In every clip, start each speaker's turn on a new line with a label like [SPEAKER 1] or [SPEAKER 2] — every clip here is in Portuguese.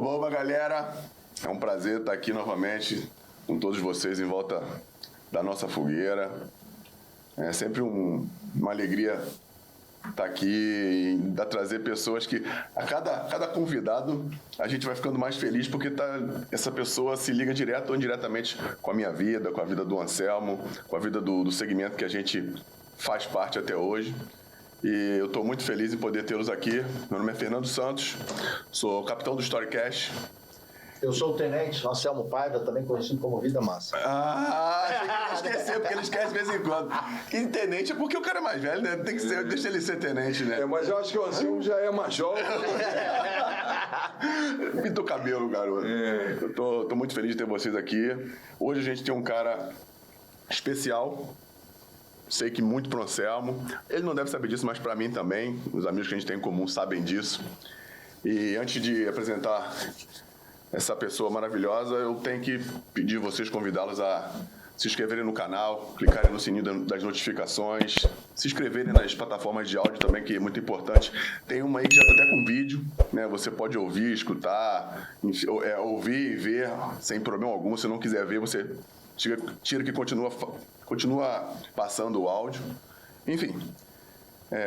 [SPEAKER 1] Oba, galera! É um prazer estar aqui novamente com todos vocês em volta da nossa fogueira. É sempre uma alegria estar aqui e trazer pessoas que, a cada convidado, a gente vai ficando mais feliz porque essa pessoa se liga direto ou indiretamente com a minha vida, com a vida do Anselmo, com a vida do segmento que a gente faz parte até hoje. E eu estou muito feliz em poder tê-los aqui. Meu nome é Fernando Santos, sou capitão do Storycast.
[SPEAKER 2] Eu sou o tenente Anselmo Paiva, também conhecido como Vida Massa.
[SPEAKER 1] Achei que ele ia esquecer, porque ele esquece de vez em quando. E tenente é porque o cara é mais velho, né? Tem que ser, deixa ele ser tenente, né?
[SPEAKER 3] Mas eu acho que o Anselmo já é major.
[SPEAKER 1] Pintou o cabelo, garoto. Eu tô muito feliz de ter vocês aqui. Hoje a gente tem um cara especial. Sei que muito pro Anselmo. Ele não deve saber disso, mas para mim também. Os amigos que a gente tem em comum sabem disso. E antes de apresentar essa pessoa maravilhosa, eu tenho que pedir vocês, convidá-los a se inscreverem no canal, clicarem no sininho das notificações, se inscreverem nas plataformas de áudio também, que é muito importante. Tem uma aí que já está até com vídeo, né? Você pode ouvir, escutar, ouvir e ver sem problema algum. Se não quiser ver, você tira que continua passando o áudio. Enfim,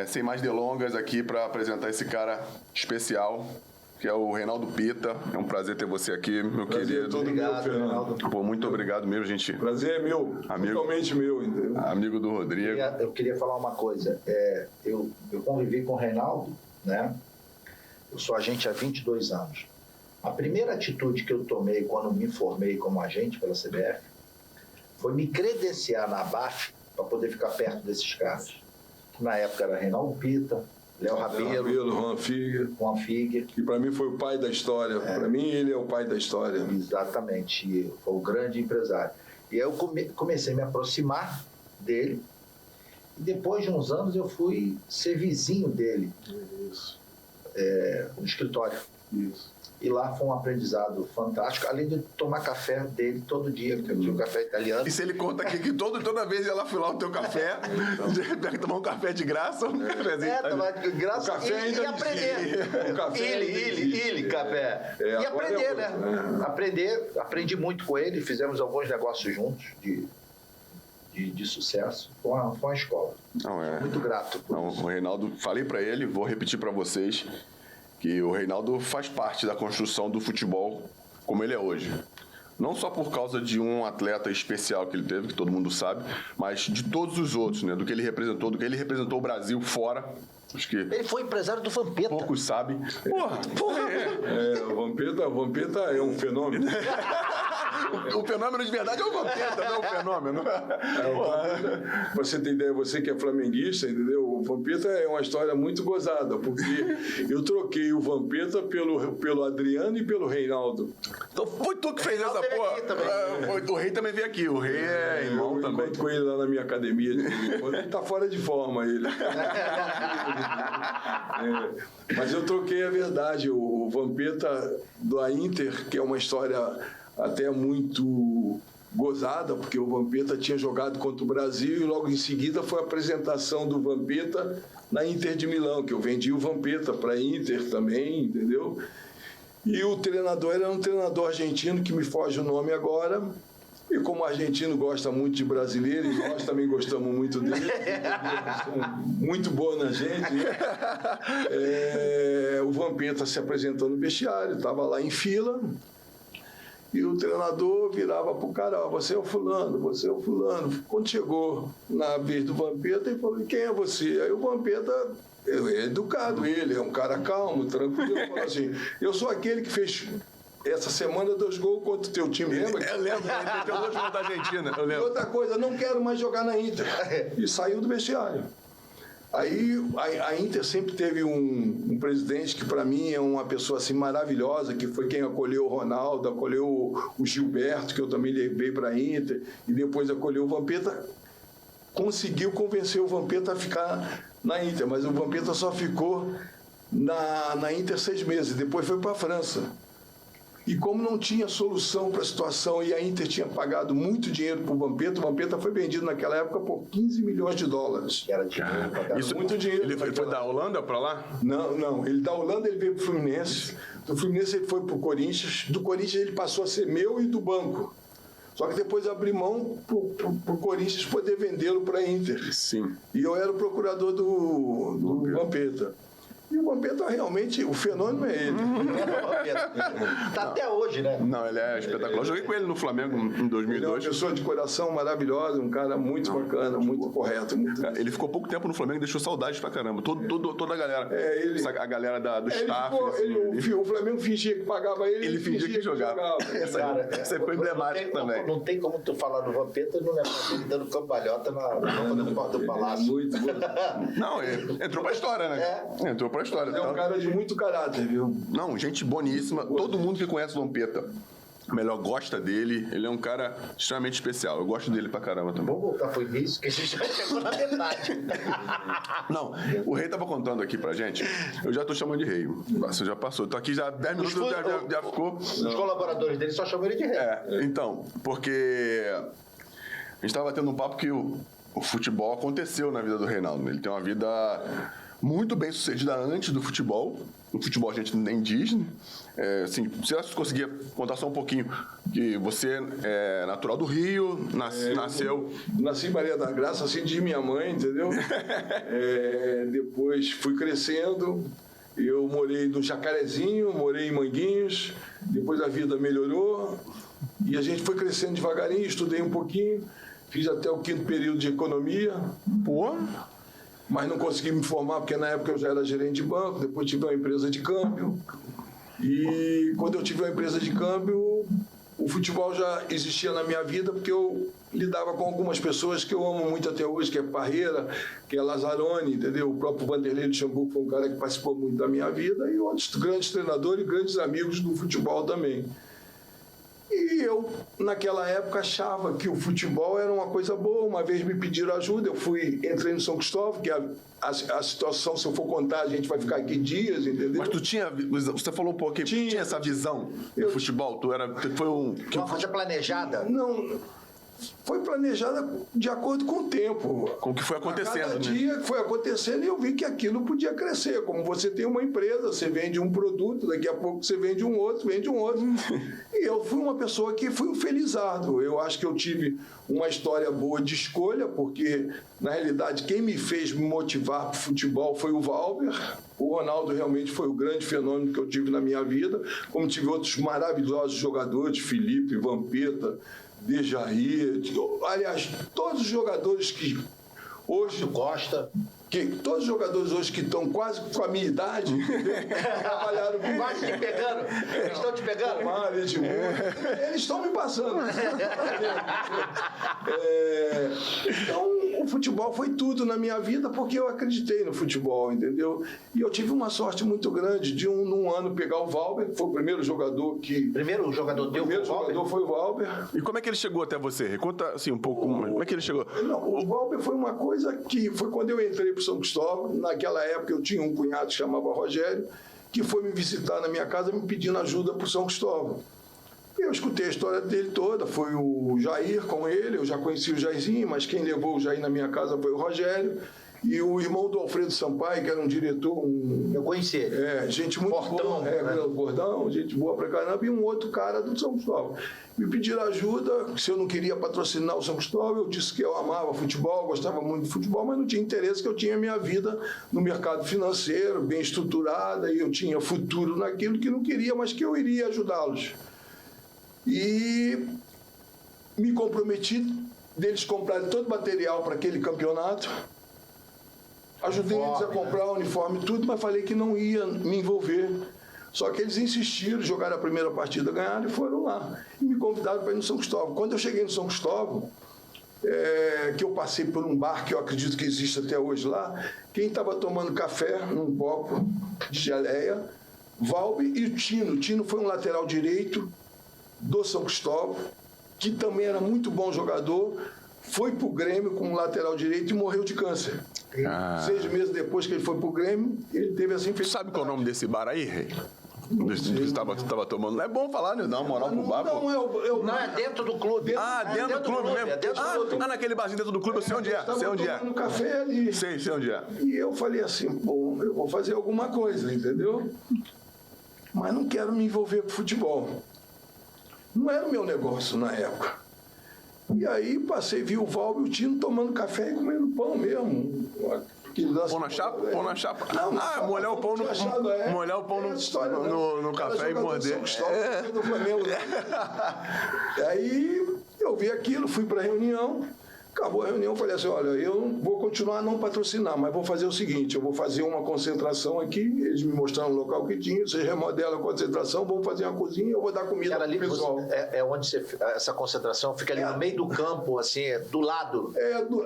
[SPEAKER 1] sem mais delongas aqui para apresentar esse cara especial, que é o Reinaldo Pita. É um prazer ter você aqui, meu querido.
[SPEAKER 3] Todo obrigado, meu, Fernando.
[SPEAKER 1] Pô, muito obrigado mesmo, gente.
[SPEAKER 3] Prazer é meu, totalmente meu, entendeu?
[SPEAKER 1] Amigo do Rodrigo.
[SPEAKER 2] Eu queria falar uma coisa. Eu convivi com o Reinaldo, né? Eu sou agente há 22 anos. A primeira atitude que eu tomei quando me formei como agente pela CBF foi me credenciar na ABAF para poder ficar perto desses caras. Que na época era Reinaldo Pita, Léo Rabelo,
[SPEAKER 3] Juan Figuer. E para mim foi o pai da história. Para mim ele é o pai da história.
[SPEAKER 2] Exatamente, foi o grande empresário. E aí eu comecei a me aproximar dele. E depois de uns anos eu fui ser vizinho dele.
[SPEAKER 3] Isso.
[SPEAKER 2] No escritório.
[SPEAKER 3] Isso.
[SPEAKER 2] E lá foi um aprendizado fantástico, além de tomar café dele todo dia, porque eu tinha um café italiano.
[SPEAKER 1] E se ele conta aqui que toda vez ela foi lá o teu café, tomar um café de graça, um cafezinho.
[SPEAKER 2] Tomar de graça e aprender. Café. E aprender, né? Aprendi muito com ele, fizemos alguns negócios juntos de sucesso. Foi uma escola. Muito grato.
[SPEAKER 1] O Reinaldo, falei para ele, vou repetir para vocês, que o Reinaldo faz parte da construção do futebol como ele é hoje. Não só por causa de um atleta especial que ele teve, que todo mundo sabe, mas de todos os outros, né? Do que ele representou o Brasil fora. Acho que
[SPEAKER 2] ele foi empresário do Vampeta.
[SPEAKER 1] Poucos sabem. Porra.
[SPEAKER 3] O Vampeta é um fenômeno.
[SPEAKER 1] O fenômeno de verdade é o Vampeta, não é o fenômeno.
[SPEAKER 3] Você tem ideia, você que é flamenguista, entendeu? O Vampeta é uma história muito gozada, porque eu troquei o Vampeta pelo Adriano e pelo Reinaldo.
[SPEAKER 1] Então foi tu que fez essa porra. O Rei também veio aqui. O Rei é irmão também.
[SPEAKER 3] Eu encontro com ele lá na minha academia. Ele tá fora de forma, ele. Mas eu troquei a verdade. O Vampeta da Inter, que é uma história até muito gozada, porque o Vampeta tinha jogado contra o Brasil e logo em seguida foi a apresentação do Vampeta na Inter de Milão, que eu vendi o Vampeta para a Inter também, entendeu? E o treinador era um treinador argentino, que me foge o nome agora. E como o argentino gosta muito de brasileiro, e nós também gostamos muito dele, muito bom na gente, o Vampeta se apresentou no vestiário, estava lá em fila, e o treinador virava para o cara: você é o fulano, você é o fulano. Quando chegou na vez do Vampeta, ele falou: quem é você? Aí o Vampeta, é educado, ele é um cara calmo, tranquilo, ele falou assim: eu sou aquele que fez essa semana 2 gols contra o teu time, lembra?
[SPEAKER 1] Eu lembro, ele meteu 2 gols da Argentina, eu lembro.
[SPEAKER 3] E outra coisa, não quero mais jogar na Inter. E saiu do vestiário. Aí a Inter sempre teve um presidente que para mim é uma pessoa assim maravilhosa, que foi quem acolheu o Ronaldo, acolheu o Gilberto, que eu também levei para a Inter, e depois acolheu o Vampeta. Conseguiu convencer o Vampeta a ficar na Inter, mas o Vampeta só ficou na Inter 6 meses, depois foi para a França. E como não tinha solução para a situação e a Inter tinha pagado muito dinheiro para o Vampeta foi vendido naquela época por 15 milhões de dólares.
[SPEAKER 2] Que era dinheiro pra caramba.
[SPEAKER 1] Isso,
[SPEAKER 3] muito dinheiro.
[SPEAKER 1] Ele foi da Holanda para lá?
[SPEAKER 3] Não. Ele da Holanda ele veio para o Fluminense. Do Fluminense ele foi para o Corinthians. Do Corinthians ele passou a ser meu e do banco. Só que depois abri mão para o Corinthians poder vendê-lo para a Inter.
[SPEAKER 1] Sim.
[SPEAKER 3] E eu era o procurador do Vampeta. E o Vampeta realmente, o fenômeno é ele.
[SPEAKER 2] Tá até hoje, né?
[SPEAKER 1] Não, ele é espetacular. Eu joguei com ele no Flamengo em 2002.
[SPEAKER 3] Ele é uma pessoa de coração maravilhosa, um cara muito bacana, muito correto.
[SPEAKER 1] Ele ficou pouco tempo no Flamengo e deixou saudades pra caramba. Toda a galera. A galera do staff.
[SPEAKER 3] O Flamengo fingia que pagava ele.
[SPEAKER 1] Ele fingia que jogava. Essa ficou emblemática também.
[SPEAKER 2] Não tem como tu falar do Vampeta e não lembrar dele dando cambalhota na rampa do Palácio.
[SPEAKER 3] Muito.
[SPEAKER 1] Não, entrou pra história, né? Entrou pra história.
[SPEAKER 3] É um cara de muito caráter, viu?
[SPEAKER 1] Não, gente boníssima. Todo mundo que conhece o Vampeta melhor gosta dele. Ele é um cara extremamente especial. Eu gosto dele pra caramba também.
[SPEAKER 2] Vamos voltar pro início, que a gente já chegou na metade.
[SPEAKER 1] Não, o Rei tava contando aqui pra gente. Eu já tô chamando de Rei. Você já passou. Tô aqui já 10 minutos, já ficou.
[SPEAKER 2] Os colaboradores dele só chamam ele de Rei.
[SPEAKER 1] Então, porque a gente tava batendo um papo que o futebol aconteceu na vida do Reinaldo. Ele tem uma vida muito bem sucedida antes do futebol. O futebol a gente nem diz, né? Assim, se você conseguia contar só um pouquinho, que você é natural do Rio, nasceu...
[SPEAKER 3] Nasci em Maria da Graça, assim, de minha mãe, entendeu? Depois fui crescendo, eu morei no Jacarezinho, morei em Manguinhos, depois a vida melhorou e a gente foi crescendo devagarinho, estudei um pouquinho, fiz até o 5º período de economia. Mas não consegui me formar, porque na época eu já era gerente de banco, depois tive uma empresa de câmbio. E quando eu tive uma empresa de câmbio, o futebol já existia na minha vida, porque eu lidava com algumas pessoas que eu amo muito até hoje, que é Parreira, que é Lazzaroni, entendeu? O próprio Vanderlei Luxemburgo foi um cara que participou muito da minha vida, e outros grandes treinadores e grandes amigos do futebol também. E eu, naquela época, achava que o futebol era uma coisa boa. Uma vez me pediram ajuda, entrei no São Cristóvão, que a situação, se eu for contar, a gente vai ficar aqui dias, entendeu?
[SPEAKER 1] Mas você falou um pouquinho, tinha essa visão do futebol?
[SPEAKER 2] Uma coisa planejada?
[SPEAKER 3] Não, foi planejada de acordo com o tempo.
[SPEAKER 1] Com o que foi acontecendo,
[SPEAKER 3] cada dia foi acontecendo e eu vi que aquilo podia crescer. Como você tem uma empresa, você vende um produto, daqui a pouco você vende um outro. E eu fui uma pessoa que fui um felizardo. Eu acho que eu tive uma história boa de escolha, porque, na realidade, quem me fez me motivar para o futebol foi o Valber. O Ronaldo realmente foi o grande fenômeno que eu tive na minha vida, como tive outros maravilhosos jogadores, Felipe, Vampeta, Dejair, aliás, todos os jogadores que hoje...
[SPEAKER 2] Costa...
[SPEAKER 3] Todos os jogadores hoje que estão quase com a minha idade trabalharam comigo.
[SPEAKER 2] Quase te pegando? Eles estão te pegando?
[SPEAKER 3] Eles estão me passando. Então, o futebol foi tudo na minha vida porque eu acreditei no futebol, entendeu? E eu tive uma sorte muito grande de num ano pegar o Valber, que foi o primeiro jogador que...
[SPEAKER 2] Primeiro jogador teu?
[SPEAKER 3] O primeiro jogador foi o Valber.
[SPEAKER 1] E como é que ele chegou até você? Conta assim um pouco, como é que ele chegou?
[SPEAKER 3] Não, o Valber foi uma coisa que foi quando eu entrei para São Cristóvão. Naquela época eu tinha um cunhado que se chamava Rogério, que foi me visitar na minha casa me pedindo ajuda para o São Cristóvão. Eu escutei a história dele toda, foi o Jair com ele, eu já conheci o Jairzinho, mas quem levou o Jair na minha casa foi o Rogério, e o irmão do Alfredo Sampaio, que era um diretor...
[SPEAKER 2] Eu conheci ele.
[SPEAKER 3] Gente muito
[SPEAKER 2] Portão,
[SPEAKER 3] boa, Gordão, gente boa pra caramba, e um outro cara do São Cristóvão. Me pediram ajuda, se eu não queria patrocinar o São Cristóvão, eu disse que eu amava futebol, gostava muito de futebol, mas não tinha interesse, que eu tinha minha vida no mercado financeiro, bem estruturada, e eu tinha futuro naquilo que não queria, mas que eu iria ajudá-los. E me comprometi deles comprarem todo o material para aquele campeonato. Ajudei eles a comprar o uniforme e tudo, mas falei que não ia me envolver. Só que eles insistiram, jogaram a primeira partida, ganharam e foram lá. E me convidaram para ir no São Cristóvão. Quando eu cheguei no São Cristóvão, que eu passei por um bar que eu acredito que existe até hoje lá, quem estava tomando café num copo de geleia, Valber e o Tino. O Tino foi um lateral direito do São Cristóvão, que também era muito bom jogador, foi para o Grêmio como lateral direito e morreu de câncer. 6 meses depois que ele foi para o Grêmio, ele teve essa infecção.
[SPEAKER 1] Sabe qual é o nome desse bar aí, Rei? Você tava tomando. Não é bom falar, né? Dá uma moral pro bar, pô.
[SPEAKER 2] Não, é dentro do clube.
[SPEAKER 1] Dentro do clube mesmo?
[SPEAKER 2] É dentro do clube.
[SPEAKER 1] Naquele barzinho dentro do clube, eu sei onde é. Sei onde é.
[SPEAKER 3] No café ali.
[SPEAKER 1] Sei onde é.
[SPEAKER 3] E eu falei assim, bom, eu vou fazer alguma coisa, entendeu? Mas não quero me envolver com futebol. Não era o meu negócio na época. E aí vi o Valber e o Tino tomando café e comendo pão mesmo.
[SPEAKER 1] Pão na chapa? Pão na chapa.
[SPEAKER 3] Não,
[SPEAKER 1] molhar o pão molhar o pão no café e morder.
[SPEAKER 3] Do Flamengo. Aí eu vi aquilo, fui para a reunião. Acabou a reunião, falei assim, olha, eu vou continuar a não patrocinar, mas vou fazer o seguinte, eu vou fazer uma concentração aqui, eles me mostraram o local que tinha, vocês remodelam a concentração, vamos fazer uma cozinha, eu vou dar comida para o pessoal.
[SPEAKER 2] É onde essa concentração fica ali no meio do campo, assim, do lado?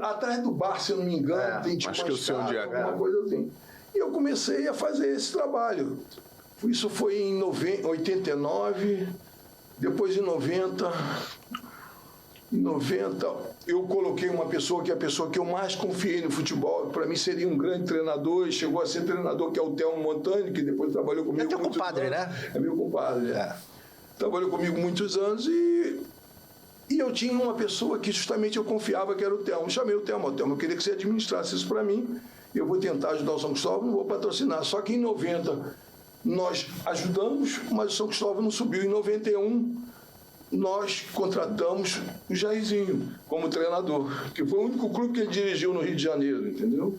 [SPEAKER 3] Atrás do bar, se eu não me engano, tem tipo
[SPEAKER 1] acho que eu sei onde é.
[SPEAKER 3] Alguma coisa assim. E eu comecei a fazer esse trabalho. Isso foi em 89, depois em 90... Em 90, eu coloquei uma pessoa que é a pessoa que eu mais confiei no futebol, para mim seria um grande treinador, e chegou a ser treinador, que é o Telmo Montani, que depois trabalhou comigo.
[SPEAKER 2] É teu compadre,
[SPEAKER 3] anos.
[SPEAKER 2] Né?
[SPEAKER 3] É meu compadre, Trabalhou comigo muitos anos e eu tinha uma pessoa que justamente eu confiava, que era o Telmo. Chamei o Telmo, eu queria que você administrasse isso para mim, eu vou tentar ajudar o São Cristóvão, não vou patrocinar. Só que em 90 nós ajudamos, mas o São Cristóvão não subiu. Em 91, nós contratamos o Jairzinho como treinador, que foi o único clube que ele dirigiu no Rio de Janeiro, entendeu?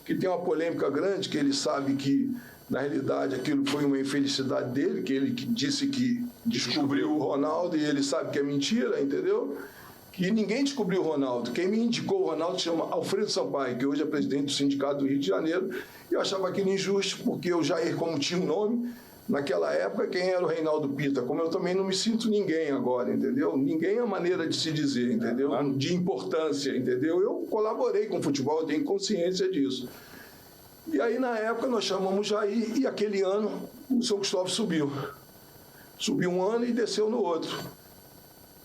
[SPEAKER 3] Que tem uma polêmica grande, que ele sabe que, na realidade, aquilo foi uma infelicidade dele, que ele disse que descobriu o Ronaldo e ele sabe que é mentira, entendeu? Que ninguém descobriu o Ronaldo. Quem me indicou o Ronaldo se chama Alfredo Sampaio, que hoje é presidente do Sindicato do Rio de Janeiro. E eu achava aquilo injusto, porque o Jair, como tinha um nome, naquela época, quem era o Reinaldo Pita? Como eu também não me sinto ninguém agora, entendeu? Ninguém é a maneira de se dizer, entendeu? De importância, entendeu? Eu colaborei com o futebol, eu tenho consciência disso. E aí, na época, nós chamamos Jair e aquele ano o São Cristóvão subiu. Subiu um ano e desceu no outro.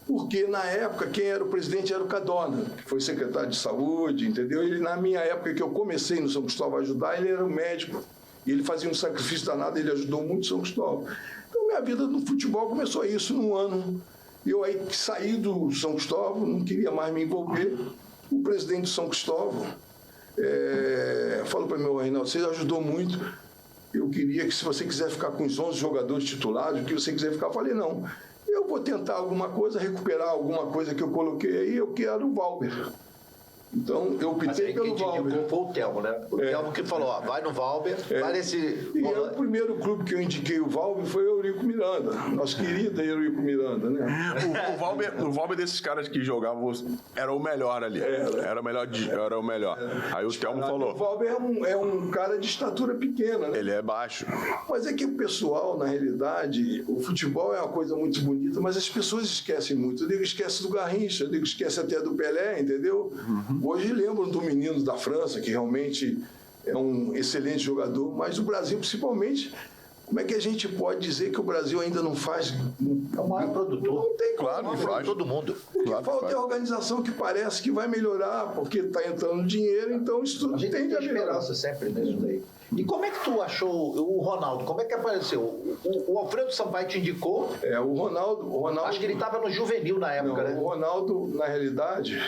[SPEAKER 3] Porque, na época, quem era o presidente era o Cadorna, que foi secretário de saúde, entendeu? Ele, na minha época, que eu comecei no São Cristóvão a ajudar, ele era um médico. E ele fazia um sacrifício danado, ele ajudou muito o São Cristóvão. Então, minha vida no futebol começou isso num ano. Eu aí saí do São Cristóvão, não queria mais me envolver. O presidente do São Cristóvão falou para mim, Reinaldo, você ajudou muito. Eu queria que, se você quiser ficar com os 11 jogadores titulares, o que você quiser ficar, eu falei, não. Eu vou tentar alguma coisa, recuperar alguma coisa que eu coloquei aí, eu quero o Valber. Então, eu optei pelo Valber.
[SPEAKER 2] Foi o Telmo, né? O Telmo que falou, ó, vai no Valber, vai nesse...
[SPEAKER 3] E o primeiro clube que eu indiquei o Valber foi o Eurico Miranda, nosso querido Eurico Miranda, né?
[SPEAKER 1] O Valber desses caras que jogavam era o melhor ali. Era o melhor. Aí o Telmo falou...
[SPEAKER 3] O Valber é um cara de estatura pequena, né?
[SPEAKER 1] Ele é baixo.
[SPEAKER 3] Mas é que o pessoal, na realidade, o futebol é uma coisa muito bonita, mas as pessoas esquecem muito. O nego esquece do Garrincha, o nego esquece até do Pelé, entendeu? Hoje lembram do menino da França, que realmente é um excelente jogador, mas o Brasil, principalmente, como é que a gente pode dizer que o Brasil ainda não faz...
[SPEAKER 2] É o maior produtor.
[SPEAKER 3] Não tem
[SPEAKER 1] claro que faz.
[SPEAKER 2] Todo mundo.
[SPEAKER 3] Porque falta é a organização que parece que vai melhorar, porque está entrando dinheiro, então isso tudo tende a melhorar.
[SPEAKER 2] Sempre nisso daí. E como é que tu achou o Ronaldo? Como é que apareceu? O Alfredo Sampaio te indicou?
[SPEAKER 3] O Ronaldo...
[SPEAKER 2] Acho que ele estava no juvenil na época, né?
[SPEAKER 3] O Ronaldo, na realidade...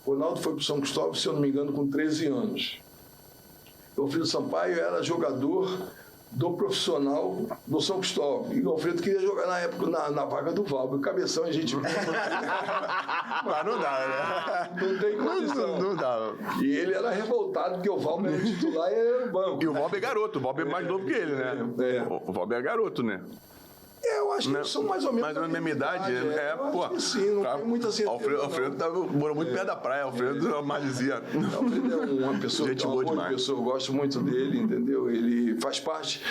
[SPEAKER 3] O Ronaldo foi para o São Cristóvão, se eu não me engano, com 13 anos. O Alfredo Sampaio era jogador do profissional do São Cristóvão. E o Alfredo queria jogar na época na vaga do Valber. O cabeção a gente...
[SPEAKER 1] Mas não dá,
[SPEAKER 3] né? Não tem condição.
[SPEAKER 1] Não dá.
[SPEAKER 3] E ele era revoltado, porque o Valber era titular e era o banco.
[SPEAKER 1] E o Valber é garoto. O Valber é mais novo que ele, né? O Valber é garoto, né?
[SPEAKER 3] Eu acho que eles são mais ou menos
[SPEAKER 1] da mesma idade.
[SPEAKER 3] Pô. Sim, não tem muita certeza.
[SPEAKER 1] Alfredo morou muito perto da praia. Alfredo é uma maresia.
[SPEAKER 3] Alfredo é uma pessoa,
[SPEAKER 1] gente boa demais.
[SPEAKER 3] Eu gosto muito dele, entendeu? Ele faz parte.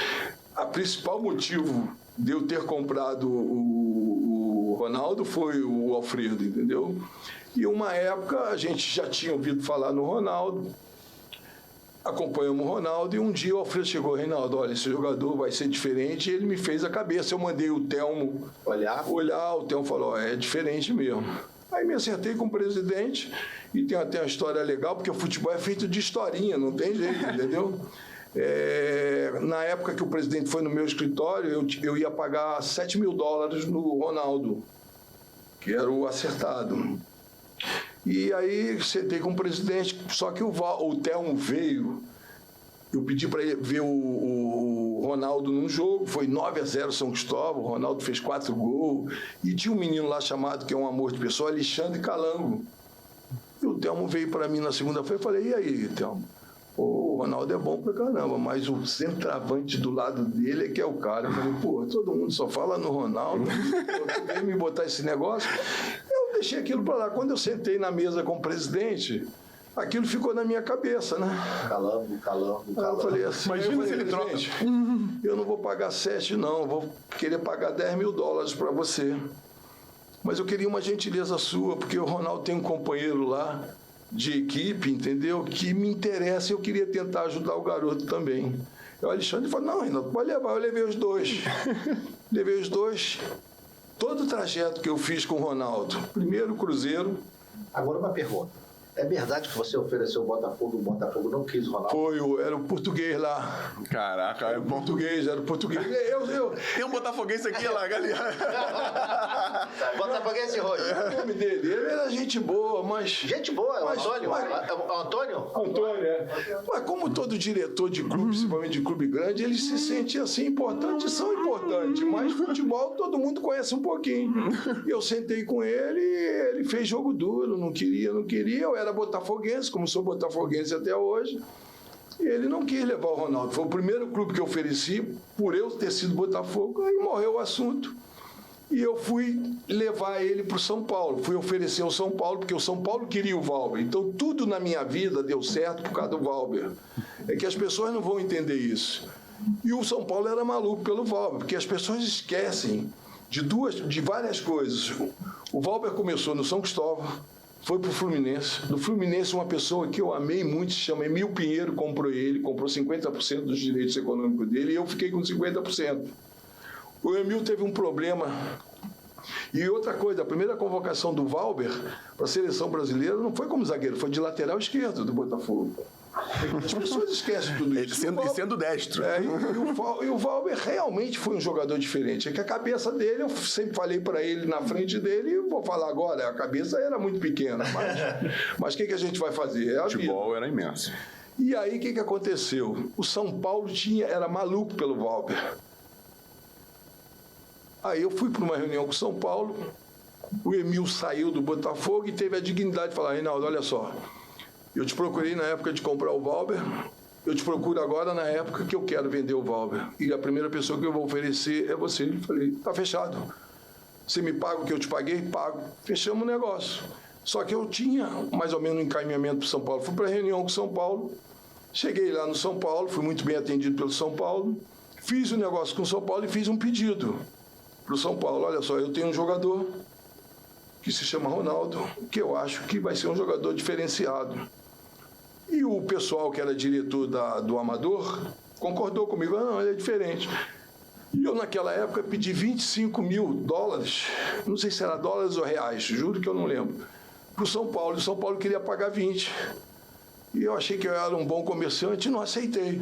[SPEAKER 3] A principal motivo de eu ter comprado o Ronaldo foi o Alfredo, entendeu? E uma época a gente já tinha ouvido falar no Ronaldo. Acompanhamos o Ronaldo e um dia o Alfredo chegou, Reinaldo, olha, esse jogador vai ser diferente, e ele me fez a cabeça. Eu mandei o Telmo olhar, o Telmo falou, é diferente mesmo. Aí me acertei com o presidente e tem até uma história legal, porque o futebol é feito de historinha, não tem jeito, entendeu? Na época que o presidente foi no meu escritório, eu ia pagar $7 mil no Ronaldo, que era o acertado. E aí sentei com o presidente, só que o Telmo veio, eu pedi para ele ver o Ronaldo num jogo, foi 9-0 São Cristóvão, o Ronaldo fez 4 gols, e tinha um menino lá chamado, que é um amor de pessoa, Alexandre Calango. E o Telmo veio para mim na segunda-feira, eu falei, e aí, Telmo? O Ronaldo é bom pra caramba, mas o centroavante do lado dele é que é o cara. Eu falei, pô, todo mundo só fala no Ronaldo, tu veio me botar esse negócio. Eu deixei aquilo para lá. Quando eu sentei na mesa com o presidente, aquilo ficou na minha cabeça, né?
[SPEAKER 2] Calango.
[SPEAKER 3] Eu falei assim,
[SPEAKER 1] imagina se ele troca.
[SPEAKER 3] Eu não vou pagar 7 não, eu vou querer pagar $10 mil para você. Mas eu queria uma gentileza sua, porque o Ronaldo tem um companheiro lá de equipe, entendeu? Que me interessa e eu queria tentar ajudar o garoto também. O Alexandre falou, não, Renato, pode levar. Eu levei os dois. Todo o trajeto que eu fiz com o Ronaldo, primeiro Cruzeiro.
[SPEAKER 2] Agora uma pergunta. É verdade que você ofereceu o Botafogo não quis o Ronaldo?
[SPEAKER 3] Era o português lá.
[SPEAKER 1] Caraca, é bom.
[SPEAKER 3] Era o português.
[SPEAKER 1] Tem um botafoguense aqui, lá, galera.
[SPEAKER 2] Botafoguense Roxo.
[SPEAKER 3] O nome dele, ele era gente boa, mas...
[SPEAKER 2] Gente boa, é o Antônio.
[SPEAKER 3] Antônio, é. Mas como todo diretor de clube, principalmente de clube grande, ele se sente assim, importantes são importantes, mas futebol todo mundo conhece um pouquinho. Eu sentei com ele, ele fez jogo duro, não queria, eu era botafoguense, como sou botafoguense até hoje, e ele não quis levar o Ronaldo. Foi o primeiro clube que eu ofereci, por eu ter sido Botafogo, aí morreu o assunto. E eu fui levar ele para o São Paulo, fui oferecer ao São Paulo, porque o São Paulo queria o Valber. Então, tudo na minha vida deu certo por causa do Valber. É que as pessoas não vão entender isso. E o São Paulo era maluco pelo Valber, porque as pessoas esquecem de várias coisas. O Valber começou no São Cristóvão, foi para o Fluminense. No Fluminense, uma pessoa que eu amei muito, se chama Emil Pinheiro, comprou 50% dos direitos econômicos dele, e eu fiquei com 50%. O Emil teve um problema. E outra coisa, a primeira convocação do Valber para a seleção brasileira não foi como zagueiro, foi de lateral esquerdo do Botafogo. As pessoas esquecem tudo isso.
[SPEAKER 1] Sendo destro.
[SPEAKER 3] E o Valber realmente foi um jogador diferente. É que a cabeça dele, eu sempre falei para ele na frente dele, e vou falar agora, a cabeça era muito pequena. Mas o que a gente vai fazer?
[SPEAKER 1] O futebol era imenso.
[SPEAKER 3] E aí, o que aconteceu? O São Paulo era maluco pelo Valber. Aí eu fui para uma reunião com o São Paulo, o Emil saiu do Botafogo e teve a dignidade de falar, Reinaldo, olha só, eu te procurei na época de comprar o Valber, eu te procuro agora na época que eu quero vender o Valber. E a primeira pessoa que eu vou oferecer é você. Eu falei, tá fechado. Você me paga o que eu te paguei? Pago. Fechamos o negócio. Só que eu tinha mais ou menos um encaminhamento para São Paulo. Fui para a reunião com São Paulo, cheguei lá no São Paulo, fui muito bem atendido pelo São Paulo, fiz o negócio com o São Paulo e fiz um pedido para o São Paulo. Olha só, eu tenho um jogador que se chama Ronaldo, que eu acho que vai ser um jogador diferenciado. E o pessoal que era diretor do Amador concordou comigo, não, ele é diferente. E eu naquela época pedi $25 mil, não sei se era dólares ou reais, juro que eu não lembro, para o São Paulo. E o São Paulo queria pagar 20. E eu achei que eu era um bom comerciante e não aceitei.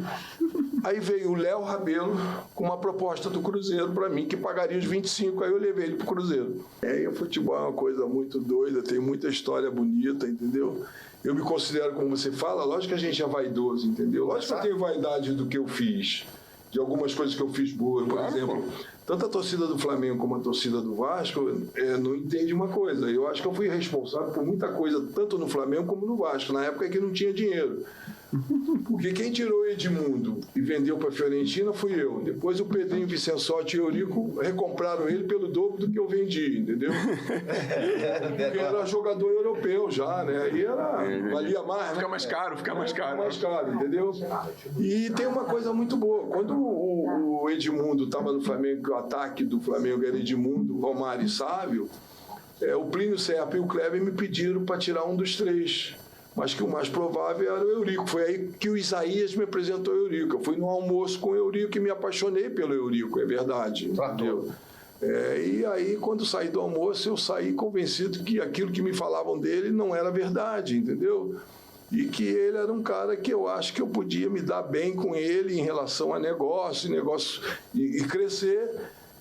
[SPEAKER 3] Aí veio o Léo Rabelo com uma proposta do Cruzeiro para mim, que pagaria os 25, aí eu levei ele para o Cruzeiro. E o futebol é uma coisa muito doida, tem muita história bonita, entendeu? Eu me considero, como você fala, lógico que a gente é vaidoso, entendeu? Lógico que eu tenho vaidade do que eu fiz, de algumas coisas que eu fiz boas, por exemplo. Tanto a torcida do Flamengo como a torcida do Vasco não entende uma coisa. Eu acho que eu fui responsável por muita coisa, tanto no Flamengo como no Vasco, na época que não tinha dinheiro. Porque quem tirou o Edmundo e vendeu para a Fiorentina fui eu. Depois o Pedrinho, Vicençotti e Eurico recompraram ele pelo dobro do que eu vendi, entendeu? Porque era jogador europeu já, né? E valia mais.
[SPEAKER 1] Fica mais caro,
[SPEAKER 3] mais caro, entendeu? E tem uma coisa muito boa. Quando o Edmundo estava no Flamengo, que o ataque do Flamengo era Edmundo, Romário e Sávio, o Plínio Serpa e o Kleber me pediram para tirar um dos três. Mas que o mais provável era o Eurico. Foi aí que o Isaías me apresentou o Eurico. Eu fui no almoço com o Eurico e me apaixonei pelo Eurico, é verdade. Entendeu? E aí, quando saí do almoço, eu saí convencido que aquilo que me falavam dele não era verdade, entendeu? e que ele era um cara que eu acho que eu podia me dar bem com ele em relação a negócio e crescer.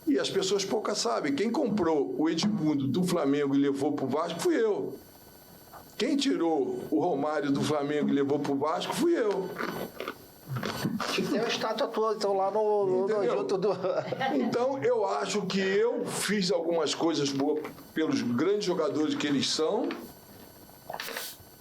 [SPEAKER 3] E as pessoas poucas sabem. Quem comprou o Edmundo do Flamengo e levou para o Vasco fui eu. Quem tirou o Romário do Flamengo e levou para o Vasco fui eu.
[SPEAKER 2] Tinha que ter uma estátua tua, então, lá no junto do...
[SPEAKER 3] Então, eu acho que eu fiz algumas coisas boas pelos grandes jogadores que eles são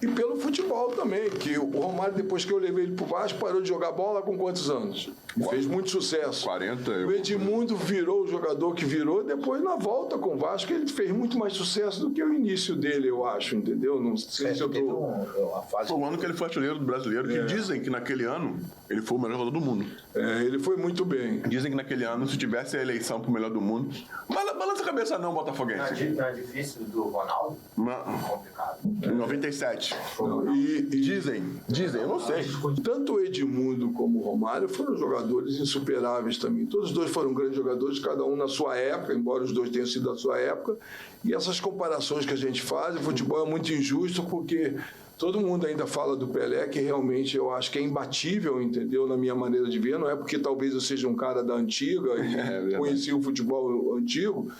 [SPEAKER 3] e pelo futebol também, que o Romário, depois que eu levei ele pro Vasco, parou de jogar bola com quantos anos? E fez muito sucesso.
[SPEAKER 1] 40.
[SPEAKER 3] O Edmundo virou o jogador que virou, depois na volta com o Vasco ele fez muito mais sucesso do que o início dele, eu acho, entendeu? Não sei se eu tô...
[SPEAKER 1] Foi o ano que ele foi artilheiro do brasileiro, que dizem que naquele ano ele foi o melhor jogador do mundo.
[SPEAKER 3] Ele foi muito bem.
[SPEAKER 1] Dizem que naquele ano, se tivesse a eleição pro melhor do mundo... Balança a cabeça não, Botafoguense.
[SPEAKER 4] Não é difícil do Ronaldo? Complicado.
[SPEAKER 1] Em 97. Dizem, eu não sei.
[SPEAKER 3] Tanto o Edmundo como o Romário foram jogadores insuperáveis também. Todos os dois foram grandes jogadores, cada um na sua época, embora os dois tenham sido da sua época. E essas comparações que a gente faz, o futebol é muito injusto porque todo mundo ainda fala do Pelé, que realmente eu acho que é imbatível, entendeu? Na minha maneira de ver. Não é porque talvez eu seja um cara da antiga e conheci o futebol antigo,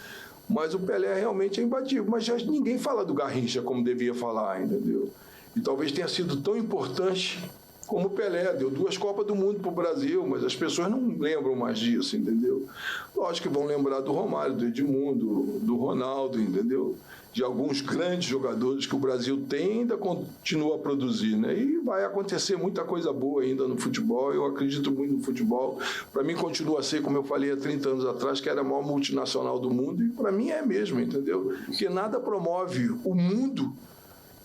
[SPEAKER 3] mas o Pelé realmente é imbatível. Mas já ninguém fala do Garrincha como devia falar, entendeu? E talvez tenha sido tão importante como o Pelé. Deu 2 Copas do Mundo para o Brasil, mas as pessoas não lembram mais disso, entendeu? Lógico que vão lembrar do Romário, do Edmundo, do Ronaldo, entendeu? De alguns grandes jogadores que o Brasil tem e ainda continua a produzir, né? E vai acontecer muita coisa boa ainda no futebol. Eu acredito muito no futebol. Para mim continua a ser, como eu falei há 30 anos atrás, que era a maior multinacional do mundo, e para mim é mesmo, entendeu? Porque nada promove o mundo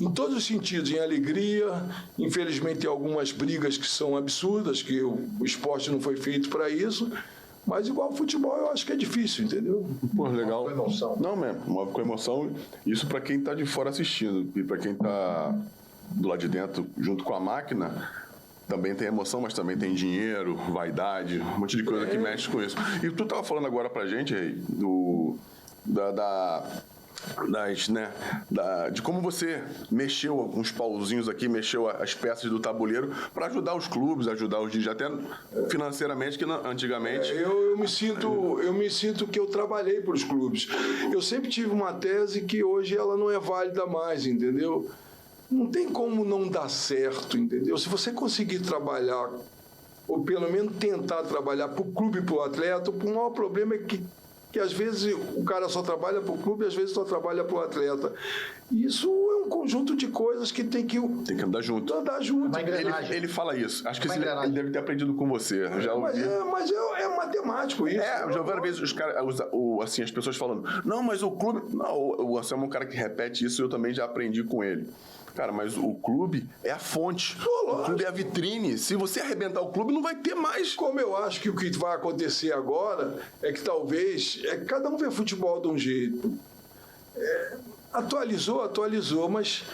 [SPEAKER 3] em todos os sentidos, em alegria. Infelizmente tem algumas brigas que são absurdas, que o esporte não foi feito para isso. Mas igual futebol eu acho que é difícil, entendeu?
[SPEAKER 1] Pô, legal.
[SPEAKER 2] Move com emoção.
[SPEAKER 1] Não, mesmo, move com emoção. Isso para quem tá de fora assistindo. E para quem tá do lado de dentro, junto com a máquina, também tem emoção, mas também tem dinheiro, vaidade, um monte de coisa que mexe com isso. E tu tava falando agora pra gente, Rei, de como você mexeu uns pauzinhos aqui, mexeu as peças do tabuleiro para ajudar os clubes, ajudar os dirigentes, até financeiramente, que antigamente...
[SPEAKER 3] Eu me sinto que eu trabalhei para os clubes. Eu sempre tive uma tese que hoje ela não é válida mais, entendeu? Não tem como não dar certo, entendeu? Se você conseguir trabalhar, ou pelo menos tentar trabalhar para o clube e para o atleta, o maior problema é que às vezes o cara só trabalha para o clube e às vezes só trabalha para o atleta. Isso é um conjunto de coisas que tem que
[SPEAKER 1] andar junto. Ele fala isso. Acho que ele deve ter aprendido com você. Já ouvi.
[SPEAKER 3] Mas é matemático isso.
[SPEAKER 1] Eu já ouvi várias vezes os caras, assim, as pessoas falando, não, mas o clube... Não, o Anselmo é um cara que repete isso e eu também já aprendi com ele. Cara, mas o clube é a fonte. O clube é a vitrine. Se você arrebentar o clube, não vai ter mais.
[SPEAKER 3] Como eu acho que o que vai acontecer agora é que talvez... cada um vê futebol de um jeito. Atualizou, mas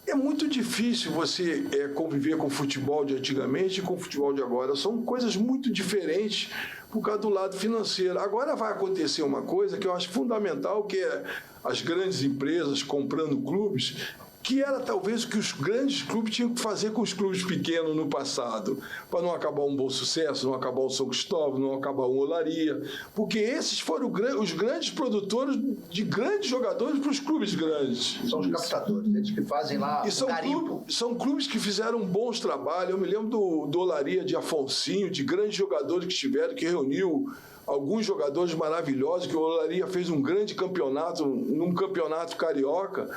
[SPEAKER 3] é muito difícil você conviver com o futebol de antigamente e com o futebol de agora. São coisas muito diferentes por causa do lado financeiro. Agora vai acontecer uma coisa que eu acho fundamental, que é as grandes empresas comprando clubes, que era talvez o que os grandes clubes tinham que fazer com os clubes pequenos no passado, para não acabar um Bom Sucesso, não acabar um São Cristóvão, não acabar um Olaria, porque esses foram os grandes produtores de grandes jogadores para os clubes grandes.
[SPEAKER 2] São os captadores, eles que fazem lá o garimpo.
[SPEAKER 3] São clubes que fizeram bons trabalhos. Eu me lembro do Olaria de Afonsinho, de grandes jogadores que tiveram, que reuniu alguns jogadores maravilhosos, que o Olaria fez um grande campeonato, num campeonato carioca.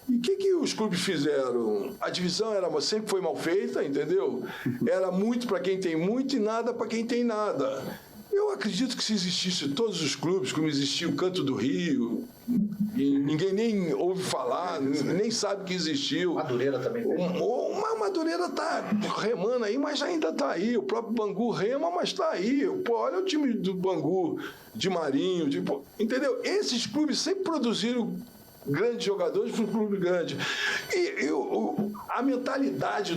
[SPEAKER 3] E o que os clubes fizeram? A divisão sempre foi mal feita, entendeu? Era muito para quem tem muito e nada para quem tem nada. Eu acredito que se existisse todos os clubes, como existia o Canto do Rio, e ninguém nem ouve falar, nem sabe que existiu.
[SPEAKER 2] Madureira também fez.
[SPEAKER 3] Madureira está remando aí, mas ainda está aí. O próprio Bangu rema, mas está aí. Pô, olha o time do Bangu, de Marinho, entendeu? Esses clubes sempre produziram grandes jogadores para um clube grande. E a mentalidade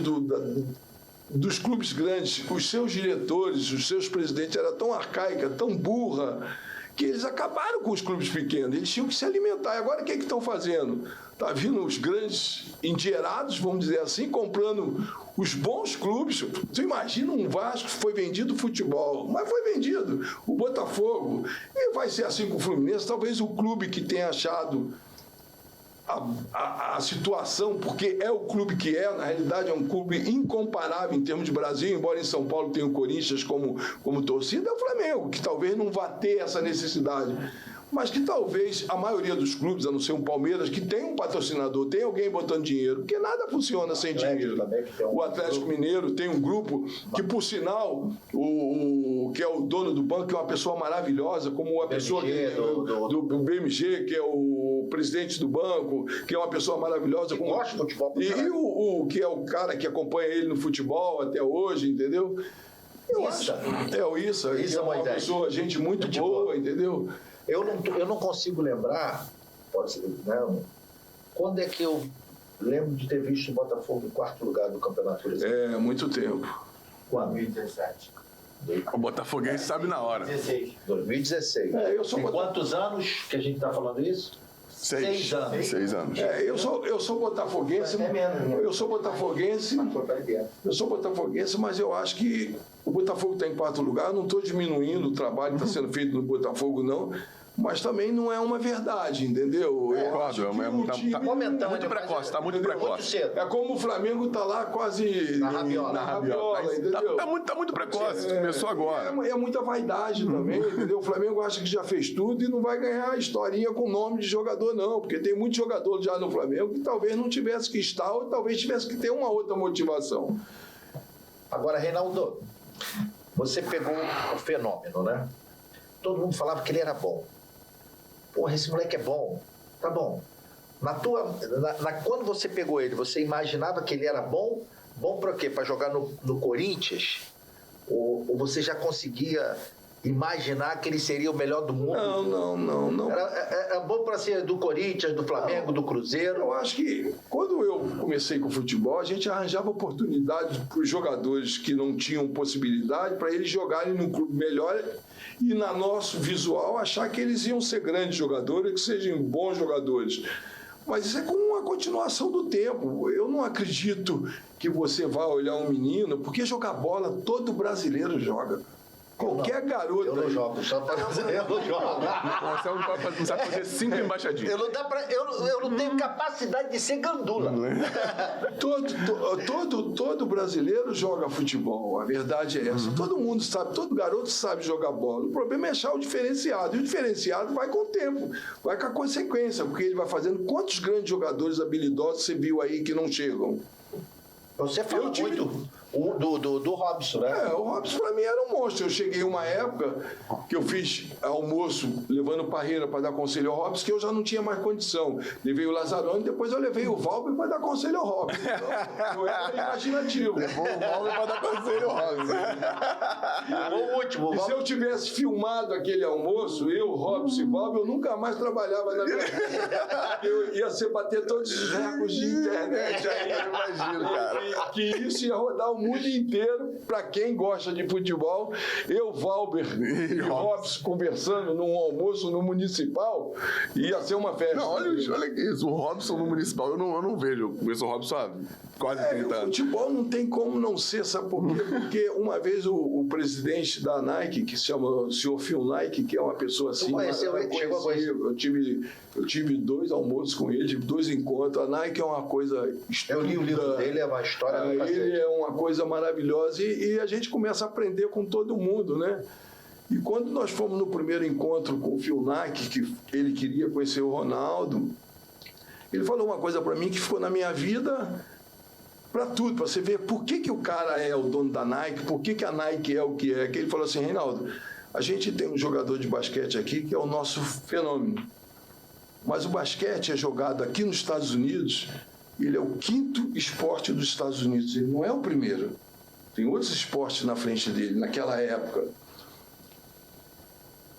[SPEAKER 3] dos clubes grandes, os seus diretores, os seus presidentes, era tão arcaica, tão burra, que eles acabaram com os clubes pequenos, eles tinham que se alimentar. E agora o que estão fazendo? Está vindo os grandes endinheirados, vamos dizer assim, comprando os bons clubes. Você imagina um Vasco que foi vendido futebol, mas foi vendido. O Botafogo, e vai ser assim com o Fluminense, talvez o clube que tenha achado a situação, porque é o clube que é, na realidade é um clube incomparável em termos de Brasil, embora em São Paulo tenha o Corinthians como torcida, é o Flamengo, que talvez não vá ter essa necessidade, mas que talvez a maioria dos clubes, a não ser um Palmeiras, que tem um patrocinador, tem alguém botando dinheiro, porque nada funciona sem dinheiro. O Atlético Mineiro tem um grupo que, por sinal, o que é o dono do banco, que é uma pessoa maravilhosa, como a pessoa do BMG, que é o presidente do banco, que é uma pessoa maravilhosa. Como...
[SPEAKER 2] gosta de futebol.
[SPEAKER 3] E o que é o cara que acompanha ele no futebol até hoje, entendeu? Isso é uma pessoa, gente muito boa, entendeu?
[SPEAKER 2] Eu não consigo lembrar, pode ser, né? Quando é que eu lembro de ter visto o Botafogo em 4º lugar do Campeonato Brasileiro?
[SPEAKER 3] É, muito tempo.
[SPEAKER 2] Quando?
[SPEAKER 4] 2017.
[SPEAKER 1] O botafoguense sabe na hora.
[SPEAKER 2] 2016.
[SPEAKER 3] Eu sou
[SPEAKER 2] quantos anos que a gente está falando isso?
[SPEAKER 1] 6 anos. 6 anos.
[SPEAKER 3] Eu sou botafoguense. Eu sou botafoguense, mas eu acho que o Botafogo está em 4º lugar. Eu não estou diminuindo o trabalho que está sendo feito no Botafogo, não. Mas também não é uma verdade, entendeu?
[SPEAKER 1] Muito precoce, está muito precoce.
[SPEAKER 3] É como o Flamengo está lá quase
[SPEAKER 2] na rabiola,
[SPEAKER 3] entendeu?
[SPEAKER 1] Tá muito precoce, começou agora.
[SPEAKER 3] É muita vaidade também, entendeu? O Flamengo acha que já fez tudo e não vai ganhar a historinha com nome de jogador, não. Porque tem muito jogador já no Flamengo que talvez não tivesse que estar ou talvez tivesse que ter uma outra motivação.
[SPEAKER 2] Agora, Reinaldo, você pegou o fenômeno, né? Todo mundo falava que ele era bom. Porra, esse moleque é bom. Tá bom. Quando você pegou ele, você imaginava que ele era bom? Bom para quê? Para jogar no Corinthians? Ou você já conseguia imaginar que ele seria o melhor do mundo?
[SPEAKER 3] Não.
[SPEAKER 2] Era bom para ser do Corinthians, do Flamengo, do Cruzeiro?
[SPEAKER 3] Eu acho que quando eu comecei com o futebol, a gente arranjava oportunidades para os jogadores que não tinham possibilidade para eles jogarem num clube melhor e, na nosso visual, achar que eles iam ser grandes jogadores, que sejam bons jogadores. Mas isso é como uma continuação do tempo. Eu não acredito que você vá olhar um menino, porque jogar bola todo brasileiro joga. Qualquer garoto.
[SPEAKER 2] Eu não jogo, só para dizer, eu não jogo.
[SPEAKER 1] Você vai fazer 5 embaixadinhas.
[SPEAKER 2] Eu não tenho capacidade de ser gandula.
[SPEAKER 3] Todo brasileiro joga futebol, a verdade é essa. Todo mundo sabe, todo garoto sabe jogar bola. O problema é achar o diferenciado. E o diferenciado vai com o tempo, vai com a consequência, porque ele vai fazendo. Quantos grandes jogadores habilidosos você viu aí que não chegam?
[SPEAKER 2] Você fala muito do Robson, né?
[SPEAKER 3] O Robson para mim era um monstro. Eu cheguei uma época que eu fiz almoço levando Parreira para dar conselho ao Robson, que eu já não tinha mais condição. Levei o Lazzaroni, depois eu levei o Valber para dar conselho ao Robson. Então, eu era imaginativo.
[SPEAKER 1] Levou o Valber para dar conselho ao Robson.
[SPEAKER 2] O último.
[SPEAKER 3] E se eu tivesse filmado aquele almoço, eu, Robson e Valber, eu nunca mais trabalhava na minha vida. Eu ia ser bater todos os recordes de internet. Aí,
[SPEAKER 1] eu imagino, cara.
[SPEAKER 3] Que isso ia rodar o mundo inteiro, para quem gosta de futebol. Eu, Valber e Robson conversando num almoço no Municipal, ia ser uma festa.
[SPEAKER 1] Não, olha isso, o Robson no Municipal, eu não vejo. Eu conheço o Robson há quase 30 anos.
[SPEAKER 3] O futebol não tem como não ser, sabe por quê? Porque uma vez o presidente da Nike, que se chama o senhor Phil Knight, que é uma pessoa assim...
[SPEAKER 2] Chegou a conhecer.
[SPEAKER 3] Eu tive 2 almoços com ele, tive 2 encontros. A Nike é uma coisa estúpida.
[SPEAKER 2] Eu li o livro dele, é uma história do cacete.
[SPEAKER 3] Ele é uma coisa maravilhosa e a gente começa a aprender com todo mundo, né? E quando nós fomos no primeiro encontro com o Phil Knight, que ele queria conhecer o Ronaldo, ele falou uma coisa para mim que ficou na minha vida para tudo, para você ver por que o cara é o dono da Nike, por que a Nike é o que é. Que ele falou assim: Reinaldo, a gente tem um jogador de basquete aqui que é o nosso fenômeno, mas o basquete é jogado aqui nos Estados Unidos, ele é o 5º esporte dos Estados Unidos, ele não é o primeiro. Tem outros esportes na frente dele, naquela época.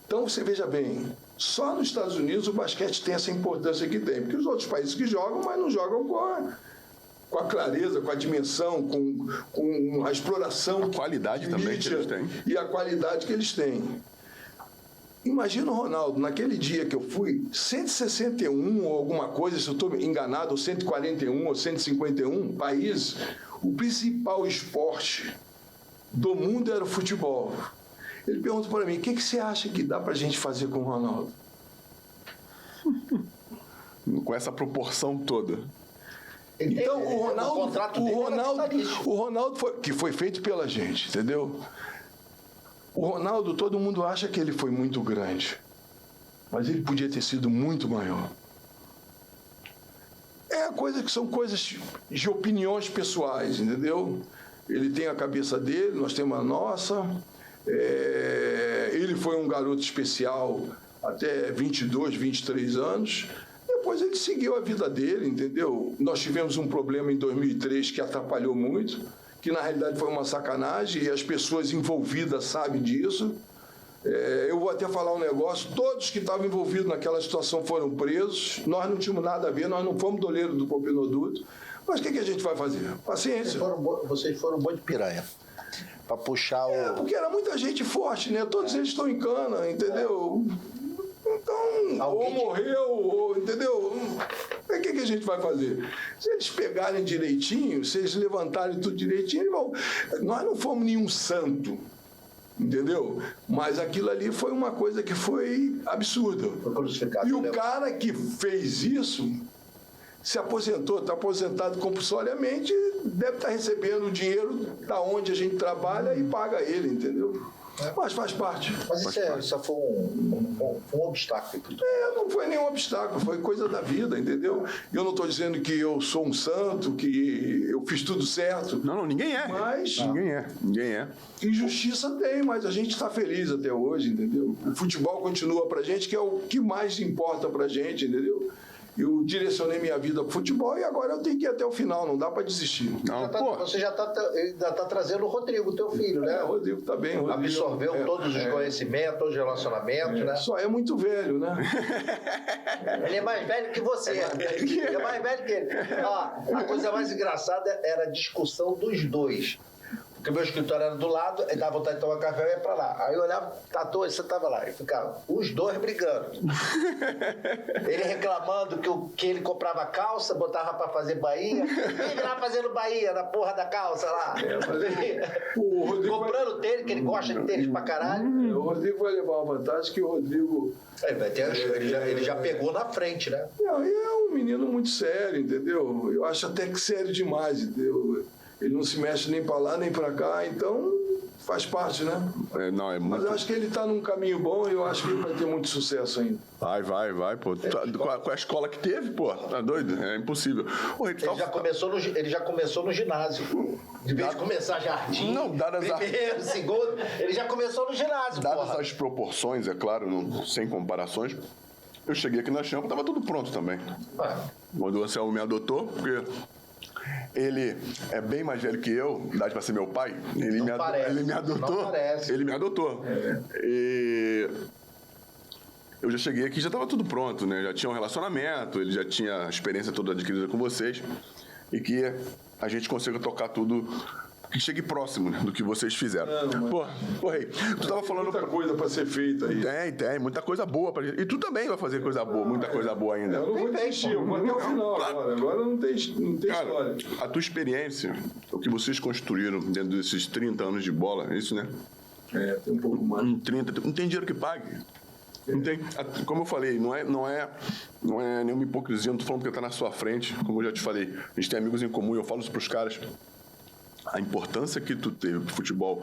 [SPEAKER 3] Então, você veja bem, só nos Estados Unidos o basquete tem essa importância que tem, porque os outros países que jogam, mas não jogam com a clareza, com a dimensão, com a exploração.
[SPEAKER 1] A qualidade também que eles têm.
[SPEAKER 3] E a qualidade que eles têm. Imagina o Ronaldo, naquele dia que eu fui, 161 ou alguma coisa, se eu estou enganado, ou 141 ou 151 países, o principal esporte do mundo era o futebol. Ele pergunta para mim, o que você acha que dá para a gente fazer com o Ronaldo?
[SPEAKER 1] Com essa proporção toda.
[SPEAKER 3] Então, o Ronaldo que foi feito pela gente, entendeu? O Ronaldo, todo mundo acha que ele foi muito grande, mas ele podia ter sido muito maior. São coisas de opiniões pessoais, entendeu? Ele tem a cabeça dele, nós temos a nossa. Ele foi um garoto especial até 22, 23 anos. Depois ele seguiu a vida dele, entendeu? Nós tivemos um problema em 2003 que atrapalhou muito, que na realidade foi uma sacanagem e as pessoas envolvidas sabem disso. Eu vou até falar um negócio, todos que estavam envolvidos naquela situação foram presos, nós não tínhamos nada a ver, nós não fomos doleiros do Popenoduto, mas o que a gente vai fazer? Paciência.
[SPEAKER 2] Vocês foram bom de piranha, para puxar o...
[SPEAKER 3] Porque era muita gente forte, né? Todos eles estão em cana, entendeu? Então, ou morreu, ou, entendeu? O que a gente vai fazer? Se eles pegarem direitinho, se eles levantarem tudo direitinho, eles vão... Nós não fomos nenhum santo, entendeu? Mas aquilo ali foi uma coisa que foi absurda.
[SPEAKER 2] Foi crucificado.
[SPEAKER 3] E o cara que fez isso se aposentou, está aposentado compulsoriamente, deve estar recebendo o dinheiro da onde a gente trabalha e paga ele, entendeu? Mas faz parte.
[SPEAKER 2] Mas isso foi um obstáculo.
[SPEAKER 3] Não foi nenhum obstáculo, foi coisa da vida, entendeu? Eu não estou dizendo que eu sou um santo, que eu fiz tudo certo.
[SPEAKER 1] Não, ninguém é.
[SPEAKER 3] Mas
[SPEAKER 1] Ninguém é.
[SPEAKER 3] Injustiça tem, mas a gente está feliz até hoje, entendeu? O futebol continua pra gente, que é o que mais importa pra gente, entendeu? Eu direcionei minha vida pro futebol e agora eu tenho que ir até o final, não dá para desistir.
[SPEAKER 2] Você já está trazendo o Rodrigo, teu filho, né?
[SPEAKER 3] O Rodrigo está bem. Rodrigo,
[SPEAKER 2] absorveu todos os conhecimentos, todos os relacionamentos, né?
[SPEAKER 3] Só é muito velho, né?
[SPEAKER 2] Ele é mais velho que você. Ele é mais velho que ele. A coisa mais engraçada era a discussão dos dois. Porque meu escritório era do lado, ele dava vontade de tomar café e ia pra lá. Aí eu olhava, Tatu, você tava lá. E ficava os dois brigando. Ele reclamando que ele comprava calça, botava pra fazer Bahia. Ele lá fazendo Bahia na porra da calça lá. Comprando tênis, que ele gosta de tênis pra caralho.
[SPEAKER 3] O Rodrigo vai levar uma vantagem que o Rodrigo...
[SPEAKER 2] Ele já pegou na frente, né?
[SPEAKER 3] Não, e é um menino muito sério, entendeu? Eu acho até que sério demais, entendeu? Ele não se mexe nem para lá, nem para cá, então faz parte, né? Mas eu acho que ele está num caminho bom e eu acho que ele vai ter muito sucesso ainda.
[SPEAKER 1] Vai, pô. Com a escola que teve, pô, tá doido? É impossível.
[SPEAKER 2] Ele já começou no ginásio. De vez de começar jardim, primeiro, segundo, ele já começou no ginásio.
[SPEAKER 1] Dadas as proporções, é claro, sem comparações, eu cheguei aqui na Champa, tava tudo pronto também. Quando o Anselmo me adotou, porque... Ele é bem mais velho que eu, idade para ser meu pai. Ele me adotou. Ele me adotou. E eu já cheguei aqui, já estava tudo pronto, né? Já tinha um relacionamento, ele já tinha a experiência toda adquirida com vocês e que a gente consiga tocar tudo que chegue próximo, né, do que vocês fizeram. Pô, Rei, tu tava falando...
[SPEAKER 3] Muita coisa para ser feita aí.
[SPEAKER 1] Tem, muita coisa boa pra gente. E tu também vai fazer coisa boa, muita coisa boa ainda.
[SPEAKER 3] Eu não vou desistir, eu vou até o final agora não tem história.
[SPEAKER 1] A tua experiência, o que vocês construíram dentro desses 30 anos de bola, é isso, né?
[SPEAKER 3] Tem um pouco mais.
[SPEAKER 1] 30, não tem dinheiro que pague. Não tem, como eu falei, não é nenhuma hipocrisia, não tô falando porque tá na sua frente, como eu já te falei. A gente tem amigos em comum e eu falo isso pros caras. A importância que tu teve pro futebol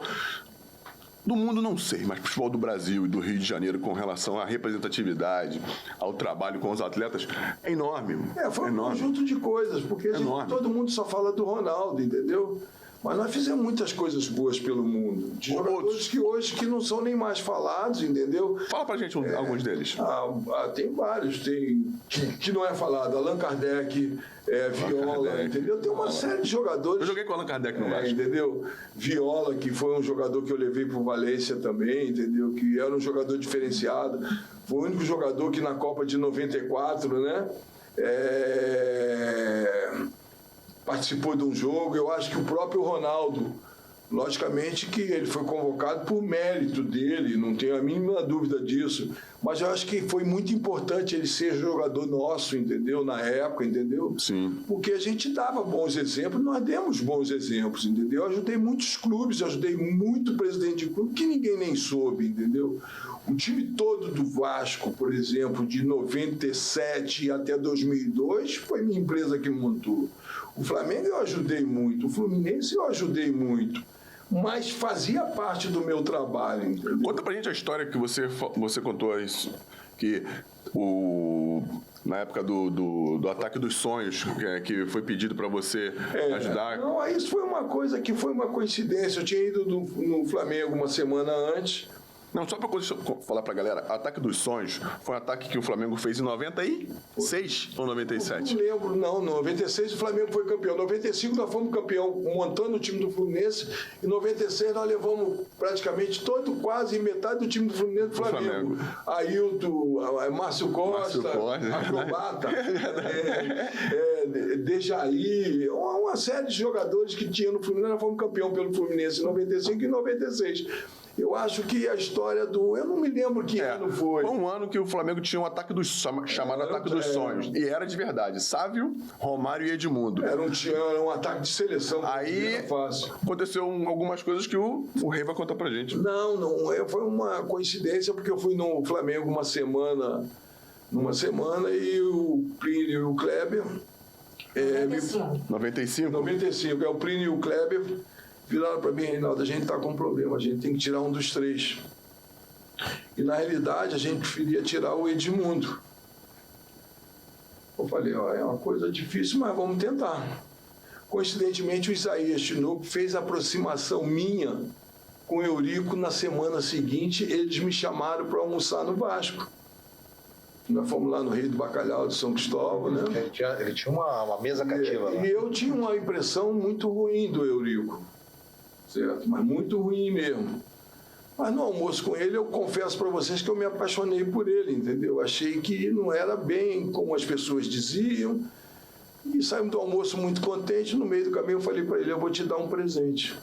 [SPEAKER 1] do mundo, não sei, mas pro futebol do Brasil e do Rio de Janeiro com relação à representatividade, ao trabalho com os atletas, é enorme.
[SPEAKER 3] Foi um conjunto de coisas, porque todo mundo só fala do Ronaldo, entendeu? Mas nós fizemos muitas coisas boas pelo mundo. De jogadores que hoje que não são nem mais falados, entendeu?
[SPEAKER 1] Fala pra gente alguns deles.
[SPEAKER 3] Tem vários. Tem que não é falado. Allan Kardec, Viola, entendeu? Tem uma série de jogadores.
[SPEAKER 1] Eu joguei com o Allan Kardec no Vasco.
[SPEAKER 3] Entendeu? Viola, que foi um jogador que eu levei pro Valência também, entendeu? Que era um jogador diferenciado. Foi o único jogador que na Copa de 94, né? Participou de um jogo. Eu acho que o próprio Ronaldo Logicamente que ele foi convocado por mérito dele, não tenho a mínima dúvida disso. Mas eu acho que foi muito importante ele ser jogador nosso, entendeu? Na época, entendeu?
[SPEAKER 1] Sim.
[SPEAKER 3] Porque a gente dava bons exemplos, nós demos bons exemplos, entendeu? Eu ajudei muitos clubes, ajudei muito presidente de clube que ninguém nem soube, entendeu? O time todo do Vasco, por exemplo, de 97 até 2002, foi minha empresa que montou. O Flamengo eu ajudei muito, o Fluminense eu ajudei muito. Mas fazia parte do meu trabalho, entendeu?
[SPEAKER 1] Conta pra gente a história que você contou isso, que na época do ataque dos sonhos, que foi pedido para você ajudar.
[SPEAKER 3] Não, isso foi uma coisa que foi uma coincidência. Eu tinha ido no Flamengo uma semana antes.
[SPEAKER 1] Não, só para falar pra galera, Ataque dos Sonhos foi um ataque que o Flamengo fez em 96 ou 97?
[SPEAKER 3] Não lembro, não. Em 96 o Flamengo foi campeão. Em 95 nós fomos campeão, montando o time do Fluminense. Em 96 nós levamos praticamente quase metade do time do Fluminense do Flamengo. Ailton, Márcio Costa, Acrobata, Dejaí, uma série de jogadores que tinha no Fluminense. Nós fomos campeão pelo Fluminense em 95 e 96. Eu acho que a história eu não me lembro que ano foi.
[SPEAKER 1] Foi um ano que o Flamengo tinha um ataque chamado Ataque dos Sonhos. E era de verdade. Sávio, Romário e Edmundo.
[SPEAKER 3] Era um ataque de seleção.
[SPEAKER 1] Aí aconteceu algumas coisas que o Rei vai contar pra gente.
[SPEAKER 3] Não, foi uma coincidência, porque eu fui no Flamengo numa semana e o Plínio e o Kleber...
[SPEAKER 1] 95?
[SPEAKER 3] 95, o Plínio e o Kleber viraram para mim: Reinaldo, a gente está com um problema, a gente tem que tirar um dos três. E na realidade a gente preferia tirar o Edmundo. Eu falei: é uma coisa difícil, mas vamos tentar. Coincidentemente o Isaías Tinoco fez a aproximação minha com o Eurico. Na semana seguinte eles me chamaram para almoçar no Vasco. Nós fomos lá no Rei do Bacalhau de São Cristóvão, né?
[SPEAKER 2] Ele tinha uma mesa cativa lá.
[SPEAKER 3] E eu tinha uma impressão muito ruim do Eurico, certo? Mas muito ruim mesmo. Mas no almoço com ele, eu confesso para vocês que eu me apaixonei por ele, entendeu? Achei que não era bem como as pessoas diziam. E saímos do almoço muito contente. No meio do caminho eu falei para ele: eu vou te dar um presente.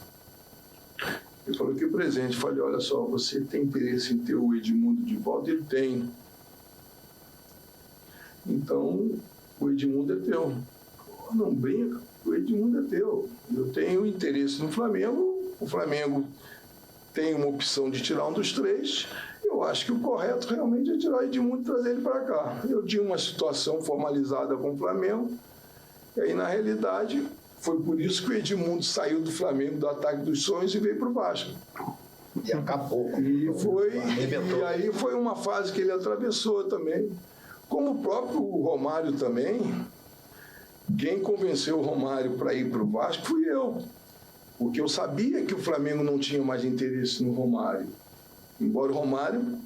[SPEAKER 3] Ele falou: que presente? Eu falei: olha só, você tem interesse em ter o Edmundo de volta? Ele tem. Então, o Edmundo é teu. Pô, não brinca, o Edmundo é teu. Eu tenho interesse no Flamengo, o Flamengo tem uma opção de tirar um dos três. Eu acho que o correto realmente é tirar o Edmundo e trazer ele para cá. Eu tinha uma situação formalizada com o Flamengo, e aí, na realidade, foi por isso que o Edmundo saiu do Flamengo, do Ataque dos Sonhos, e veio para o Vasco.
[SPEAKER 2] E acabou.
[SPEAKER 3] E aí foi uma fase que ele atravessou também. Como o próprio Romário também, quem convenceu o Romário para ir para o Vasco fui eu. Porque eu sabia que o Flamengo não tinha mais interesse no Romário. Embora o Romário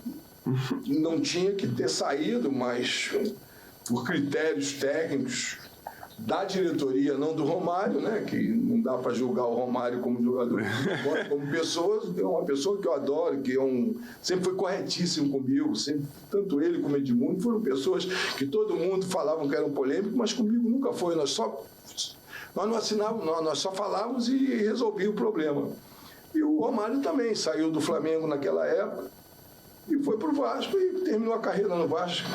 [SPEAKER 3] não tinha que ter saído, mas por critérios técnicos da diretoria, não do Romário, né? Que não dá para julgar o Romário como jogador, como pessoa. É uma pessoa que eu adoro, que sempre foi corretíssimo comigo, sempre, tanto ele como Edmundo foram pessoas que todo mundo falavam que eram polêmicos, mas comigo nunca foi. Nós não assinávamos, nós só falávamos e resolvíamos o problema. E o Romário também saiu do Flamengo naquela época e foi para o Vasco e terminou a carreira no Vasco.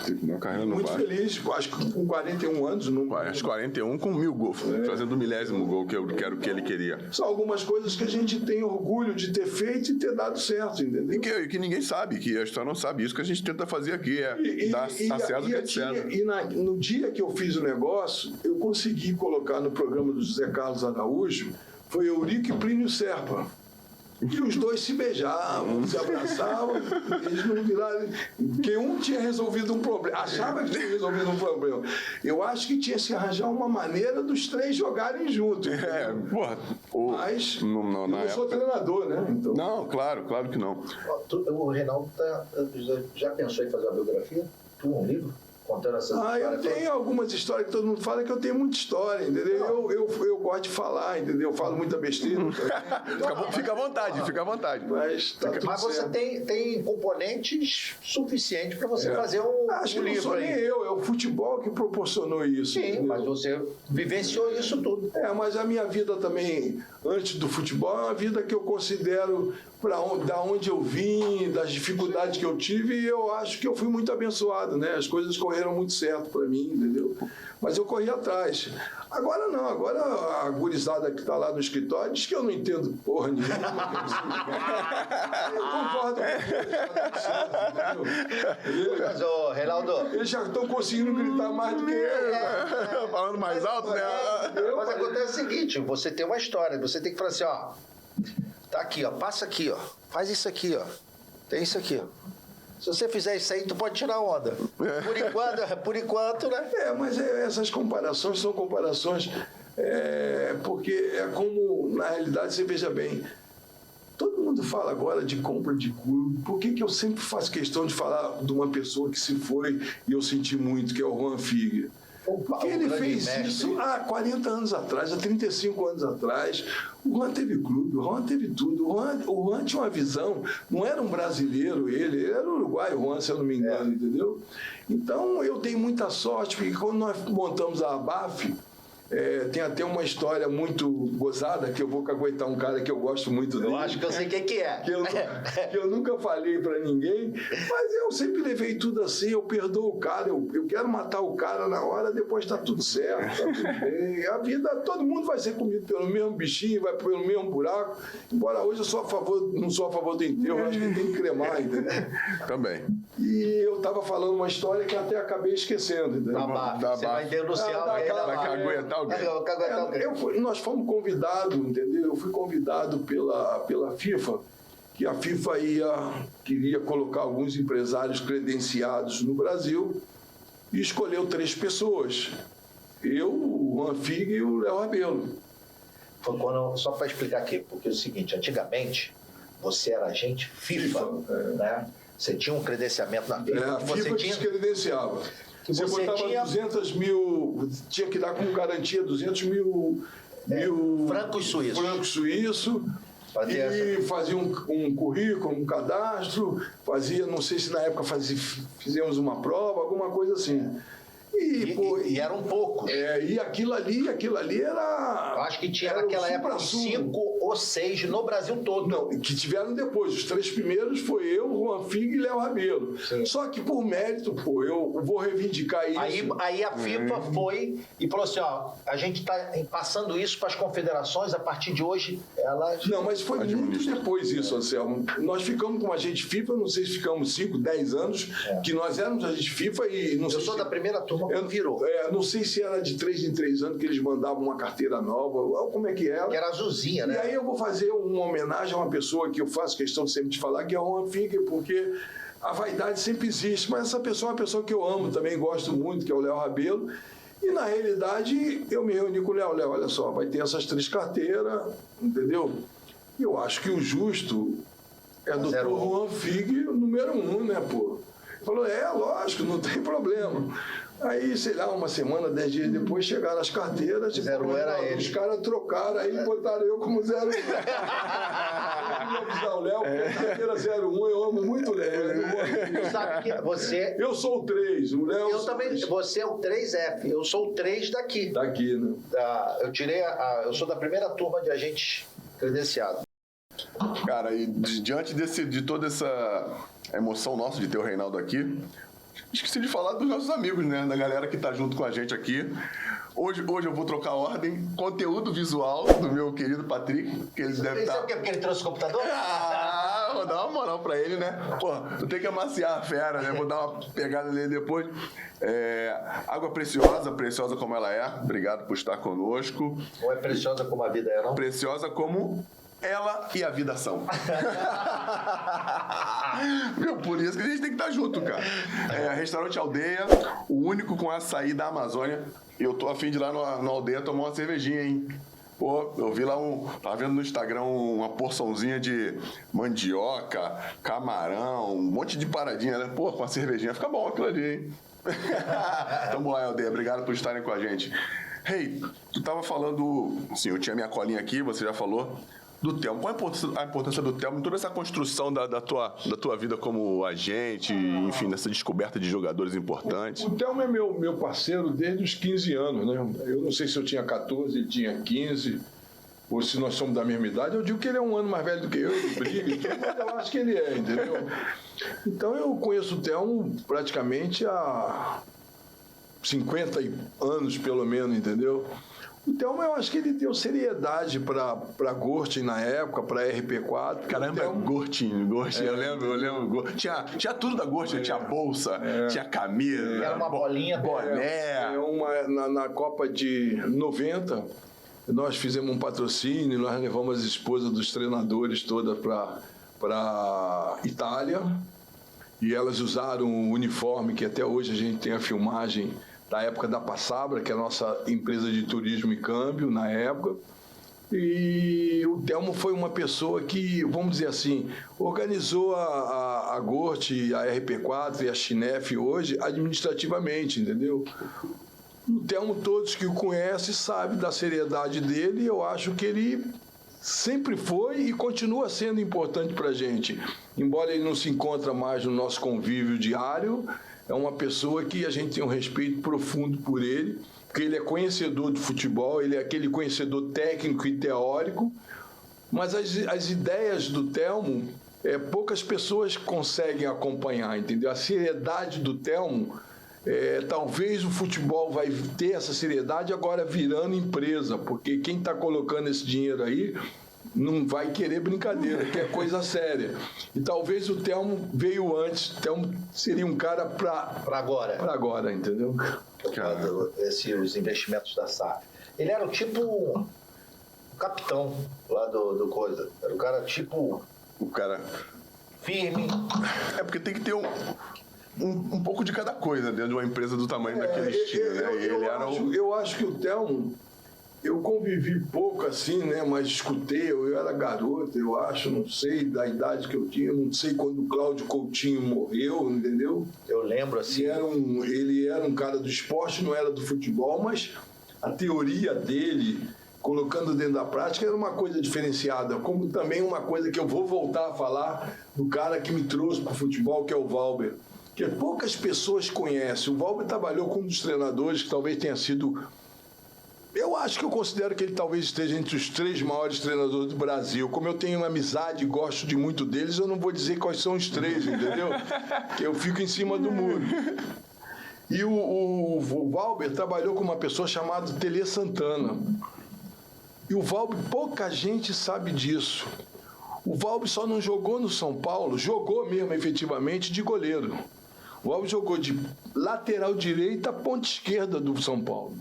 [SPEAKER 3] Muito feliz, acho que com 41 anos.
[SPEAKER 1] Acho que 41 com 1000 gols, fazendo o 1000º gol, que era o que ele queria.
[SPEAKER 3] São algumas coisas que a gente tem orgulho de ter feito e ter dado certo, entendeu?
[SPEAKER 1] E que ninguém sabe, que a história não sabe. Isso que a gente tenta fazer aqui, dar a César o que é César.
[SPEAKER 3] E no dia que eu fiz o negócio, eu consegui colocar no programa do José Carlos Araújo, foi Eurico e Plínio Serpa. E os dois se beijavam, se abraçavam, eles não viraram. Porque um tinha resolvido um problema, achava que tinha resolvido um problema. Eu acho que tinha que arranjar uma maneira dos três jogarem juntos. Mas eu não sou treinador, né? Então...
[SPEAKER 1] Não, claro que não.
[SPEAKER 2] O Reinaldo já pensou em fazer uma biografia? Um livro? Contando essas
[SPEAKER 3] eu tenho algumas histórias que todo mundo fala, que eu tenho muita história, entendeu? Eu gosto de falar, entendeu? Eu falo muita besteira.
[SPEAKER 1] Fica à vontade.
[SPEAKER 3] Mas
[SPEAKER 2] você tem componentes suficientes para você fazer
[SPEAKER 3] Acho que
[SPEAKER 2] livro.
[SPEAKER 3] Não sou nem eu, é o futebol que proporcionou isso.
[SPEAKER 2] Sim, entendeu? Mas você vivenciou isso tudo.
[SPEAKER 3] Mas a minha vida também, antes do futebol, é uma vida que eu considero da onde eu vim, das dificuldades que eu tive, e eu acho que eu fui muito abençoado, né? As coisas correram muito certo para mim, entendeu? Mas eu corri atrás. Agora não, agora a gurizada que está lá no escritório diz que eu não entendo porra nenhuma. Eu concordo com eles.
[SPEAKER 2] Mas, ô, Reinaldo...
[SPEAKER 3] Eles já estão conseguindo gritar mais do que eu.
[SPEAKER 1] Falando mais alto, né?
[SPEAKER 2] Mas acontece o seguinte, você tem uma história, você tem que falar assim, ó, tá aqui, ó, passa aqui, ó, faz isso aqui, ó, tem isso aqui, ó. Se você fizer isso aí, tu pode tirar onda. Por enquanto, né?
[SPEAKER 3] Mas essas comparações são comparações porque é como, na realidade, você veja bem, todo mundo fala agora de compra de clube. Por que eu sempre faço questão de falar de uma pessoa que se foi e eu senti muito, que é o Juan Figueiredo? Porque ele fez isso há 40 anos atrás, há 35 anos atrás. O Juan teve clube, o Juan teve tudo. O Juan tinha uma visão, não era um brasileiro ele era uruguaio, o Juan, se eu não me engano, entendeu? Então, eu dei muita sorte, porque quando nós montamos a ABAF, tem até uma história muito gozada, que eu vou caguetar um cara que eu gosto muito dele.
[SPEAKER 2] Eu acho que eu sei quem que é.
[SPEAKER 3] Que eu nunca falei pra ninguém, mas eu sempre levei tudo assim, eu perdoo o cara, eu quero matar o cara na hora, depois tá tudo certo, tá tudo bem. A vida, todo mundo vai ser comido pelo mesmo bichinho, vai pelo mesmo buraco, embora hoje eu não sou a favor do enterro, eu acho que tem que cremar, entendeu?
[SPEAKER 1] Também.
[SPEAKER 3] E eu tava falando uma história que até acabei esquecendo, entendeu?
[SPEAKER 2] Você vai denunciar alguém da
[SPEAKER 1] Vai caguetar alguém.
[SPEAKER 3] Nós fomos convidados, entendeu? Eu fui convidado pela FIFA, que a FIFA queria colocar alguns empresários credenciados no Brasil e escolheu 3 pessoas. Eu, o Juan Figue e o Léo Rabelo.
[SPEAKER 2] Só para explicar aqui, porque é o seguinte, antigamente você era agente FIFA, né? Você tinha um credenciamento na FIFA.
[SPEAKER 3] A FIFA descredenciava. Você botava 200 mil, tinha que dar como garantia 200 mil
[SPEAKER 2] francos
[SPEAKER 3] suíços. E fazia um currículo, um cadastro, não sei se na época fizemos uma prova, alguma coisa assim.
[SPEAKER 2] E eram poucos.
[SPEAKER 3] E aquilo ali era...
[SPEAKER 2] Eu acho que tinha naquela época 5 ou 6 no Brasil todo.
[SPEAKER 3] Não, que tiveram depois. Os 3 primeiros foi eu, Juan Figue e Léo Rabelo. Sim. Só que por mérito, eu vou reivindicar isso.
[SPEAKER 2] Aí a FIFA foi e falou assim, ó, a gente está passando isso para as confederações, a partir de hoje elas...
[SPEAKER 3] Não, mas foi muito depois isso, Anselmo. Nós ficamos com agente FIFA, não sei se ficamos 5, 10 anos, que nós éramos agente FIFA e... Não sei
[SPEAKER 2] eu sou da primeira turma que virou.
[SPEAKER 3] Não sei se era de 3 em 3 anos que eles mandavam uma carteira nova, como é que era.
[SPEAKER 2] Que era azulzinha, né?
[SPEAKER 3] E aí eu vou fazer uma homenagem a uma pessoa que eu faço questão de sempre te falar, que é o Juan Figue, porque a vaidade sempre existe, mas essa pessoa é uma pessoa que eu amo, também gosto muito, que é o Léo Rabelo. E na realidade eu me reuni com o Léo, olha só, vai ter essas 3 carteiras, entendeu? E eu acho que o justo é do Juan Figue, número 1, né, pô? Falou, lógico, não tem problema. Aí, sei lá, uma semana, 10 dias depois, chegaram as carteiras. Os caras trocaram, aí botaram eu como 01. Eu queria avisar o Léo, porque carteira 01, eu amo muito o Léo.
[SPEAKER 2] Sabe que você...
[SPEAKER 3] Eu sou o 3, o Léo...
[SPEAKER 2] Eu também, você é o 3F, eu sou o 3 daqui.
[SPEAKER 3] Daqui, né?
[SPEAKER 2] Eu sou da primeira turma de agentes credenciados.
[SPEAKER 1] Cara, e diante de toda essa emoção nossa de ter o Reinaldo aqui, esqueci de falar dos nossos amigos, né? Da galera que tá junto com a gente aqui. Hoje eu vou trocar a ordem. Conteúdo visual do meu querido Patrick, que ele deve estar...
[SPEAKER 2] Sabe porque ele trouxe o computador?
[SPEAKER 1] Vou dar uma moral pra ele, né? Pô, tu tem que amaciar a fera, né? Vou dar uma pegada nele depois. Água preciosa como ela é. Obrigado por estar conosco.
[SPEAKER 2] Não é preciosa como a vida é, não?
[SPEAKER 1] Preciosa como... ela e a vida são. Meu, por isso que a gente tem que estar junto, cara. Restaurante Aldeia, o único com açaí da Amazônia. Eu tô a fim de ir lá na Aldeia tomar uma cervejinha, hein? Pô, eu vi lá tava vendo no Instagram uma porçãozinha de mandioca, camarão, um monte de paradinha, né? Pô, com a cervejinha fica bom aquilo ali, hein? Tamo lá, Aldeia. Obrigado por estarem com a gente. Tu tava falando... Assim, eu tinha minha colinha aqui, você já falou... do Telmo. Qual a importância do Telmo em toda essa construção da tua vida como agente, enfim, nessa descoberta de jogadores importantes?
[SPEAKER 3] O Telmo é meu parceiro desde os 15 anos, né? Eu não sei se eu tinha 14, ele tinha 15. ou se nós somos da mesma idade, eu digo que ele é um ano mais velho do que eu, ele briga e tudo, mas eu acho que ele é, entendeu? Então eu conheço o Thelmo praticamente há 50 anos, pelo menos, entendeu? Então, eu acho que ele deu seriedade para Gortin na época, para RP4.
[SPEAKER 1] Caramba, Gortin, eu lembro. Tinha tudo da Gortin, tinha bolsa, tinha camisa,
[SPEAKER 2] era uma bolinha,
[SPEAKER 1] boné.
[SPEAKER 3] Na Copa de 90, nós fizemos um patrocínio, nós levamos as esposas dos treinadores todas para Itália, e elas usaram o uniforme, que até hoje a gente tem a filmagem da época da Passabra, que é a nossa empresa de turismo e câmbio na época. E o Thelmo foi uma pessoa que, vamos dizer assim, organizou a Gortin, a RP4 e a Chinef hoje administrativamente, entendeu? O Thelmo, todos que o conhecem sabem da seriedade dele, e eu acho que ele sempre foi e continua sendo importante para a gente. Embora ele não se encontre mais no nosso convívio diário, é uma pessoa que a gente tem um respeito profundo por ele, porque ele é conhecedor do futebol, ele é aquele conhecedor técnico e teórico, mas as ideias do Thelmo, poucas pessoas conseguem acompanhar, entendeu? A seriedade do Thelmo, talvez o futebol vai ter essa seriedade agora virando empresa, porque quem está colocando esse dinheiro aí não vai querer brincadeira, que é coisa séria. E talvez o Thelmo veio antes, o Thelmo seria um cara para
[SPEAKER 2] agora.
[SPEAKER 3] Para agora, entendeu?
[SPEAKER 2] Os investimentos da SAF. Ele era o tipo capitão lá do coisa. Era o cara tipo...
[SPEAKER 1] O cara...
[SPEAKER 2] firme.
[SPEAKER 1] É porque tem que ter um pouco de cada coisa dentro de uma empresa do tamanho daquele estilo, né?
[SPEAKER 3] Eu acho que o Thelmo, eu convivi pouco assim, né? Mas escutei, eu era garoto, eu acho, não sei da idade que eu tinha, não sei quando o Cláudio Coutinho morreu, entendeu?
[SPEAKER 2] Eu lembro assim.
[SPEAKER 3] Ele era um cara do esporte, não era do futebol, mas a teoria dele, colocando dentro da prática, era uma coisa diferenciada, como também uma coisa que eu vou voltar a falar do cara que me trouxe para o futebol, que é o Valber, que poucas pessoas conhecem. O Valber trabalhou com um dos treinadores que talvez tenha sido... Eu acho que eu considero que ele talvez esteja entre os 3 maiores treinadores do Brasil. Como eu tenho uma amizade e gosto de muito deles, eu não vou dizer quais são os 3, entendeu? Que eu fico em cima do muro. E o Valber trabalhou com uma pessoa chamada Tele Santana. E o Valber, pouca gente sabe disso. O Valber só não jogou no São Paulo, jogou mesmo efetivamente de goleiro. O Valber jogou de lateral direita à ponta esquerda do São Paulo.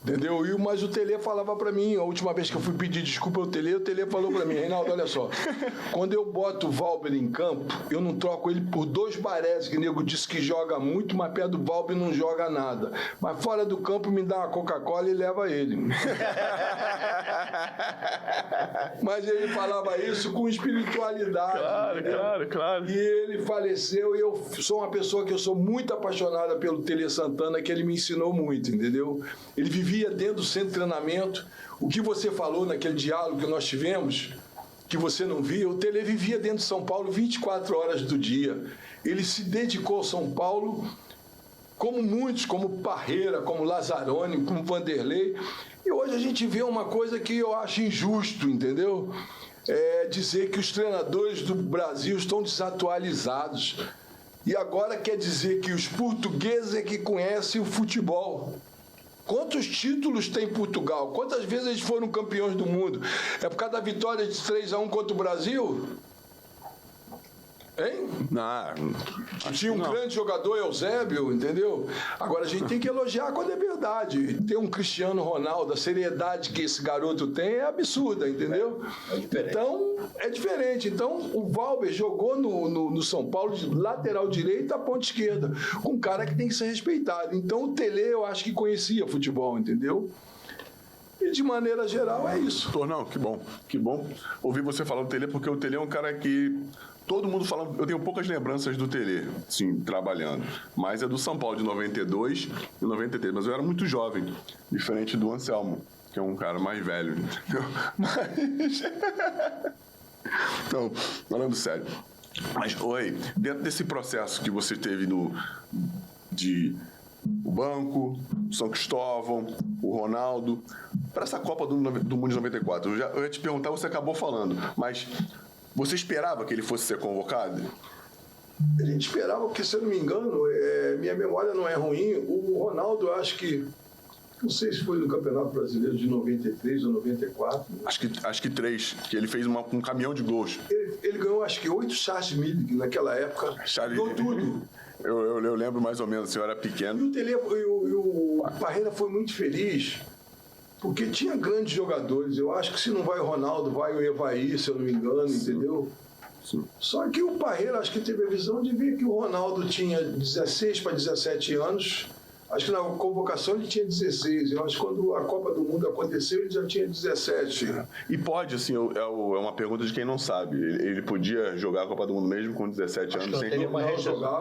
[SPEAKER 3] Entendeu? Mas o Tele falava pra mim, a última vez que eu fui pedir desculpa ao Tele, o Tele falou pra mim: Reinaldo, olha só, quando eu boto o Valber em campo, eu não troco ele por 2 Baresi, que o nego disse que joga muito, mas perto do Valber não joga nada. Mas fora do campo me dá uma Coca-Cola e leva ele. Mas ele falava isso com espiritualidade.
[SPEAKER 1] Claro.
[SPEAKER 3] E ele faleceu, e eu sou uma pessoa que eu sou muito apaixonada pelo Tele Santana, que ele me ensinou muito, entendeu? Ele vivia dentro do centro de treinamento. O que você falou naquele diálogo que nós tivemos, que você não via, o Tele vivia dentro de São Paulo 24 horas do dia. Ele se dedicou ao São Paulo, como muitos, como Parreira, como Lazzaroni, como Vanderlei. E hoje a gente vê uma coisa que eu acho injusto, entendeu? Dizer que os treinadores do Brasil estão desatualizados. E agora quer dizer que os portugueses é que conhecem o futebol. Quantos títulos tem Portugal? Quantas vezes eles foram campeões do mundo? É por causa da vitória de 3-1 contra o Brasil? Hein? Tinha um grande jogador, Eusébio, entendeu? Agora a gente tem que elogiar quando é verdade. Ter um Cristiano Ronaldo, a seriedade que esse garoto tem é absurda, entendeu? Então, é diferente. Então, o Valber jogou no São Paulo de lateral direito à ponta esquerda, com um cara que tem que ser respeitado. Então, o Tele, eu acho que conhecia futebol, entendeu? E, de maneira geral, é isso.
[SPEAKER 1] Não, que bom ouvir você falar do Tele, porque o Tele é um cara que... Todo mundo fala, eu tenho poucas lembranças do Tele, sim, trabalhando. Mas é do São Paulo de 92 e 93. Mas eu era muito jovem, diferente do Anselmo, que é um cara mais velho. Mas... Então, falando sério. Mas, dentro desse processo que você teve de o banco, São Cristóvão, o Ronaldo, Para essa Copa do Mundo de 94, eu ia te perguntar, você acabou falando, mas você esperava que ele fosse ser convocado?
[SPEAKER 3] A gente esperava, porque, se eu não me engano, minha memória não é ruim, o Ronaldo, eu acho que, não sei se foi no Campeonato Brasileiro de 93 ou 94.
[SPEAKER 1] Acho que 3, que ele fez um caminhão de gols.
[SPEAKER 3] Ele ganhou, acho que 8 Charles Millick naquela época. Ganhou tudo.
[SPEAKER 1] Eu lembro mais ou menos, o senhor era pequeno.
[SPEAKER 3] E o Parreira foi muito feliz, porque tinha grandes jogadores. Eu acho que se não vai o Ronaldo, vai o Evaí, se eu não me engano, entendeu?
[SPEAKER 1] Sim.
[SPEAKER 3] Só que o Parreira, acho que teve a visão de ver que o Ronaldo tinha 16 para 17 anos. Acho que na convocação ele tinha 16. Eu acho que quando a Copa do Mundo aconteceu, ele já tinha 17.
[SPEAKER 1] E pode, assim, é uma pergunta de quem não sabe. Ele podia jogar a Copa do Mundo mesmo com 17 anos,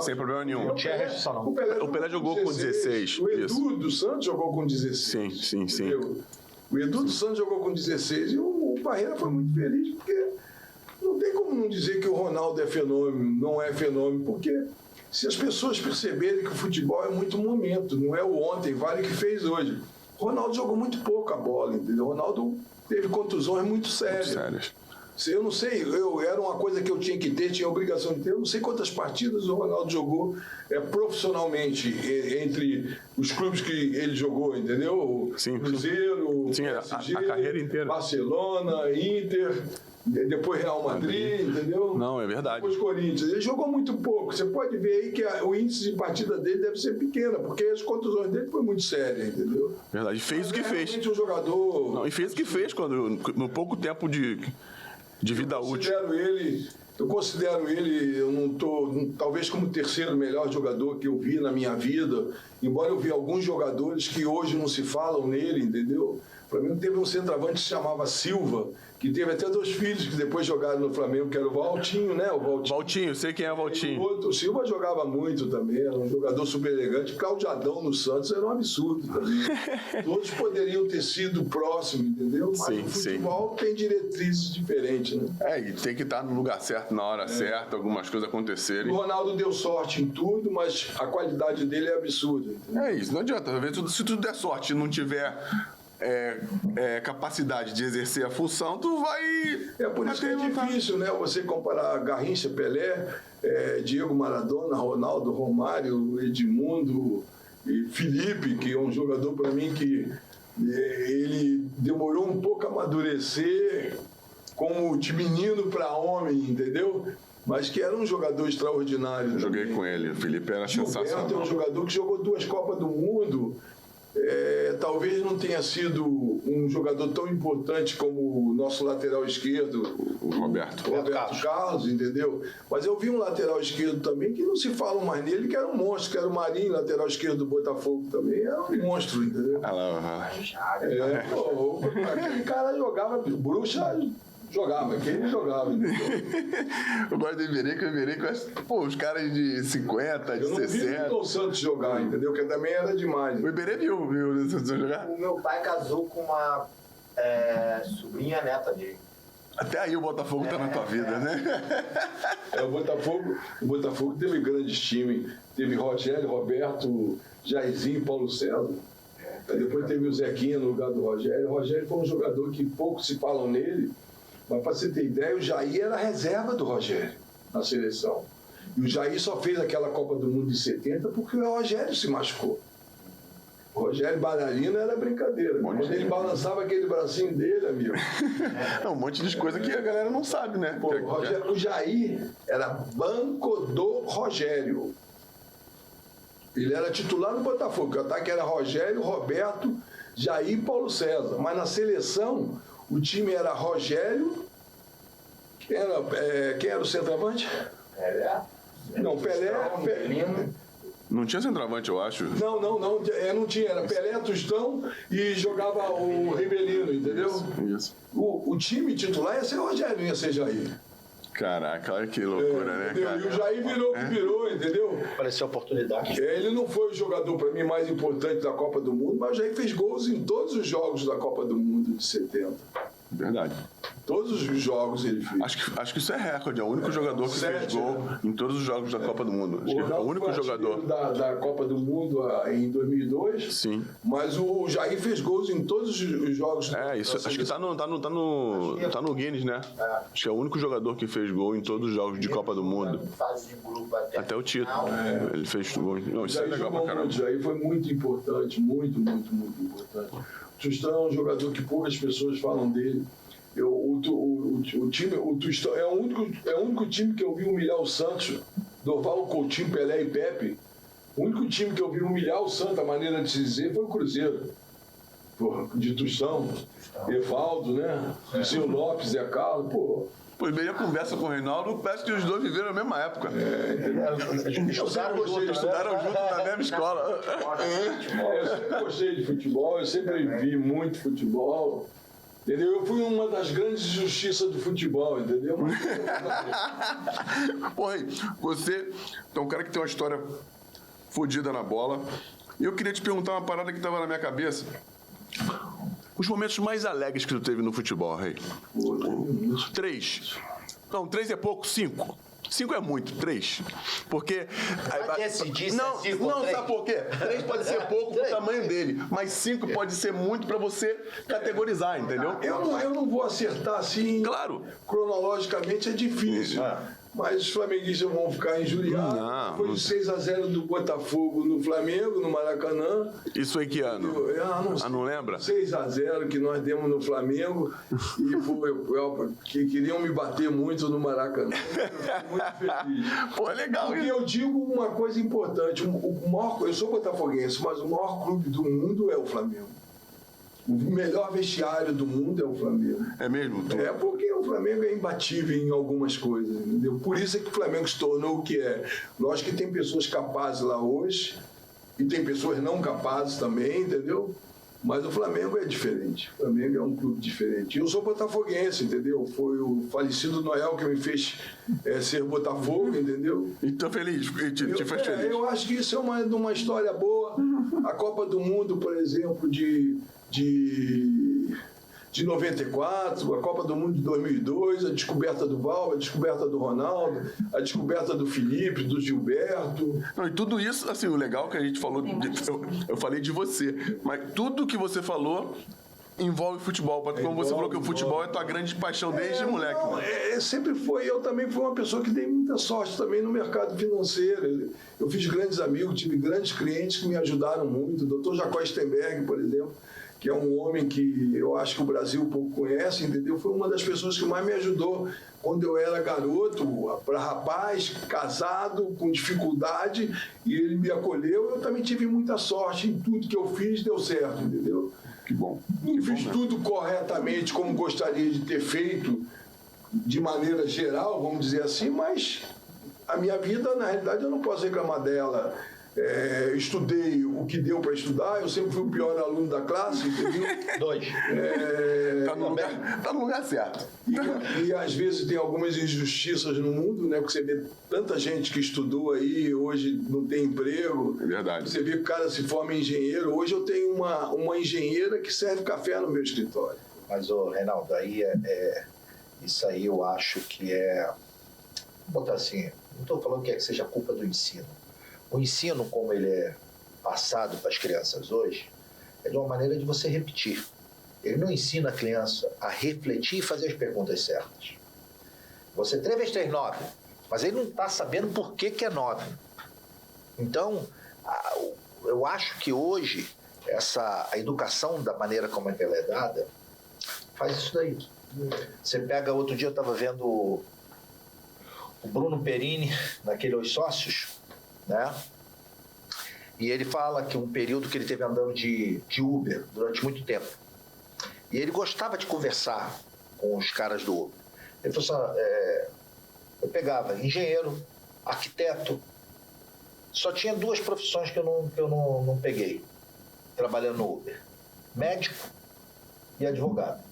[SPEAKER 1] sem problema nenhum.
[SPEAKER 2] Não tinha restrição, não.
[SPEAKER 1] O Pelé jogou com 16.
[SPEAKER 3] O Edu dos Santos jogou com 16.
[SPEAKER 1] Sim.
[SPEAKER 3] Entendeu? O Edu dos Santos jogou com 16 e o Parreira foi muito feliz, porque não tem como não dizer que o Ronaldo é fenômeno, não é fenômeno, porque se as pessoas perceberem que o futebol é muito momento, não é o ontem, vale o que fez hoje. O Ronaldo jogou muito pouco a bola, entendeu? O Ronaldo teve contusões muito sérias. Eu não sei, era uma coisa que eu tinha que ter, tinha a obrigação de ter. Eu não sei quantas partidas o Ronaldo jogou profissionalmente entre os clubes que ele jogou, entendeu?
[SPEAKER 1] Sim.
[SPEAKER 3] Cruzeiro,
[SPEAKER 1] sim,
[SPEAKER 3] PSG,
[SPEAKER 1] a carreira inteira.
[SPEAKER 3] Barcelona, Inter, depois Real Madrid, entendeu?
[SPEAKER 1] Não, é verdade.
[SPEAKER 3] Depois Corinthians. Ele jogou muito pouco. Você pode ver aí que o índice de partida dele deve ser pequeno, porque as contusões dele foi muito séria, entendeu?
[SPEAKER 1] Verdade, fez o que fez.
[SPEAKER 3] Um jogador...
[SPEAKER 1] Não, e fez o que fez no pouco tempo de vida útil.
[SPEAKER 3] Eu considero ele, eu não tô, talvez como o terceiro melhor jogador que eu vi na minha vida, embora eu vi alguns jogadores que hoje não se falam nele, entendeu? O Flamengo teve um centroavante que se chamava Silva, que teve até 2 filhos que depois jogaram no Flamengo, que era o Valtinho, né?
[SPEAKER 1] Valtinho, sei quem é o Valtinho.
[SPEAKER 3] O Silva jogava muito também, era um jogador super elegante. Claudiadão no Santos era um absurdo também. Todos poderiam ter sido próximos, entendeu? Mas o futebol tem diretrizes diferentes, né?
[SPEAKER 1] E tem que estar no lugar certo, na hora certa, algumas coisas acontecerem.
[SPEAKER 3] O Ronaldo deu sorte em tudo, mas a qualidade dele é absurda, entendeu?
[SPEAKER 1] É isso, não adianta. Se tudo der sorte e não tiver capacidade de exercer a função, tu vai...
[SPEAKER 3] É por isso que é difícil, né? Você comparar Garrincha, Pelé, Diego Maradona, Ronaldo, Romário, Edmundo e Felipe, que é um jogador para mim que ele demorou um pouco a amadurecer como de menino para homem, entendeu? Mas que era um jogador extraordinário.
[SPEAKER 1] Eu joguei com ele, o Felipe era sensacional.
[SPEAKER 3] Gilberto é um jogador que jogou 2 Copas do Mundo. Talvez não tenha sido um jogador tão importante como o nosso lateral esquerdo,
[SPEAKER 1] o Roberto
[SPEAKER 3] Carlos, entendeu? Mas eu vi um lateral esquerdo também que não se fala mais nele, que era um monstro, que era o Marinho, lateral esquerdo do Botafogo também, era um monstro, entendeu? Aquele cara jogava, bruxa jogava, quem jogava, entendeu?
[SPEAKER 1] Eu gosto do Iberico, os caras de 50, de 60. Eu não vi o
[SPEAKER 3] Milton Santos jogar, entendeu? Que também era demais.
[SPEAKER 1] O Iberê viu o Santos jogar?
[SPEAKER 4] O meu pai casou com uma sobrinha neta dele.
[SPEAKER 1] Até aí o Botafogo tá na tua vida, né?
[SPEAKER 3] O Botafogo teve grandes times. Teve Rogério, Roberto, Jairzinho, Paulo César. Depois teve o Zequinha no lugar do Rogério. O Rogério foi um jogador que pouco se falam nele. Mas para você ter ideia, o Jair era reserva do Rogério na seleção. E o Jair só fez aquela Copa do Mundo de 70 porque o Rogério se machucou. O Rogério Baralina era brincadeira. Quando ele balançava aquele bracinho dele, amigo.
[SPEAKER 1] Um monte de coisa que a galera não sabe, né?
[SPEAKER 3] O Jair era banco do Rogério. Ele era titular no Botafogo. O ataque era Rogério, Roberto, Jair e Paulo César. Mas na seleção, o time era Rogério. Quem era o centroavante?
[SPEAKER 4] Pelé.
[SPEAKER 3] Não, Pelé.
[SPEAKER 1] Não tinha centroavante, eu acho.
[SPEAKER 3] Não tinha. Era Pelé, Tostão e jogava o Rivelino, entendeu?
[SPEAKER 1] Isso.
[SPEAKER 3] O time titular ia ser o Rogério, não ia ser Jair.
[SPEAKER 1] Caraca, olha que loucura, né, cara?
[SPEAKER 3] E o Jair virou o que virou, entendeu?
[SPEAKER 2] Apareceu a oportunidade.
[SPEAKER 3] Ele não foi o jogador, para mim, mais importante da Copa do Mundo, mas o Jair fez gols em todos os jogos da Copa do Mundo de 70.
[SPEAKER 1] Verdade.
[SPEAKER 3] Todos os jogos ele fez.
[SPEAKER 1] Acho que isso é recorde. É o único jogador que fez gol em todos os jogos da Copa do Mundo. Acho que é o único jogador.
[SPEAKER 3] Da Copa do Mundo em 2002.
[SPEAKER 1] Sim.
[SPEAKER 3] Mas o Jair fez gols em todos os jogos.
[SPEAKER 1] Isso. Acho que tá no Guinness, né? Acho que é o único jogador que fez gol em todos os jogos de Copa do Mundo.
[SPEAKER 4] Fase de grupo
[SPEAKER 1] Até o título. Ele fez gol. Não, isso é legal pra caramba.
[SPEAKER 3] O Jair foi muito importante. Muito importante. O Tostão é um jogador que poucas pessoas falam dele. O Tostão é o único time que eu vi humilhar o Santos. Dorval, Coutinho, Pelé e Pepe. O único time que eu vi humilhar o Santos, a maneira de se dizer, foi o Cruzeiro. Porra, de Tostão, Evaldo, né? Lucinho Lopes, Zé Carlos, pô.
[SPEAKER 1] Pô, meio a conversa com o Reinaldo, parece que os dois viveram na mesma época.
[SPEAKER 2] Estudaram junto,
[SPEAKER 1] Estudaram junto na mesma escola.
[SPEAKER 3] Eu sempre gostei de futebol, eu sempre vi muito futebol. Entendeu? Eu fui uma das grandes injustiças do futebol, entendeu?
[SPEAKER 1] Porra, você é um cara que tem uma história fodida na bola. E eu queria te perguntar uma parada que estava na minha cabeça. Os momentos mais alegres que tu teve no futebol, Rei? 3. Não, 3 é pouco, 5. 5 é muito, 3. Porque.
[SPEAKER 4] Vai decidir se
[SPEAKER 1] não,
[SPEAKER 4] é 5 ou
[SPEAKER 1] não
[SPEAKER 4] 3.
[SPEAKER 1] sabe por quê? 3 pode ser pouco pro tamanho dele, mas 5 pode ser muito pra você categorizar, entendeu?
[SPEAKER 3] Eu não vou acertar assim.
[SPEAKER 1] Claro.
[SPEAKER 3] Cronologicamente é difícil. Mas os flamenguistas vão ficar injuriados.
[SPEAKER 1] Não,
[SPEAKER 3] Foi de 6-0 do Botafogo no Flamengo, no Maracanã.
[SPEAKER 1] Isso aí que ano? Não lembra?
[SPEAKER 3] 6-0 que nós demos no Flamengo e que queriam me bater muito no Maracanã. Eu fiquei muito feliz.
[SPEAKER 1] Pô, é legal
[SPEAKER 3] Porque
[SPEAKER 1] isso.
[SPEAKER 3] eu digo uma coisa importante. Eu sou botafoguense, mas o maior clube do mundo é o Flamengo. O melhor vestiário do mundo é o Flamengo.
[SPEAKER 1] É mesmo?
[SPEAKER 3] É porque o Flamengo é imbatível em algumas coisas, entendeu? Por isso é que o Flamengo se tornou o que é. Lógico que tem pessoas capazes lá hoje e tem pessoas não capazes também, entendeu? Mas o Flamengo é diferente. O Flamengo é um clube diferente. E eu sou botafoguense, entendeu? Foi o falecido Noel que me fez ser Botafogo, entendeu?
[SPEAKER 1] E tô feliz, te faz feliz.
[SPEAKER 3] Eu acho que isso é uma história boa. A Copa do Mundo, por exemplo, de 94, a Copa do Mundo de 2002, a descoberta do Val, a descoberta do Ronaldo, a descoberta do Felipe, do Gilberto.
[SPEAKER 1] Não, e tudo isso, assim, o legal que a gente falou, eu falei de você, mas tudo que você falou envolve futebol, porque como você falou que o futebol é tua grande paixão desde moleque.
[SPEAKER 3] Não, sempre foi, eu também fui uma pessoa que dei muita sorte também no mercado financeiro. Eu fiz grandes amigos, tive grandes clientes que me ajudaram muito. O Dr. Jacó Stenberg, por exemplo, que é um homem que eu acho que o Brasil pouco conhece, entendeu? Foi uma das pessoas que mais me ajudou quando eu era garoto, para rapaz, casado, com dificuldade, e ele me acolheu. Eu também tive muita sorte em tudo que eu fiz, deu certo, entendeu?
[SPEAKER 1] Que bom.
[SPEAKER 3] Não fiz tudo corretamente como gostaria de ter feito, de maneira geral, vamos dizer assim, mas a minha vida, na realidade, eu não posso reclamar dela. Estudei o que deu para estudar, eu sempre fui o pior aluno da classe, entendeu?
[SPEAKER 2] 2.
[SPEAKER 1] Tá no lugar certo.
[SPEAKER 3] E às vezes tem algumas injustiças no mundo, né? Porque você vê tanta gente que estudou aí, hoje não tem emprego.
[SPEAKER 1] É verdade.
[SPEAKER 3] Você vê que o cara se forma em engenheiro. Hoje eu tenho uma engenheira que serve café no meu escritório.
[SPEAKER 2] Mas, Reinaldo, aí isso aí eu acho que vou botar assim, não estou falando que seja culpa do ensino. O ensino, como ele é passado para as crianças hoje, é de uma maneira de você repetir. Ele não ensina a criança a refletir e fazer as perguntas certas. Você 3 vezes 3, 9, mas ele não está sabendo por que é 9. Então, eu acho que hoje, a educação, da maneira como ela é dada, faz isso daí. Você pega, outro dia eu estava vendo o Bruno Perini, naquele Os Sócios, né? E ele fala que um período que ele teve andando de Uber durante muito tempo. E ele gostava de conversar com os caras do Uber. Ele falou assim, eu pegava engenheiro, arquiteto, só tinha 2 profissões que eu não peguei trabalhando no Uber. Médico e advogado.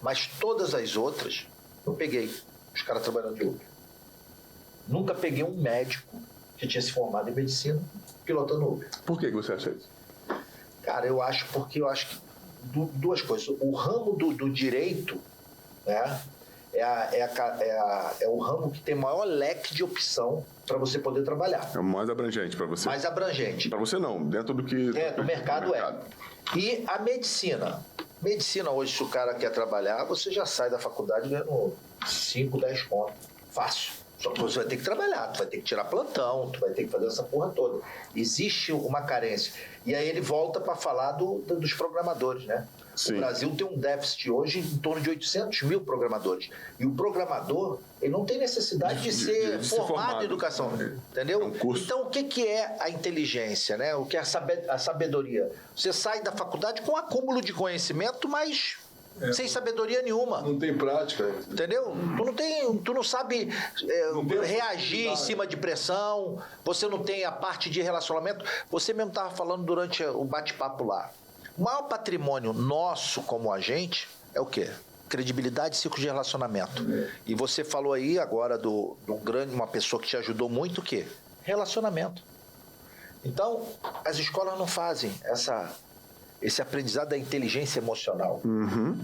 [SPEAKER 2] Mas todas as outras eu peguei, os caras trabalhando de Uber. Nunca peguei um médico que tinha se formado em medicina pilotando Uber.
[SPEAKER 1] Por que você acha isso?
[SPEAKER 2] Cara, eu acho que duas coisas. O ramo do direito, né, é o ramo que tem maior leque de opção para você poder trabalhar.
[SPEAKER 1] É o mais abrangente para você.
[SPEAKER 2] Mais abrangente.
[SPEAKER 1] Para você não, dentro do que...
[SPEAKER 2] Do mercado é. E a medicina. Medicina hoje, se o cara quer trabalhar, você já sai da faculdade ganhando 5, 10 contos. Fácil. Só que você vai ter que trabalhar, tu vai ter que tirar plantão, tu vai ter que fazer essa porra toda. Existe uma carência. E aí ele volta para falar dos programadores, né? Sim. O Brasil tem um déficit hoje em torno de 800 mil programadores. E o programador, ele não tem necessidade de ser formado em educação, entendeu? É um curso. Então, o que é a inteligência, né? O que é a sabedoria? Você sai da faculdade com um acúmulo de conhecimento, mas... sem sabedoria nenhuma.
[SPEAKER 3] Não tem prática.
[SPEAKER 2] Entendeu? Tu não sabe reagir em cima de pressão, você não tem a parte de relacionamento. Você mesmo estava falando durante o bate-papo lá. O maior patrimônio nosso como agente é o quê? Credibilidade e ciclo de relacionamento. E você falou aí agora uma pessoa que te ajudou muito, o quê? Relacionamento. Então, as escolas não fazem esse aprendizado da inteligência emocional.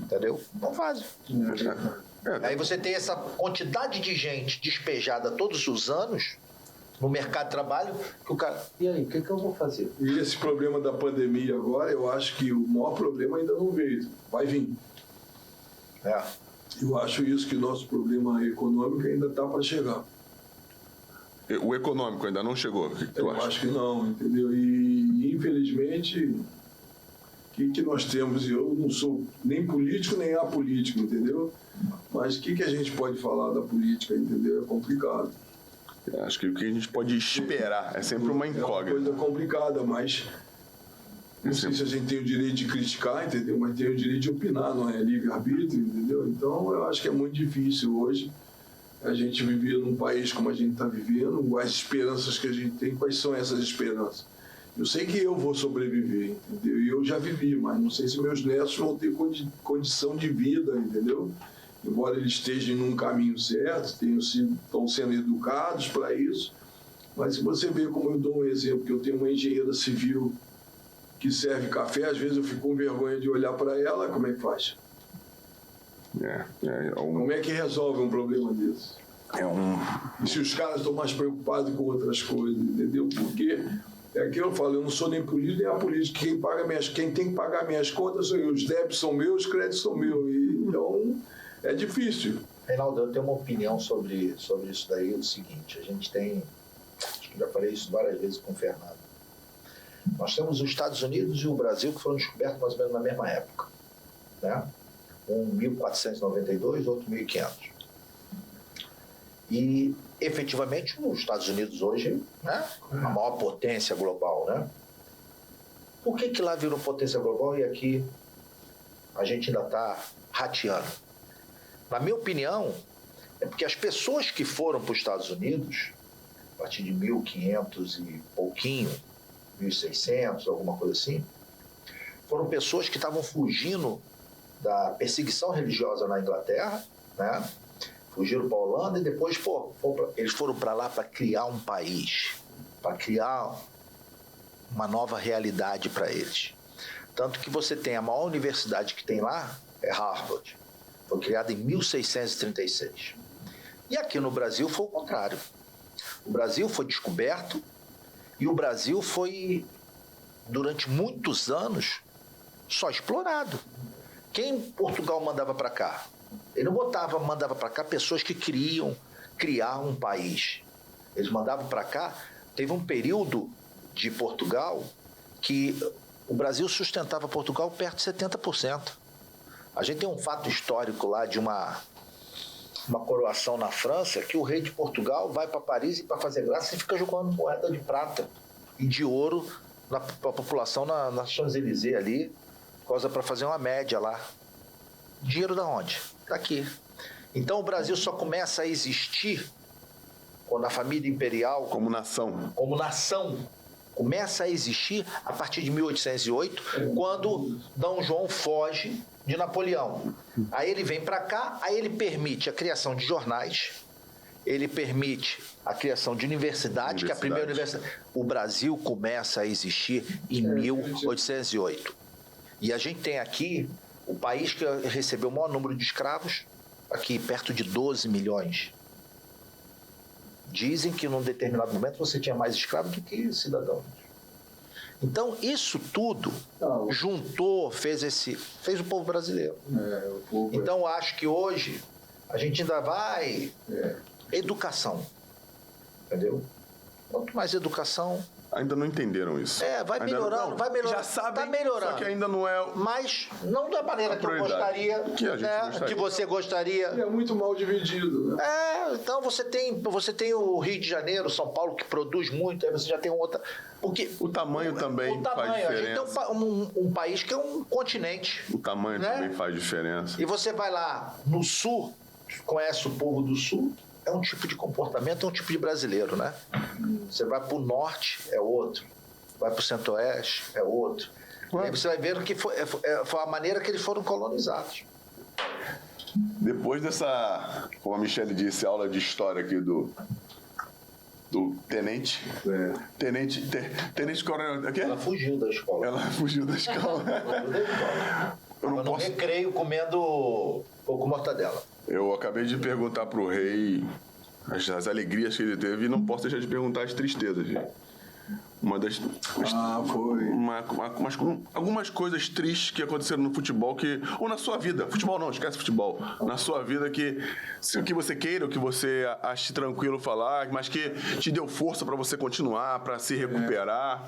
[SPEAKER 2] Entendeu? Não fazem. Aí você tem essa quantidade de gente despejada todos os anos no mercado de trabalho, que o cara... E aí, o que eu vou fazer?
[SPEAKER 3] E esse problema da pandemia agora, eu acho que o maior problema ainda não veio. Vai vir. Eu acho isso, que o nosso problema econômico ainda está para chegar.
[SPEAKER 1] O econômico ainda não chegou? O que tu acha?
[SPEAKER 3] Eu acho que não, entendeu? E, infelizmente... O que nós temos, eu não sou nem político nem apolítico, entendeu? Mas o que a gente pode falar da política, entendeu? É complicado.
[SPEAKER 1] Acho que o que a gente pode esperar é sempre uma incógnita.
[SPEAKER 3] É uma coisa complicada, mas não sei se a gente tem o direito de criticar, entendeu? Mas tem o direito de opinar, não é livre-arbítrio, entendeu? Então eu acho que é muito difícil hoje a gente viver num país como a gente está vivendo, as esperanças que a gente tem, quais são essas esperanças? Eu sei que eu vou sobreviver, entendeu? E eu já vivi, mas não sei se meus netos vão ter condição de vida, entendeu? Embora eles estejam num caminho certo, estão sendo educados para isso. Mas se você vê, como eu dou um exemplo, que eu tenho uma engenheira civil que serve café, às vezes eu fico com vergonha de olhar para ela, como é que faz? Como é que resolve um problema desse? E se os caras estão mais preocupados com outras coisas, entendeu? Porque... é que eu falo, eu não sou nem político nem apolítico. Quem tem que pagar minhas contas sou eu. Os débitos são meus, os créditos são meus. Então, é difícil.
[SPEAKER 2] Reinaldo, eu tenho uma opinião sobre isso daí, é o seguinte. A gente tem, acho que já falei isso várias vezes com o Fernando. Nós temos os Estados Unidos e o Brasil, que foram descobertos mais ou menos na mesma época. Né? Um 1492, outro 1500. E... efetivamente, os Estados Unidos hoje, né, a maior potência global, né? Por que lá virou potência global e aqui a gente ainda está rateando? Na minha opinião, é porque as pessoas que foram para os Estados Unidos, a partir de 1500 e pouquinho, 1600, alguma coisa assim, foram pessoas que estavam fugindo da perseguição religiosa na Inglaterra, né? Fugiram para a Holanda e depois, eles foram para lá para criar um país, para criar uma nova realidade para eles. Tanto que você tem a maior universidade que tem lá, é Harvard. Foi criada em 1636. E aqui no Brasil foi o contrário. O Brasil foi descoberto e o Brasil foi, durante muitos anos, só explorado. Quem Portugal mandava para cá? Ele não mandava para cá pessoas que queriam criar um país. Eles mandavam para cá. Teve um período de Portugal que o Brasil sustentava Portugal perto de 70%. A gente tem um fato histórico lá de uma coroação na França, que o rei de Portugal vai para Paris e, para fazer graça, e fica jogando moeda de prata e de ouro para a população na Champs-Élysées ali, para fazer uma média lá. Dinheiro da onde? Daqui. Então o Brasil só começa a existir quando a família imperial...
[SPEAKER 1] Como nação.
[SPEAKER 2] Como nação. Começa a existir a partir de 1808, quando D. João foge de Napoleão. Aí ele vem para cá, aí ele permite a criação de jornais, ele permite a criação de universidade, que é a primeira universidade. O Brasil começa a existir em 1808. E a gente tem aqui o país que recebeu o maior número de escravos, aqui perto de 12 milhões. Dizem que num determinado momento você tinha mais escravos do que cidadãos. Então, isso tudo juntou, fez o povo brasileiro. Então, acho que hoje a gente ainda vai... Educação. Entendeu? Quanto mais educação...
[SPEAKER 1] Ainda não entenderam isso.
[SPEAKER 2] Vai melhorando, vai melhorando.
[SPEAKER 1] Já sabem,
[SPEAKER 2] tá melhorando.
[SPEAKER 1] só que ainda não é...
[SPEAKER 2] Mas não da maneira que eu gostaria,
[SPEAKER 1] que a gente gostaria.
[SPEAKER 2] que você gostaria.
[SPEAKER 3] É muito mal dividido, né?
[SPEAKER 2] Então você tem o Rio de Janeiro, São Paulo, que produz muito, aí você já tem outra... Porque
[SPEAKER 1] o tamanho também faz diferença.
[SPEAKER 2] A gente tem um país que é um continente.
[SPEAKER 1] O tamanho também faz diferença.
[SPEAKER 2] E você vai lá no sul, conhece o povo do sul, é um tipo de comportamento, é um tipo de brasileiro, né? Você vai para o norte, é outro. Vai para o centro-oeste, é outro. Claro. Aí você vai ver que foi a maneira que eles foram colonizados.
[SPEAKER 1] Depois dessa, como a Michele disse, aula de história aqui do tenente. Tenente coronel. O quê?
[SPEAKER 2] Ela fugiu da escola. Eu não posso... recreio comendo pouco mortadela.
[SPEAKER 1] Eu acabei de perguntar pro rei as alegrias que ele teve e não posso deixar de perguntar as tristezas. Algumas coisas tristes que aconteceram no futebol ou na sua vida. Futebol não, esquece futebol. Na sua vida que você queira, o que você ache tranquilo falar, mas que te deu força para você continuar, para se recuperar.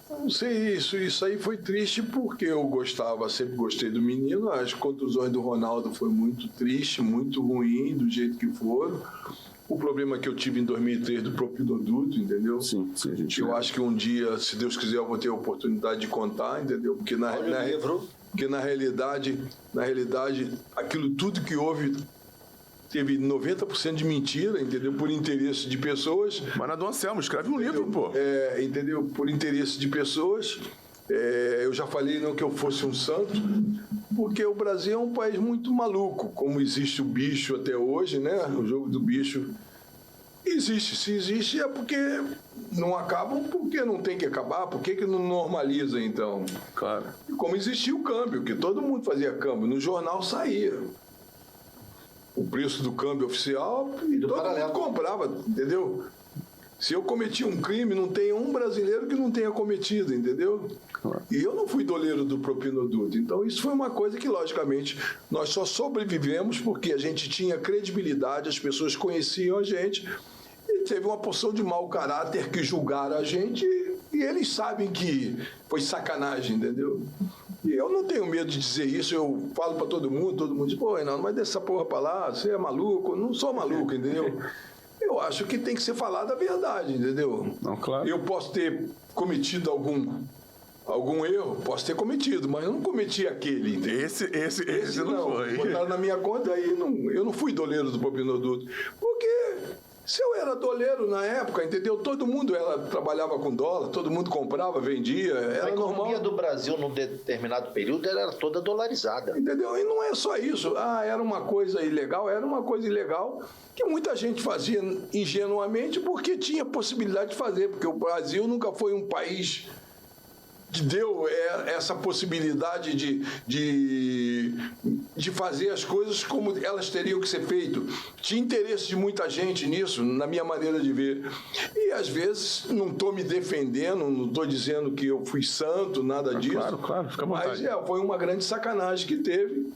[SPEAKER 3] Não sei, isso aí foi triste porque eu sempre gostei do menino. As contusões do Ronaldo foi muito triste, muito ruim, do jeito que foram. O problema que eu tive em 2003 do propinoduto, entendeu?
[SPEAKER 1] Sim,
[SPEAKER 3] eu acho que um dia, se Deus quiser, eu vou ter a oportunidade de contar, entendeu? Porque na realidade, aquilo tudo que houve teve 90% de mentira, entendeu? Por interesse de pessoas.
[SPEAKER 1] Mas na Dom Anselmo, escreve um livro, pô.
[SPEAKER 3] Entendeu? Por interesse de pessoas. Eu já falei não que eu fosse um santo, porque o Brasil é um país muito maluco, como existe o bicho até hoje, né? O jogo do bicho existe. Se existe é porque não acabam, porque não tem que acabar, por que não normaliza, então?
[SPEAKER 1] Claro.
[SPEAKER 3] E como existia o câmbio, que todo mundo fazia câmbio, no jornal saía o preço do câmbio oficial e todo mundo comprava, entendeu? Se eu cometi um crime, não tem um brasileiro que não tenha cometido, entendeu? E eu não fui doleiro do propinoduto. Então, isso foi uma coisa que, logicamente, nós só sobrevivemos porque a gente tinha credibilidade, as pessoas conheciam a gente e teve uma porção de mau caráter que julgaram a gente e eles sabem que foi sacanagem, entendeu? E eu não tenho medo de dizer isso, eu falo para todo mundo diz, pô, Reinaldo, mas deixa essa porra para lá, você é maluco? Eu não sou maluco, entendeu? Eu acho que tem que ser falada a verdade, entendeu?
[SPEAKER 1] Não, claro.
[SPEAKER 3] Eu posso ter cometido algum erro, posso ter cometido, mas eu não cometi aquele, entendeu?
[SPEAKER 1] Esse não foi.
[SPEAKER 3] Botaram na minha conta aí, eu não fui doleiro do propinoduto, porque se eu era doleiro na época, entendeu? Todo mundo trabalhava com dólar, todo mundo comprava, vendia, era normal.
[SPEAKER 2] A economia do Brasil, num determinado período, era toda dolarizada.
[SPEAKER 3] Entendeu? E não é só isso. Era uma coisa ilegal, que muita gente fazia ingenuamente porque tinha possibilidade de fazer, porque o Brasil nunca foi um país que deu essa possibilidade de fazer as coisas como elas teriam que ser feitas. Tinha interesse de muita gente nisso, na minha maneira de ver. E, às vezes, não estou me defendendo, não estou dizendo que eu fui santo, nada disso.
[SPEAKER 1] Claro, fica à vontade.
[SPEAKER 3] Mas foi uma grande sacanagem que teve.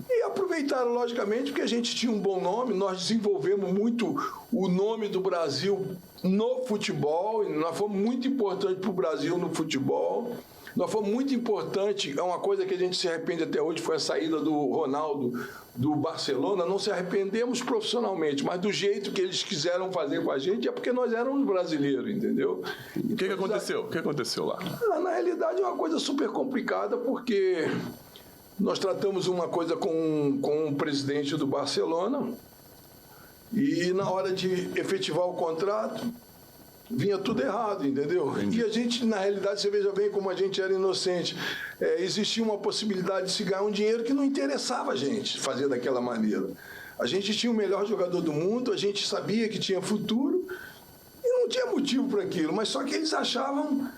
[SPEAKER 3] E aproveitaram, logicamente, porque a gente tinha um bom nome, nós desenvolvemos muito o nome do Brasil no futebol, nós fomos muito importantes para o Brasil no futebol. Nós fomos muito importante, é uma coisa que a gente se arrepende até hoje, foi a saída do Ronaldo do Barcelona. Não se arrependemos profissionalmente, mas do jeito que eles quiseram fazer com a gente é porque nós éramos brasileiros, entendeu?
[SPEAKER 1] O que aconteceu? O que aconteceu lá?
[SPEAKER 3] Na realidade é uma coisa super complicada, porque nós tratamos uma coisa com o presidente do Barcelona e na hora de efetivar o contrato vinha tudo errado, entendeu?
[SPEAKER 1] Entendi.
[SPEAKER 3] E a gente, na realidade, você veja bem como a gente era inocente. Existia uma possibilidade de se ganhar um dinheiro que não interessava a gente fazer daquela maneira. A gente tinha o melhor jogador do mundo, a gente sabia que tinha futuro e não tinha motivo para aquilo, mas só que eles achavam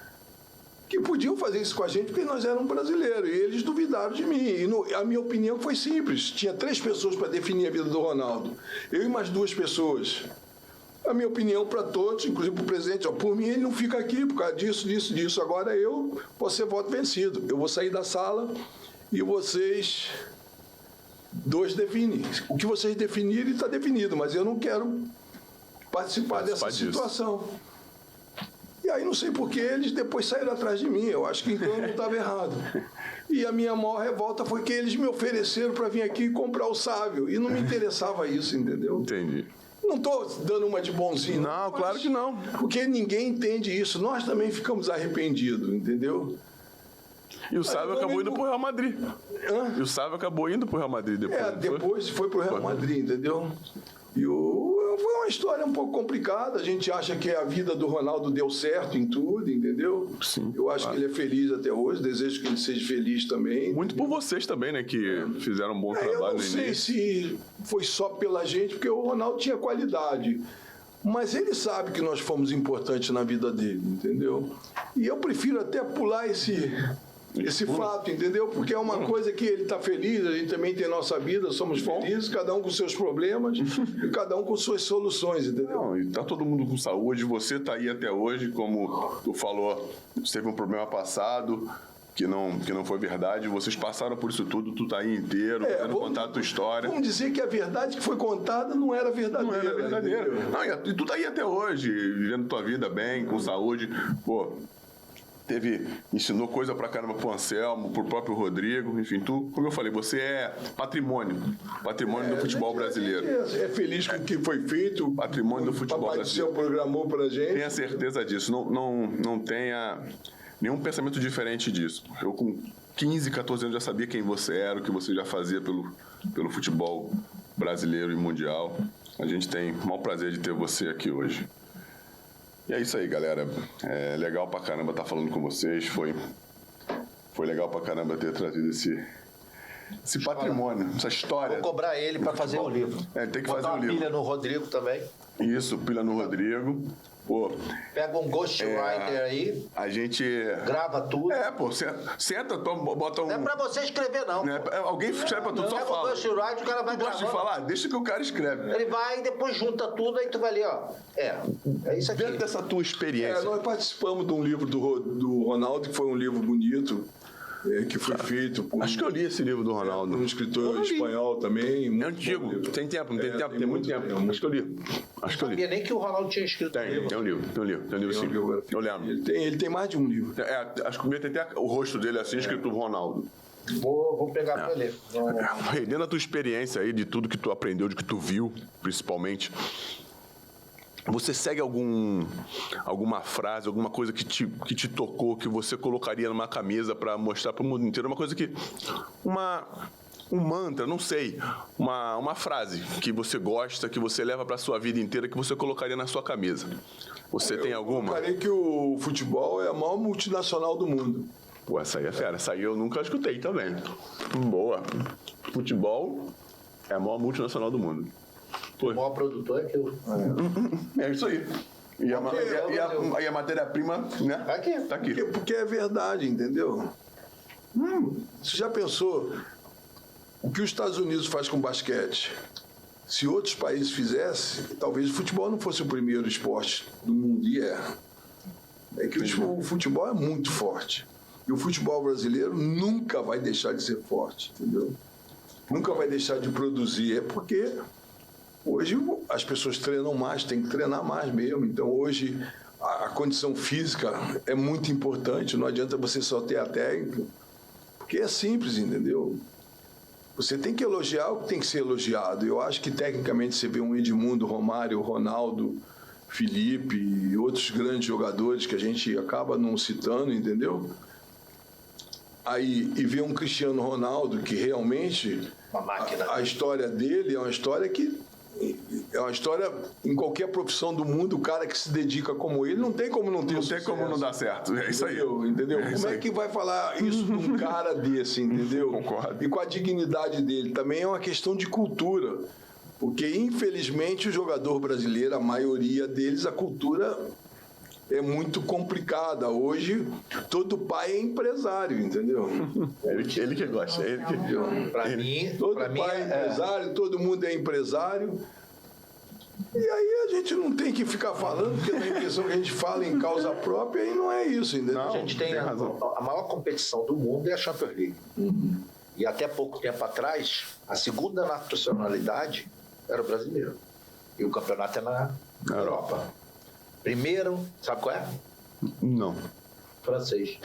[SPEAKER 3] que podiam fazer isso com a gente porque nós éramos brasileiros. E eles duvidaram de mim. E a minha opinião foi simples. Tinha 3 pessoas para definir a vida do Ronaldo. Eu e mais 2 pessoas. A minha opinião para todos, inclusive para o presidente, por mim ele não fica aqui por causa disso. Agora eu posso ser voto vencido. Eu vou sair da sala e vocês 2 definem. O que vocês definirem está definido, mas eu não quero participar dessa situação. E aí não sei por que eles depois saíram atrás de mim. Eu acho que então eu não estava errado. E a minha maior revolta foi que eles me ofereceram para vir aqui comprar o Sávio. E não me interessava isso, entendeu?
[SPEAKER 1] Entendi.
[SPEAKER 3] Não estou dando uma de bonzinho.
[SPEAKER 1] Não, claro que não.
[SPEAKER 3] Porque ninguém entende isso. Nós também ficamos arrependidos, entendeu?
[SPEAKER 1] E o Sávio acabou indo pro Real Madrid.
[SPEAKER 3] Hã?
[SPEAKER 1] E o Sávio acabou indo pro Real Madrid depois.
[SPEAKER 3] Depois foi pro Real Madrid, entendeu? E foi uma história um pouco complicada. A gente acha que a vida do Ronaldo deu certo em tudo, entendeu?
[SPEAKER 1] Sim,
[SPEAKER 3] eu acho que ele é feliz até hoje. Desejo que ele seja feliz também.
[SPEAKER 1] Muito por vocês também, né? Que fizeram um bom trabalho no início.
[SPEAKER 3] Eu não sei se foi só pela gente, porque o Ronaldo tinha qualidade. Mas ele sabe que nós fomos importantes na vida dele, entendeu? E eu prefiro até pular esse fato, entendeu? Porque é uma coisa que ele está feliz, a gente também tem nossa vida, somos felizes, cada um com seus problemas e cada um com suas soluções, entendeu?
[SPEAKER 1] Não, e tá todo mundo com saúde, você tá aí até hoje, como tu falou, você teve um problema passado que não foi verdade, vocês passaram por isso tudo, tu tá aí inteiro, podendo contar a tua história.
[SPEAKER 3] Vamos dizer que a verdade que foi contada não era verdadeira.
[SPEAKER 1] Não era verdadeira. Não, e tu tá aí até hoje, vivendo tua vida bem, com saúde, pô... ensinou coisa pra caramba pro Anselmo, pro próprio Rodrigo, enfim, tu, como eu falei, você é patrimônio do futebol brasileiro.
[SPEAKER 3] É feliz com o que foi feito.
[SPEAKER 1] Patrimônio do futebol
[SPEAKER 3] Papai
[SPEAKER 1] brasileiro.
[SPEAKER 3] do Céu programou pra gente.
[SPEAKER 1] Tenha certeza disso, não tenha nenhum pensamento diferente disso. Eu com 15, 14 anos já sabia quem você era, o que você já fazia pelo futebol brasileiro e mundial. A gente tem o maior prazer de ter você aqui hoje. E é isso aí, galera. É legal pra caramba estar falando com vocês. Foi legal pra caramba ter trazido esse patrimônio, essa história.
[SPEAKER 2] Vou cobrar ele pra fazer o livro.
[SPEAKER 1] Ele tem que
[SPEAKER 2] botar
[SPEAKER 1] fazer o livro.
[SPEAKER 2] Pilha no Rodrigo também.
[SPEAKER 1] Isso, pilha no Rodrigo. Pô,
[SPEAKER 2] Pega um ghostwriter aí,
[SPEAKER 1] a gente...
[SPEAKER 2] grava tudo.
[SPEAKER 1] Pô, senta, bota um...
[SPEAKER 2] Não é pra você escrever, não.
[SPEAKER 1] Alguém escreve pra tu, só
[SPEAKER 2] Pega
[SPEAKER 1] fala.
[SPEAKER 2] o ghostwriter, o cara vai
[SPEAKER 1] Gosta de
[SPEAKER 2] gravando.
[SPEAKER 1] falar? Deixa que o cara escreve.
[SPEAKER 2] Ele vai e depois junta tudo, aí tu vai ler, ó. É isso aqui.
[SPEAKER 1] Dentro dessa tua experiência.
[SPEAKER 3] Nós participamos de um livro do Ronaldo, que foi um livro bonito, que foi feito por
[SPEAKER 1] Acho que eu li esse livro do Ronaldo.
[SPEAKER 3] um escritor espanhol também.
[SPEAKER 1] É antigo. Tem tempo, não tem tempo? Tem muito tempo. Acho que eu li.
[SPEAKER 2] Não sabia nem que o Ronaldo tinha escrito
[SPEAKER 1] Tem um livro sim. Eu lembro.
[SPEAKER 3] Ele tem mais de um livro.
[SPEAKER 1] Acho que tem até o rosto dele assim, escrito Ronaldo.
[SPEAKER 2] Vou pegar pra ler.
[SPEAKER 1] Dentro da tua experiência aí, de tudo que tu aprendeu, de que tu viu, principalmente, você segue alguma frase, alguma coisa que te tocou, que você colocaria numa camisa para mostrar para o mundo inteiro? Uma coisa que... Um mantra, não sei. Uma frase que você gosta, que você leva para sua vida inteira, que você colocaria na sua camisa. Você tem alguma?
[SPEAKER 3] Eu falei que o futebol é a maior multinacional do mundo.
[SPEAKER 1] Pô, essa aí é fera. Essa aí eu nunca escutei também. Boa. Futebol é a maior multinacional do mundo.
[SPEAKER 2] O maior produtor é aquilo.
[SPEAKER 1] É isso aí. E a matéria-prima, né? Tá aqui.
[SPEAKER 3] Porque é verdade, entendeu? Você já pensou o que os Estados Unidos faz com basquete? Se outros países fizessem, talvez o futebol não fosse o primeiro esporte do mundo, e é que o futebol é muito forte. E o futebol brasileiro nunca vai deixar de ser forte, entendeu? Nunca vai deixar de produzir. É porque hoje as pessoas treinam mais, tem que treinar mais mesmo. Então hoje a condição física é muito importante. Não adianta você só ter a técnica, porque é simples, entendeu? Você tem que elogiar o que tem que ser elogiado. Eu acho que tecnicamente você vê um Edmundo, Romário, Ronaldo, Felipe e outros grandes jogadores que a gente acaba não citando, entendeu? Aí, e ver um Cristiano Ronaldo que realmente
[SPEAKER 2] Uma máquina.
[SPEAKER 3] a história dele é uma história que é uma história em qualquer profissão do mundo. O cara que se dedica como ele não tem como não ter
[SPEAKER 1] sucesso. Não tem como não dar certo. É isso aí.
[SPEAKER 3] Entendeu? Como é que vai falar isso de um cara desse, entendeu?
[SPEAKER 1] Concordo.
[SPEAKER 3] E com a dignidade dele. Também é uma questão de cultura. Porque, infelizmente, o jogador brasileiro, a maioria deles, a cultura é muito complicada. Hoje, todo pai é empresário, entendeu?
[SPEAKER 1] Ele que gosta.
[SPEAKER 4] Para mim,
[SPEAKER 3] Todo pai é empresário, todo mundo é empresário. E aí a gente não tem que ficar falando, porque dá a impressão que a gente fala em causa própria e não é isso, entendeu?
[SPEAKER 2] A gente tem a maior competição do mundo é a Champions League. E até pouco tempo atrás, a segunda nacionalidade era o brasileiro. E o campeonato é na Europa. Primeiro, sabe qual é?
[SPEAKER 1] Não.
[SPEAKER 2] Francês.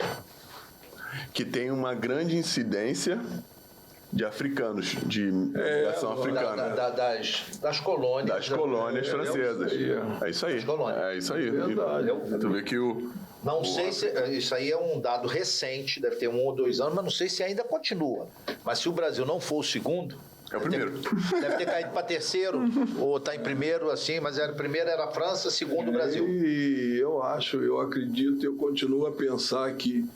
[SPEAKER 1] Que tem uma grande incidência de africanos, de imigração africana.
[SPEAKER 2] Das colônias.
[SPEAKER 1] Das colônias francesas. É isso aí.
[SPEAKER 2] Das colônias.
[SPEAKER 1] É isso aí.
[SPEAKER 3] Verdade.
[SPEAKER 1] Tu vê que
[SPEAKER 2] Não sei se... Isso aí é um dado recente, deve ter 1 ou 2 anos, mas não sei se ainda continua. Mas se o Brasil não for o segundo...
[SPEAKER 1] É o primeiro.
[SPEAKER 2] Deve ter caído para terceiro, ou está em primeiro, assim, mas primeiro era a França, segundo o Brasil.
[SPEAKER 3] E eu acredito, eu continuo a pensar que,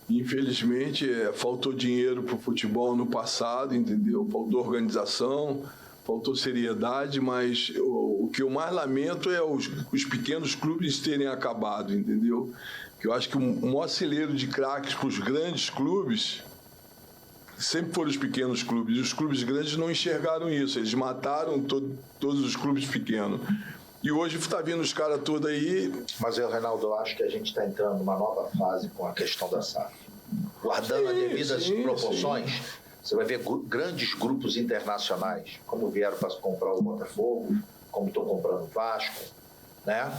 [SPEAKER 3] infelizmente, faltou dinheiro para o futebol no passado, entendeu? Faltou organização, faltou seriedade, mas o que eu mais lamento é os pequenos clubes terem acabado, entendeu? Que eu acho que o maior celeiro de craques para os grandes clubes sempre foram os pequenos clubes. E os clubes grandes não enxergaram isso. Eles mataram todos os clubes pequenos. E hoje está vindo os caras todos aí...
[SPEAKER 2] Mas eu, Reinaldo, eu acho que a gente está entrando numa nova fase com a questão da SAF. Guardando as devidas proporções, você vai ver grandes grupos internacionais, como vieram para comprar o Botafogo, como estão comprando o Vasco, né?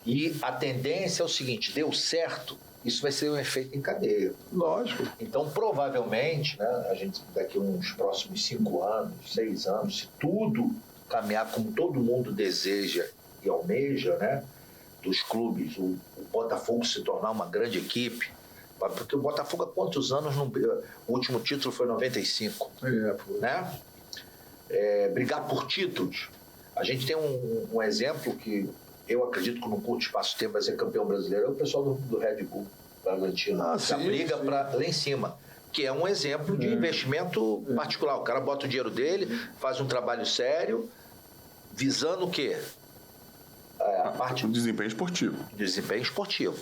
[SPEAKER 2] E a tendência é o seguinte, deu certo, isso vai ser um efeito em cadeia.
[SPEAKER 3] Lógico.
[SPEAKER 2] Então, provavelmente, né, a gente daqui uns próximos 5 anos, 6 anos, se tudo caminhar como todo mundo deseja e almeja, né, dos clubes, o Botafogo se tornar uma grande equipe, porque o Botafogo há quantos anos, o último título foi em 95, né? Brigar por títulos. A gente tem um exemplo que eu acredito que num curto espaço de tempo vai ser campeão brasileiro, é o pessoal do Red Bull Bragantino, que briga para lá em cima, que é um exemplo de investimento particular. O cara bota o dinheiro dele, faz um trabalho sério, visando o quê? A parte
[SPEAKER 1] do desempenho esportivo.
[SPEAKER 2] Desempenho esportivo.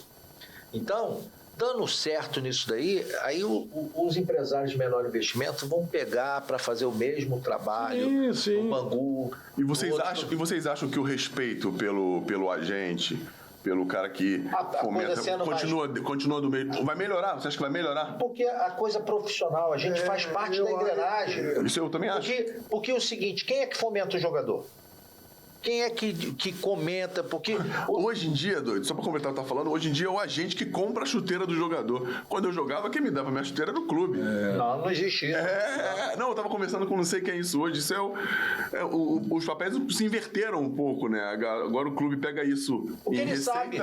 [SPEAKER 2] Então, dando certo nisso daí, aí os empresários de menor investimento vão pegar para fazer o mesmo trabalho no Bangu.
[SPEAKER 1] E vocês acham que o respeito pelo agente, pelo cara que fomenta, continua do mesmo, vai melhorar? Você acha que vai melhorar?
[SPEAKER 2] Porque a coisa profissional, a gente faz parte da engrenagem.
[SPEAKER 1] Isso eu também acho.
[SPEAKER 2] Porque é o seguinte, quem é que fomenta o jogador? Quem é que comenta? Porque
[SPEAKER 1] hoje em dia, doido, só pra completar o que tá falando, hoje em dia é o agente que compra a chuteira do jogador. Quando eu jogava, quem me dava minha chuteira era o clube.
[SPEAKER 2] Não existe isso.
[SPEAKER 1] Não, eu tava conversando com não sei quem é isso hoje. Isso os papéis se inverteram um pouco, né? Agora o clube pega isso
[SPEAKER 2] porque
[SPEAKER 1] em
[SPEAKER 2] ele
[SPEAKER 1] receita.
[SPEAKER 2] sabe.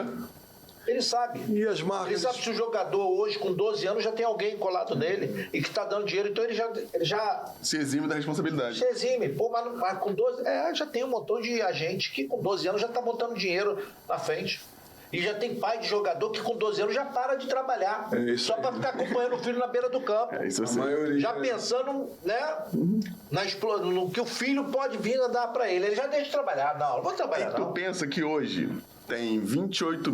[SPEAKER 2] Ele sabe.
[SPEAKER 3] E as marcas?
[SPEAKER 2] Ele sabe se o jogador hoje, com 12 anos, já tem alguém colado nele e que está dando dinheiro. Então ele já
[SPEAKER 1] se exime da responsabilidade.
[SPEAKER 2] Se exime. Pô, mas com 12... já tem um montão de agente que com 12 anos já está botando dinheiro na frente. E já tem pai de jogador que com 12 anos já para de trabalhar. Só para ficar acompanhando o filho na beira do campo.
[SPEAKER 1] Isso
[SPEAKER 3] a maioria,
[SPEAKER 2] já pensando, né, no que o filho pode vir a dar para ele. Ele já deixa de trabalhar. Não vou trabalhar, não.
[SPEAKER 1] Tu pensa que hoje tem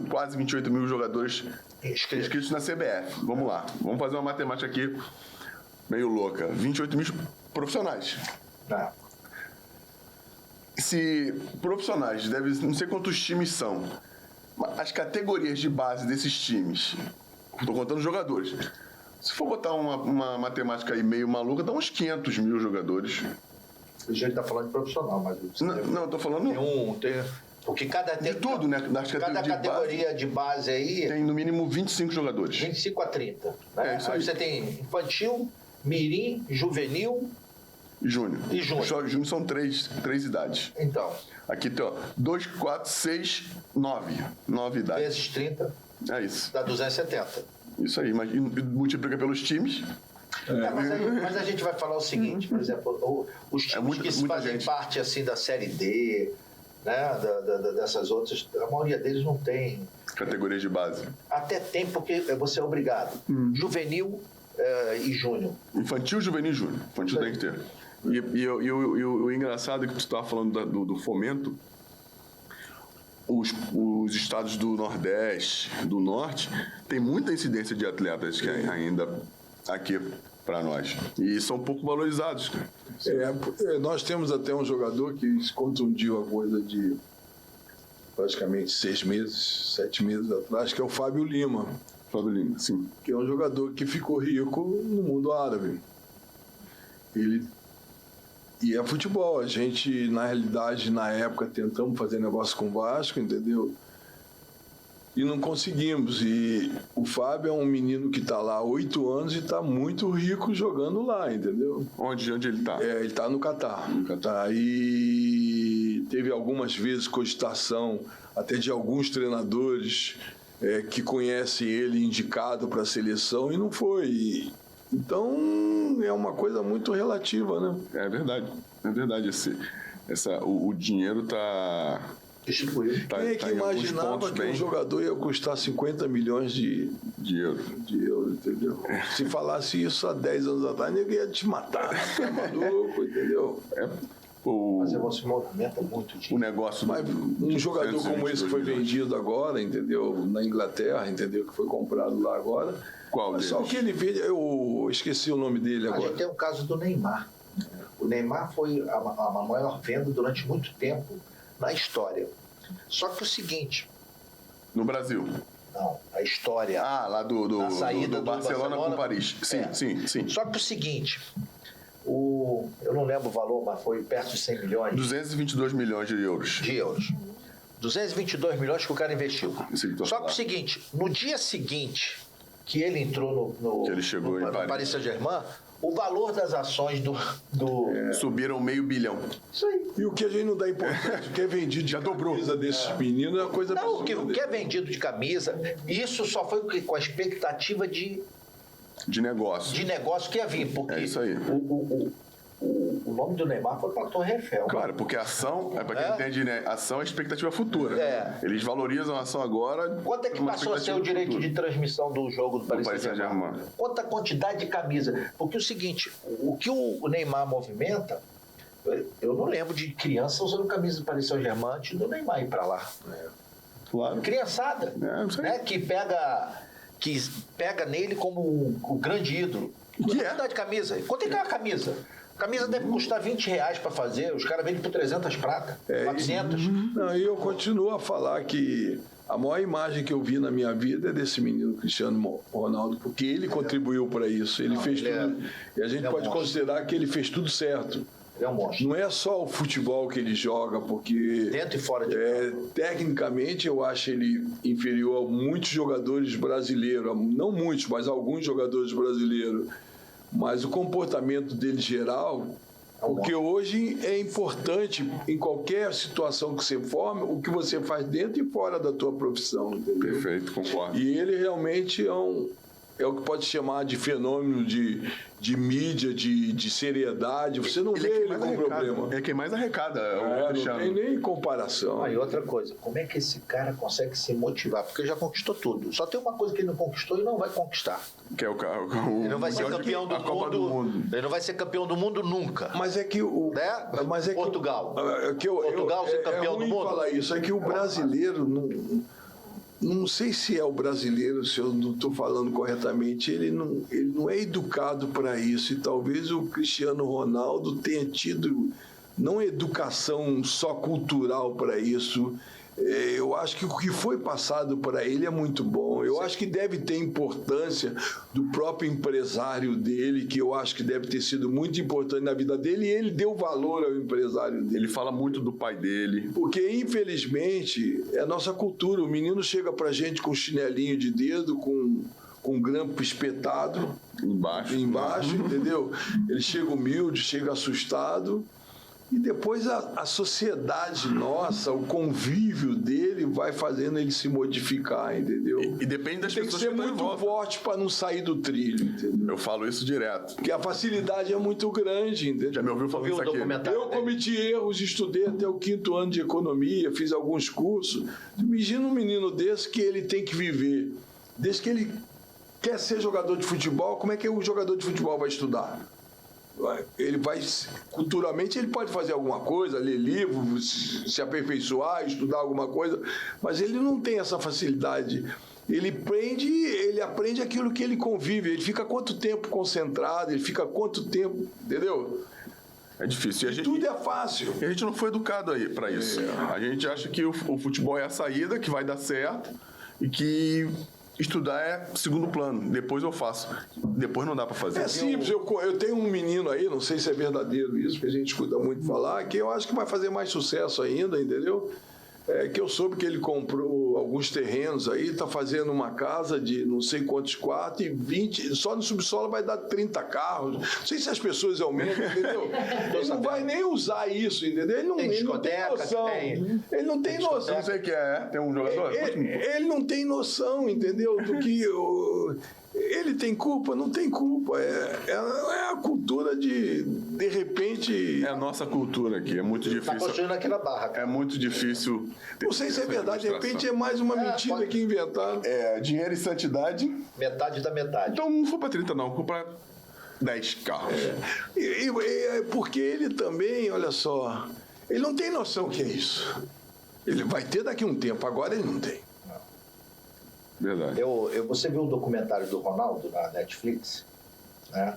[SPEAKER 1] quase 28 mil jogadores inscritos na CBF. Vamos lá. Vamos fazer uma matemática aqui meio louca. 28 mil profissionais. Se profissionais, não sei quantos times são, as categorias de base desses times, estou contando jogadores, se for botar uma matemática aí meio maluca, dá uns 500 mil jogadores.
[SPEAKER 2] A gente está falando de profissional, mas...
[SPEAKER 1] Não, estou falando...
[SPEAKER 2] Porque
[SPEAKER 1] de tudo, né?
[SPEAKER 2] Cada categoria de base aí...
[SPEAKER 1] Tem no mínimo 25 jogadores.
[SPEAKER 2] 25 a 30. Né?
[SPEAKER 1] Isso aí.
[SPEAKER 2] Aí você tem infantil, mirim, juvenil...
[SPEAKER 1] Júnior.
[SPEAKER 2] E júnior.
[SPEAKER 1] Júnior são três idades.
[SPEAKER 2] Então.
[SPEAKER 1] Aqui tem, 2, 4, 6, 9. 9 idades.
[SPEAKER 2] Vezes 30.
[SPEAKER 1] É isso.
[SPEAKER 2] Dá 270.
[SPEAKER 1] Isso aí. Mas multiplica pelos times.
[SPEAKER 2] Mas a gente vai falar o seguinte, por exemplo, os times que fazem parte assim, da Série D, né, dessas outras, a maioria deles não tem...
[SPEAKER 1] Categorias de base.
[SPEAKER 2] Até tem, porque você é obrigado. Juvenil e júnior.
[SPEAKER 1] Infantil, juvenil e júnior. Infantil tem que ter. E o engraçado é que tu estava falando do fomento. os estados do Nordeste, do Norte, tem muita incidência de atletas que ainda aqui para nós. E são pouco valorizados.
[SPEAKER 3] Nós temos até um jogador que se contundiu a coisa de praticamente 6 meses, 7 meses atrás, que é o Fábio Lima.
[SPEAKER 1] Fábio Lima, sim.
[SPEAKER 3] Que é um jogador que ficou rico no mundo árabe. E é futebol. A gente, na realidade, na época, tentamos fazer negócio com o Vasco, entendeu? E não conseguimos. E o Fábio é um menino que está lá há 8 anos e está muito rico jogando lá, entendeu?
[SPEAKER 1] Onde ele está?
[SPEAKER 3] Ele está no Catar. E teve algumas vezes cogitação até de alguns treinadores que conhecem ele indicado para a seleção e não foi. Então, é uma coisa muito relativa, né?
[SPEAKER 1] É verdade. O dinheiro está...
[SPEAKER 2] distribuído.
[SPEAKER 3] Quem é que imaginava que um jogador ia custar 50 milhões de euros, entendeu? Se falasse isso há 10 anos atrás, ninguém ia te matar. Tá maluco, entendeu?
[SPEAKER 2] Mas você movimenta muito dinheiro.
[SPEAKER 1] O negócio...
[SPEAKER 3] Mas um jogador como esse que foi vendido agora, entendeu? Na Inglaterra, entendeu? Que foi comprado lá agora.
[SPEAKER 1] Qual deles?
[SPEAKER 3] Só que ele vende... Eu esqueci o nome dele agora.
[SPEAKER 2] A gente tem o caso do Neymar. O Neymar foi a maior venda durante muito tempo na história. Só que o seguinte...
[SPEAKER 1] No Brasil?
[SPEAKER 2] Não, a história.
[SPEAKER 1] Lá do
[SPEAKER 2] saída do
[SPEAKER 1] Barcelona com Paris. Sim.
[SPEAKER 2] Só que o seguinte... eu não lembro o valor, mas foi perto de 100 milhões.
[SPEAKER 1] 222 milhões de euros.
[SPEAKER 2] 222 milhões que o cara investiu. Só que o seguinte, no dia seguinte que ele entrou
[SPEAKER 1] que ele chegou
[SPEAKER 2] no
[SPEAKER 1] em
[SPEAKER 2] Paris Saint-Germain, o valor das ações
[SPEAKER 1] subiram $500 milhão.
[SPEAKER 2] Isso aí.
[SPEAKER 3] E o que a gente não dá importância, o que é vendido de camisa desses meninos é uma coisa...
[SPEAKER 2] Não, o que é vendido de camisa, isso só foi com a expectativa de
[SPEAKER 1] negócio.
[SPEAKER 2] De negócio que ia vir, porque
[SPEAKER 1] é isso aí.
[SPEAKER 2] O nome do Neymar foi para a Torre Eiffel.
[SPEAKER 1] Claro, porque a ação, para quem entende, né? Ação é expectativa futura. Eles valorizam a ação agora.
[SPEAKER 2] Quanto é que passou a ser o direito de transmissão do jogo do Paris
[SPEAKER 1] Saint-Germain?
[SPEAKER 2] Quanta quantidade de camisa? Porque o seguinte, o que o Neymar movimenta, eu não lembro de criança usando camisa do Paris Saint-Germain antes do Neymar ir para lá.
[SPEAKER 1] Claro.
[SPEAKER 2] Criançada, né? Que pega nele como o grande ídolo. Quantidade de camisa. Quanto é que é uma camisa? A camisa deve custar R$20 para fazer, os caras vendem por 300 prata, 400.
[SPEAKER 3] E eu continuo a falar que a maior imagem que eu vi na minha vida é desse menino Cristiano Ronaldo, porque ele contribuiu para isso, ele fez tudo. E a gente pode considerar que ele fez tudo certo.
[SPEAKER 2] Ele é um monstro.
[SPEAKER 3] Não é só o futebol que ele joga, porque...
[SPEAKER 2] Dentro e fora de campo.
[SPEAKER 3] Tecnicamente, eu acho ele inferior a muitos jogadores brasileiros. Não muitos, mas alguns jogadores brasileiros. Mas o comportamento dele geral... Porque hoje é importante, em qualquer situação que você forme, o que você faz dentro e fora da tua profissão. Entendeu?
[SPEAKER 1] Perfeito, concordo.
[SPEAKER 3] E ele realmente é o que pode chamar de fenômeno de mídia, de seriedade. Você não vê ele com problema.
[SPEAKER 1] É quem mais arrecada.
[SPEAKER 3] Não tem nem comparação.
[SPEAKER 2] E outra coisa, como é que esse cara consegue se motivar? Porque já conquistou tudo. Só tem uma coisa que ele não conquistou e não vai conquistar.
[SPEAKER 1] Que é o
[SPEAKER 2] ele não vai ser campeão do mundo. Ele não vai ser campeão do mundo nunca.
[SPEAKER 3] Mas é que
[SPEAKER 2] Portugal.
[SPEAKER 3] Portugal
[SPEAKER 2] ser campeão do mundo.
[SPEAKER 3] Falar isso. É que o brasileiro não sei se é o brasileiro, se eu não estou falando corretamente, ele não é educado para isso. E talvez o Cristiano Ronaldo tenha tido, não educação só cultural para isso. Eu acho que o que foi passado para ele é muito bom. Eu acho que deve ter importância do próprio empresário dele, que eu acho que deve ter sido muito importante na vida dele, e ele deu valor ao empresário dele.
[SPEAKER 1] Ele fala muito do pai dele.
[SPEAKER 3] Porque, infelizmente, é a nossa cultura. O menino chega pra gente com chinelinho de dedo, com grampo espetado embaixo, entendeu? Ele chega humilde, chega assustado. E depois a sociedade nossa, o convívio dele vai fazendo ele se modificar, entendeu?
[SPEAKER 1] E depende das pessoas
[SPEAKER 3] que estão em volta. Tem que ser muito forte para não sair do trilho, entendeu?
[SPEAKER 1] Eu falo isso direto.
[SPEAKER 3] Porque a facilidade é muito grande, entendeu?
[SPEAKER 1] Já me ouviu falar isso aqui?
[SPEAKER 3] Eu cometi erros, estudei até o 5º ano de economia, fiz alguns cursos. Imagina um menino desse que ele tem que viver. Desde que ele quer ser jogador de futebol, como é que o jogador de futebol vai estudar? ele vai, culturalmente, ele pode fazer alguma coisa, ler livro, se aperfeiçoar, estudar alguma coisa, mas ele não tem essa facilidade. Ele aprende aquilo que ele convive, ele fica quanto tempo concentrado, ele fica quanto tempo, entendeu?
[SPEAKER 1] É difícil.
[SPEAKER 3] Tudo é fácil.
[SPEAKER 1] E a gente não foi educado aí para isso. A gente acha que o futebol é a saída, que vai dar certo e que estudar é segundo plano. Depois eu faço. Depois não dá para fazer.
[SPEAKER 3] É simples. Eu tenho um menino aí, não sei se é verdadeiro isso, que a gente escuta muito falar, que eu acho que vai fazer mais sucesso ainda, entendeu? Que eu soube que ele comprou alguns terrenos aí, está fazendo uma casa de não sei quantos quartos e 20, só no subsolo vai dar 30 carros. Não sei se as pessoas aumentam, entendeu? Ele não vai nem usar isso, entendeu? Ele não tem noção. Ele não tem noção.
[SPEAKER 1] Não sei o que tem um jogador?
[SPEAKER 3] Ele não tem noção, entendeu? Do que... Ele tem culpa? Não tem culpa. É a cultura de repente...
[SPEAKER 1] É a nossa cultura aqui. É muito difícil.
[SPEAKER 2] Está construindo aquela barra.
[SPEAKER 1] É muito difícil.
[SPEAKER 3] Não sei se é verdade. De repente é mais uma mentira que inventaram.
[SPEAKER 1] Dinheiro e santidade.
[SPEAKER 2] Metade da metade.
[SPEAKER 1] Então não foi para 30, não. Foi para 10 carros.
[SPEAKER 3] Porque ele também, olha só, ele não tem noção que é isso. Ele vai ter daqui a um tempo. Agora ele não tem.
[SPEAKER 1] Verdade.
[SPEAKER 2] Você viu o documentário do Ronaldo na Netflix? Né?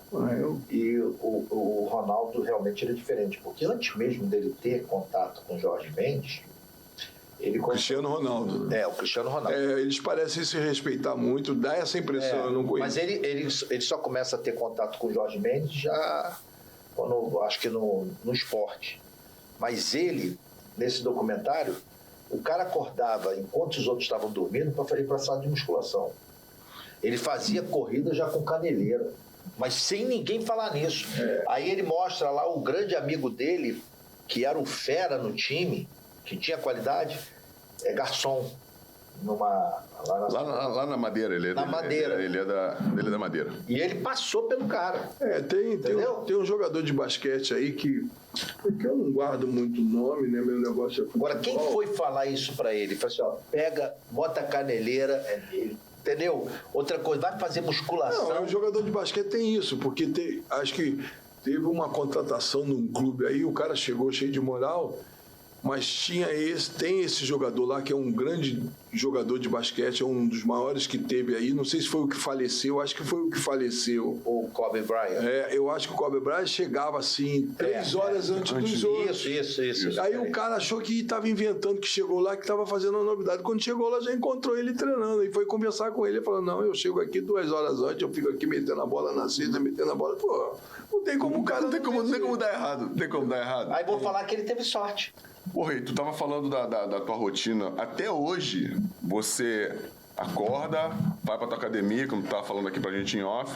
[SPEAKER 2] E o Ronaldo realmente era diferente, porque antes mesmo dele ter contato com Jorge Mendes,
[SPEAKER 3] Cristiano Ronaldo.
[SPEAKER 2] O Cristiano Ronaldo.
[SPEAKER 3] Eles parecem se respeitar muito, dá essa impressão, eu não conheço.
[SPEAKER 2] Mas ele só começa a ter contato com Jorge Mendes já, acho que no esporte. Mas ele, nesse documentário, o cara acordava enquanto os outros estavam dormindo para ir para a sala de musculação. Ele fazia corrida já com caneleira, mas sem ninguém falar nisso. Aí ele mostra lá o grande amigo dele, que era um fera no time, que tinha qualidade, garçom.
[SPEAKER 1] Lá na Madeira. Ele é
[SPEAKER 2] na Madeira.
[SPEAKER 1] Ele é da Madeira.
[SPEAKER 2] E ele passou pelo cara.
[SPEAKER 3] Tem um jogador de basquete aí que eu não guardo muito o nome, né? Meu negócio é futebol.
[SPEAKER 2] Agora, quem foi falar isso pra ele? Falou assim, pega, bota a caneleira, entendeu? Outra coisa, vai fazer musculação.
[SPEAKER 3] Não, o jogador de basquete tem isso, porque acho que teve uma contratação num clube aí, o cara chegou cheio de moral, mas tem esse jogador lá que é um grande jogador de basquete, é um dos maiores que teve aí, não sei se foi o que faleceu, acho que foi o que faleceu.
[SPEAKER 2] O Kobe Bryant.
[SPEAKER 3] Eu acho que o Kobe Bryant chegava assim 3 horas antes dos outros.
[SPEAKER 2] Isso.
[SPEAKER 3] Aí o cara achou que estava inventando, que chegou lá, que estava fazendo uma novidade. Quando chegou lá, já encontrou ele treinando. E foi conversar com ele. Ele falou, não, eu chego aqui 2 horas antes, eu fico aqui metendo a bola na cesta, metendo a bola. Pô, não tem como o cara...
[SPEAKER 1] Não tem como dar errado. Não tem como dar errado.
[SPEAKER 2] Aí vou falar que ele teve sorte.
[SPEAKER 1] Rei, tu tava falando da tua rotina. Até hoje, você acorda, vai pra tua academia, como tu tava falando aqui pra gente em off,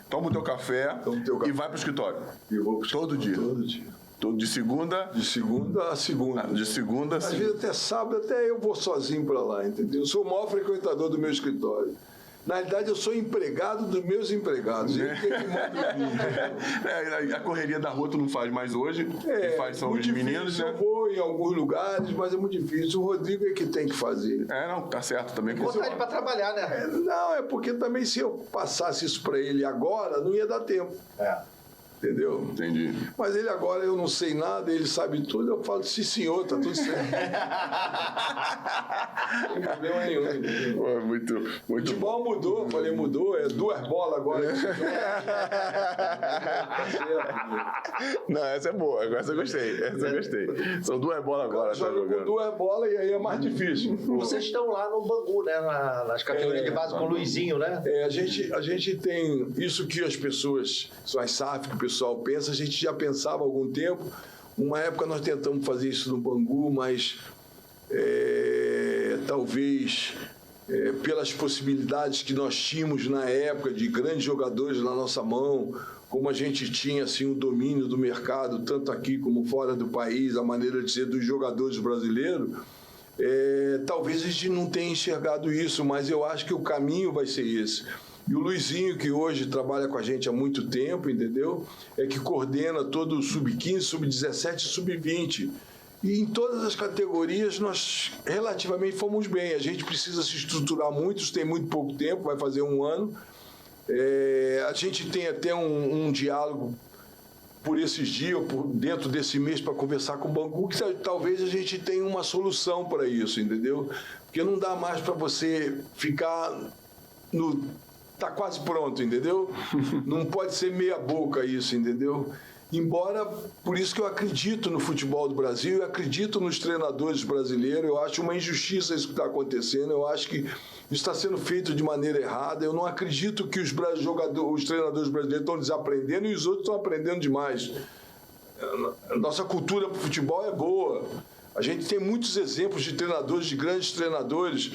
[SPEAKER 1] toma o teu café e vai pro escritório.
[SPEAKER 3] Eu vou pro
[SPEAKER 1] todo dia. De segunda...
[SPEAKER 3] De segunda a segunda.
[SPEAKER 1] De segunda a segunda.
[SPEAKER 3] Às vezes até sábado, até eu vou sozinho pra lá, entendeu? Eu sou o maior frequentador do meu escritório. Na realidade, eu sou empregado dos meus empregados. Ele que manda em mim.
[SPEAKER 1] A correria da rua tu não faz mais hoje. Quem faz são os meninos, né?
[SPEAKER 3] Eu vou em alguns lugares, mas é muito difícil. O Rodrigo é que tem que fazer.
[SPEAKER 1] Não, tá certo também.
[SPEAKER 2] Botar ele para trabalhar, né?
[SPEAKER 3] Não, é porque também se eu passasse isso para ele agora, não ia dar tempo. Entendeu?
[SPEAKER 1] Entendi.
[SPEAKER 3] Mas ele agora, eu não sei nada, ele sabe tudo, eu falo, sim senhor, tá tudo certo. Não tem problema nenhum. Entendeu?
[SPEAKER 1] Muito
[SPEAKER 3] futebol mudou, eu falei, mudou, é 2 bolas agora.
[SPEAKER 1] Não, essa é boa, essa eu gostei. São 2 bolas agora, tá jogando.
[SPEAKER 3] 2 bolas e aí é mais difícil.
[SPEAKER 2] Vocês estão lá no Bangu, né? Nas categorias de base com o Luizinho, né?
[SPEAKER 3] A gente tem isso que as pessoas, as SAF, que o pessoal pensa, a gente já pensava há algum tempo. Uma época nós tentamos fazer isso no Bangu, mas talvez pelas possibilidades que nós tínhamos na época de grandes jogadores na nossa mão, como a gente tinha assim, o domínio do mercado, tanto aqui como fora do país, a maneira de ser dos jogadores brasileiros, talvez a gente não tenha enxergado isso, mas eu acho que o caminho vai ser esse. E o Luizinho, que hoje trabalha com a gente há muito tempo, entendeu? Que coordena todo o sub-15, sub-17 e sub-20. E em todas as categorias nós relativamente fomos bem. A gente precisa se estruturar muito, tem muito pouco tempo, vai fazer 1 ano. A gente tem até um diálogo por esses dias, dentro desse mês, para conversar com o Bangu, que talvez a gente tenha uma solução para isso, entendeu? Porque não dá mais para você ficar no... Tá quase pronto, entendeu? Não pode ser meia boca isso, entendeu? Embora, por isso que eu acredito no futebol do Brasil, eu acredito nos treinadores brasileiros, eu acho uma injustiça isso que está acontecendo, eu acho que isso está sendo feito de maneira errada, eu não acredito que os treinadores brasileiros estão desaprendendo e os outros estão aprendendo demais. A nossa cultura para o futebol é boa, a gente tem muitos exemplos de treinadores, de grandes treinadores.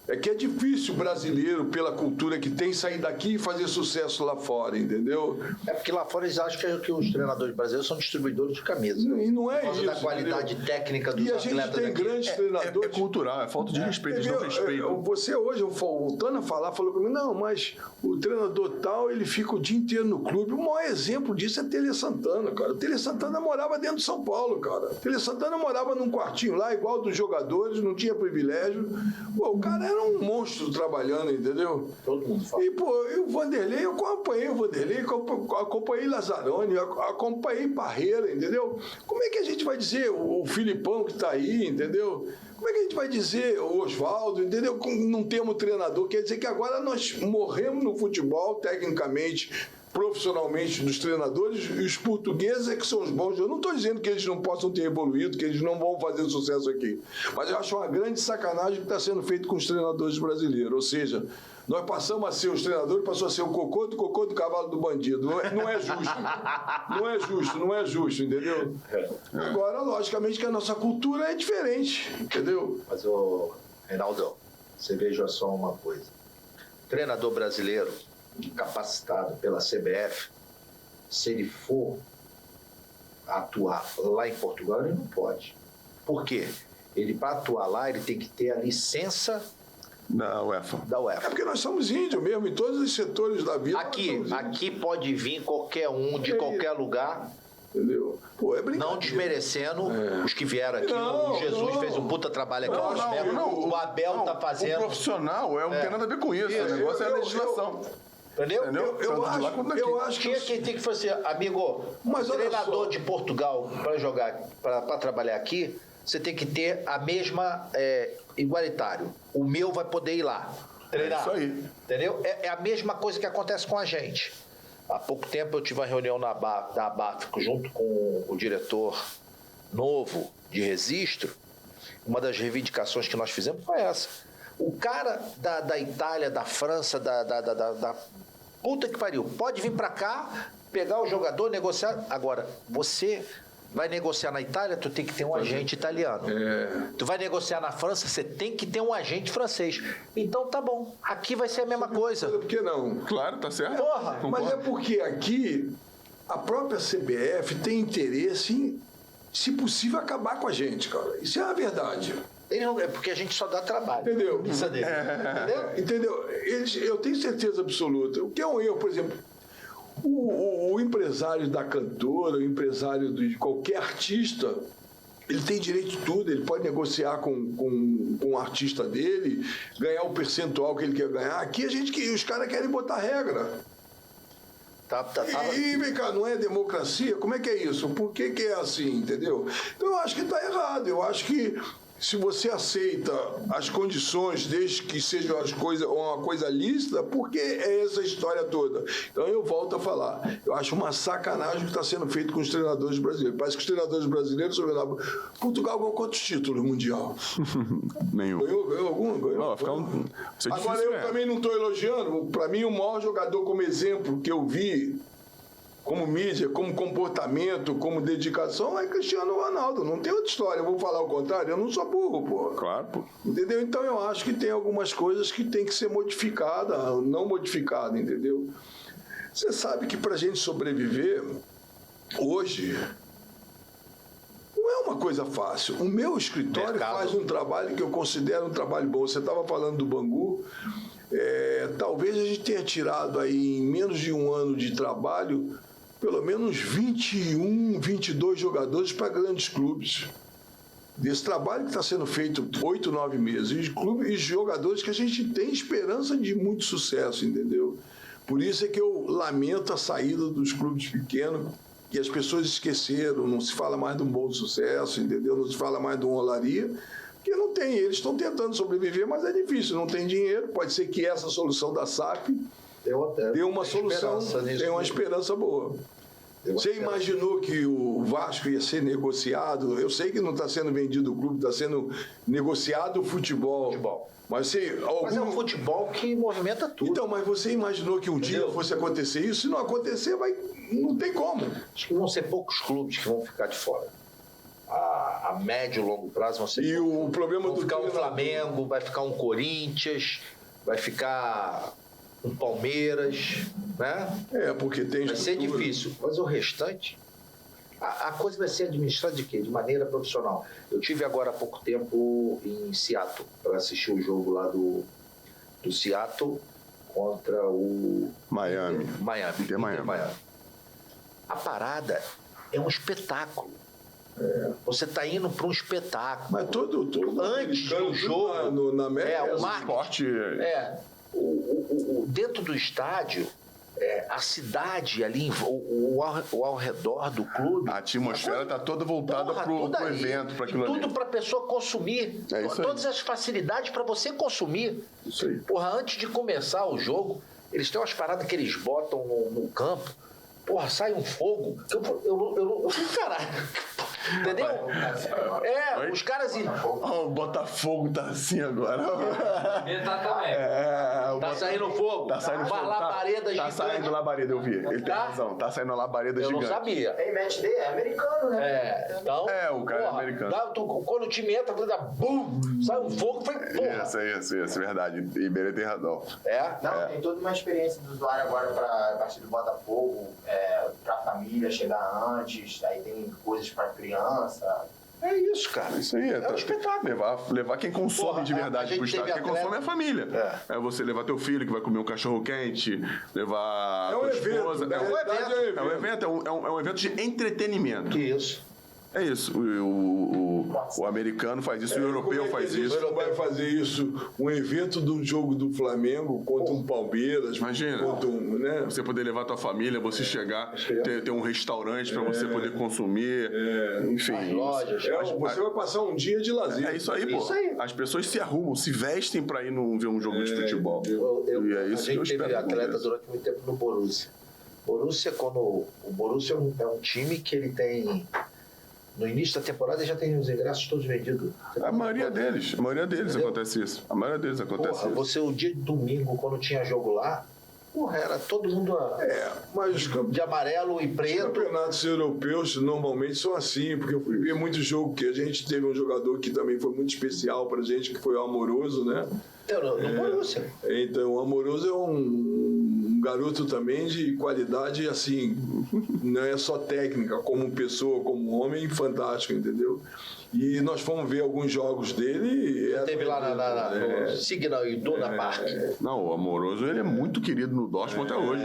[SPEAKER 3] É que é difícil o brasileiro, pela cultura que tem, sair daqui e fazer sucesso lá fora, entendeu?
[SPEAKER 2] É porque lá fora eles acham que os treinadores brasileiros são distribuidores de camisa.
[SPEAKER 3] E não é
[SPEAKER 2] por causa
[SPEAKER 3] isso.
[SPEAKER 2] da qualidade técnica dos atletas.
[SPEAKER 3] E a gente tem
[SPEAKER 2] daqui.
[SPEAKER 3] grandes treinadores.
[SPEAKER 1] É cultural, é falta de respeito, eles não respeitam.
[SPEAKER 3] Você hoje, voltando a falar, falou para mim, não, mas o treinador tal, ele fica o dia inteiro no clube. O maior exemplo disso é Tele Santana, cara. O Tele Santana morava dentro de São Paulo, cara. O Tele Santana morava num quartinho lá, igual dos jogadores, não tinha privilégio. Pô, o cara era um monstro trabalhando, entendeu?
[SPEAKER 2] Todo mundo fala.
[SPEAKER 3] E, pô, o Vanderlei, eu acompanhei o Vanderlei, acompanhei Lazzaroni, acompanhei Parreira, entendeu? Como é que a gente vai dizer o Filipão que está aí, entendeu? Como é que a gente vai dizer o Oswaldo, entendeu? Não temos treinador, quer dizer que agora nós morremos no futebol, tecnicamente, profissionalmente dos treinadores, e os portugueses é que são os bons. Eu não estou dizendo que eles não possam ter evoluído, que eles não vão fazer sucesso aqui, mas eu acho uma grande sacanagem que está sendo feito com os treinadores brasileiros, ou seja, nós passamos a ser os treinadores, passou a ser o cocô do cavalo do bandido. Não é justo. Não é justo, entendeu? Agora, logicamente que a nossa cultura é diferente, entendeu?
[SPEAKER 2] Mas, Reinaldo, você veja só uma coisa. Treinador brasileiro capacitado pela CBF, se ele for atuar lá em Portugal, ele não pode. Por quê? Ele, para atuar lá, ele tem que ter a licença
[SPEAKER 1] da UEFA.
[SPEAKER 3] É porque nós somos índios mesmo, em todos os setores da vida.
[SPEAKER 2] Aqui pode vir qualquer um, de qualquer lugar.
[SPEAKER 3] Entendeu? Pô, é brincadeira.
[SPEAKER 2] Não desmerecendo os que vieram aqui. O Jesus fez um puta trabalho aqui. O Abel tá fazendo.
[SPEAKER 1] O profissional não tem nada a ver com isso. O negócio é a legislação.
[SPEAKER 2] Entendeu?
[SPEAKER 3] Eu acho que
[SPEAKER 2] quem tem que fazer, amigo, mas o treinador de Portugal para jogar, para trabalhar aqui, você tem que ter a mesma igualitário. O meu vai poder ir lá treinar.
[SPEAKER 1] É isso aí.
[SPEAKER 2] Entendeu? É a mesma coisa que acontece com a gente. Há pouco tempo eu tive uma reunião da ABAF junto com o diretor novo de registro. Uma das reivindicações que nós fizemos foi essa. O cara da Itália, da França, da puta que pariu, pode vir para cá, pegar o jogador, negociar. Agora, você vai negociar na Itália, tu tem que ter um agente italiano. Tu vai negociar na França, você tem que ter um agente francês. Então tá bom, aqui vai ser a mesma coisa.
[SPEAKER 3] Por que não?
[SPEAKER 1] Claro, tá certo.
[SPEAKER 2] Porra,
[SPEAKER 3] mas é porque aqui a própria CBF tem interesse em, se possível, acabar com a gente, cara. Isso é a verdade.
[SPEAKER 2] É porque a gente só dá trabalho.
[SPEAKER 3] Entendeu?
[SPEAKER 2] Entendeu?
[SPEAKER 3] Eu tenho certeza absoluta. O que é um erro, por exemplo, o empresário da cantora, o empresário de qualquer artista, ele tem direito de tudo, ele pode negociar com o artista dele, ganhar o percentual que ele quer ganhar. Aqui os caras querem botar regra. E vem cá, não é democracia? Como é que é isso? Por que é assim, entendeu? Então eu acho que está errado. Eu acho que se você aceita as condições, desde que sejam uma coisa lícita, por que é essa história toda? Então eu volto a falar. Eu acho uma sacanagem o que está sendo feito com os treinadores brasileiros. Parece que os treinadores brasileiros são vendados. Portugal ganhou quantos títulos mundial?
[SPEAKER 1] Nenhum.
[SPEAKER 3] Ganhou algum? Ganhou. Agora eu também não estou elogiando. Para mim, o maior jogador como exemplo que eu vi, como mídia, como comportamento, como dedicação, é Cristiano Ronaldo. Não tem outra história. Eu vou falar o contrário, eu não sou burro, pô.
[SPEAKER 1] Claro, pô.
[SPEAKER 3] Entendeu? Então eu acho que tem algumas coisas que tem que ser modificadas, não modificadas, entendeu? Você sabe que pra gente sobreviver, hoje, não é uma coisa fácil. O meu escritório faz um trabalho que eu considero um trabalho bom. Você estava falando do Bangu. Talvez a gente tenha tirado aí, em menos de um ano de trabalho, pelo menos 21, 22 jogadores para grandes clubes. Desse trabalho que está sendo feito 8, 9 meses. E jogadores que a gente tem esperança de muito sucesso, entendeu? Por isso é que eu lamento a saída dos clubes pequenos, que as pessoas esqueceram, não se fala mais de um Bom Sucesso, entendeu? Não se fala mais de um Olaria, porque não tem, eles estão tentando sobreviver, mas é difícil, não tem dinheiro, pode ser que essa solução da SAF dê uma solução, tem uma esperança boa. Você imaginou que o Vasco ia ser negociado? Eu sei que não está sendo vendido o clube, está sendo negociado o futebol. Mas
[SPEAKER 2] é um futebol que movimenta tudo.
[SPEAKER 3] Então, mas você imaginou que um dia fosse acontecer isso? Se não acontecer, não tem como.
[SPEAKER 2] Acho que vão ser poucos clubes que vão ficar de fora. A médio e longo prazo vão ser poucos.
[SPEAKER 3] O problema
[SPEAKER 2] vão ficar um Flamengo, vai ficar um Corinthians, vai ficar um Palmeiras, né?
[SPEAKER 3] Porque tem
[SPEAKER 2] vai ser difícil, mas o restante, a coisa vai ser administrada de quê? De maneira profissional. Eu tive agora há pouco tempo em Seattle para assistir o jogo lá do Seattle contra o
[SPEAKER 1] Miami.
[SPEAKER 2] Inter Miami. A parada é um espetáculo. Você está indo para um espetáculo.
[SPEAKER 3] Mas todo
[SPEAKER 2] antes do jogo,
[SPEAKER 3] na América,
[SPEAKER 2] o
[SPEAKER 1] esporte.
[SPEAKER 2] Dentro do estádio, a cidade ali, o ao redor do clube.
[SPEAKER 1] A atmosfera está toda voltada para o evento, para aquilo ali.
[SPEAKER 2] Tudo para a pessoa consumir. Todas as facilidades para você consumir.
[SPEAKER 1] Isso aí.
[SPEAKER 2] Antes de começar o jogo, eles têm umas paradas que eles botam no campo. Sai um fogo. Eu caralho. Entendeu? Os caras...
[SPEAKER 1] O Botafogo tá assim agora.
[SPEAKER 2] Tá saindo fogo.
[SPEAKER 1] Tá saindo fogo.
[SPEAKER 2] Labareda gigante.
[SPEAKER 1] Tá saindo labareda, eu vi. Ele tem razão. Tá saindo a labareda gigante.
[SPEAKER 2] Eu não sabia.
[SPEAKER 4] Tem match day, é americano, né?
[SPEAKER 2] Então...
[SPEAKER 1] o cara é americano.
[SPEAKER 2] Quando o time entra, bum, sai um fogo, foi porra.
[SPEAKER 1] Isso, verdade. Iberê tem razão.
[SPEAKER 4] Tem toda uma experiência do usuário agora pra partir do Botafogo, pra família chegar antes, aí tem coisas pra criança.
[SPEAKER 2] É isso, cara.
[SPEAKER 1] Isso aí.
[SPEAKER 2] É um espetáculo.
[SPEAKER 1] Levar quem consome de verdade pro estádio. Quem consome é a família. É você levar teu filho que vai comer um cachorro quente, levar tua esposa. É um evento. É um evento de entretenimento.
[SPEAKER 2] Que isso.
[SPEAKER 1] É isso. O americano faz isso, o europeu faz isso.
[SPEAKER 3] Você vai fazer isso, um evento do jogo do Flamengo contra um Palmeiras.
[SPEAKER 1] Imagina.
[SPEAKER 3] Né?
[SPEAKER 1] Você poder levar tua família, você chegar, ter um restaurante para você poder consumir. Enfim.
[SPEAKER 2] Lojas.
[SPEAKER 3] Você vai passar um dia de lazer.
[SPEAKER 1] É isso aí, pô. As pessoas se arrumam, se vestem para ir ver um jogo de futebol.
[SPEAKER 2] E é isso que eu espero. A gente teve atleta durante muito tempo no Borussia. O Borussia é um time que ele tem... No início da temporada já tem os ingressos todos vendidos.
[SPEAKER 1] A maioria deles acontece isso.
[SPEAKER 2] Você, o dia de domingo, quando tinha jogo lá, era todo mundo
[SPEAKER 3] mas
[SPEAKER 2] de amarelo e preto.
[SPEAKER 3] Os campeonatos europeus normalmente são assim, porque eu fui ver muito jogo, que a gente teve um jogador que também foi muito especial pra gente, que foi o Amoroso, né?
[SPEAKER 2] No Borussia.
[SPEAKER 3] Então, o Amoroso é um garoto também de qualidade, assim, não é só técnica, como pessoa, como homem, fantástico, entendeu? E nós fomos ver alguns jogos dele.
[SPEAKER 2] Teve lá no Signal Iduna Park.
[SPEAKER 1] Não, o Amoroso, ele é muito querido no Dortmund até hoje.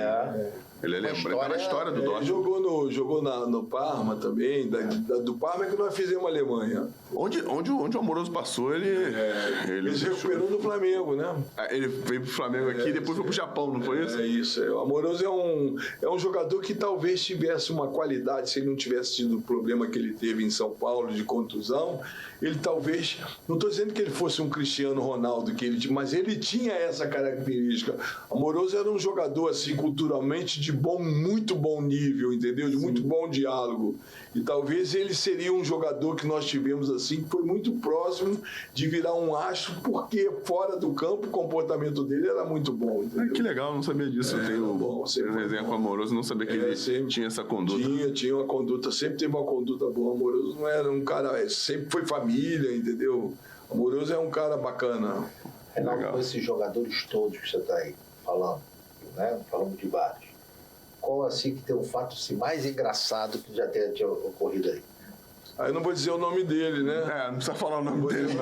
[SPEAKER 1] Ele tá na história do Dortmund.
[SPEAKER 3] Jogou no Parma também. Do Parma é que nós fizemos a Alemanha.
[SPEAKER 1] Onde o Amoroso passou, ele
[SPEAKER 3] se recuperou no Flamengo, né?
[SPEAKER 1] Ele veio pro Flamengo aqui e depois foi pro Japão, não foi isso?
[SPEAKER 3] É isso. O Amoroso é um jogador que talvez tivesse uma qualidade, se ele não tivesse tido o problema que ele teve em São Paulo de contusão, ele talvez, não estou dizendo que ele fosse um Cristiano Ronaldo, mas ele tinha essa característica. Amoroso era um jogador assim, culturalmente de muito bom nível, entendeu? De muito bom diálogo. E talvez ele seria um jogador que nós tivemos assim, que foi muito próximo de virar um astro, porque fora do campo o comportamento dele era muito bom, entendeu?
[SPEAKER 1] Que legal, não sabia disso. Eu tenho resenha com o Amoroso, não sabia que ele tinha essa conduta.
[SPEAKER 3] Tinha uma conduta, sempre teve uma conduta boa. Amoroso não era um cara, sempre foi família, entendeu? Amoroso é um cara bacana.
[SPEAKER 2] Renato, com esses jogadores todos que você está aí falando, né? Falando de vários. Qual assim que tem um fato assim, mais engraçado que já tenha ocorrido aí?
[SPEAKER 3] Aí eu não vou dizer o nome dele, né?
[SPEAKER 1] Não precisa falar o nome dele.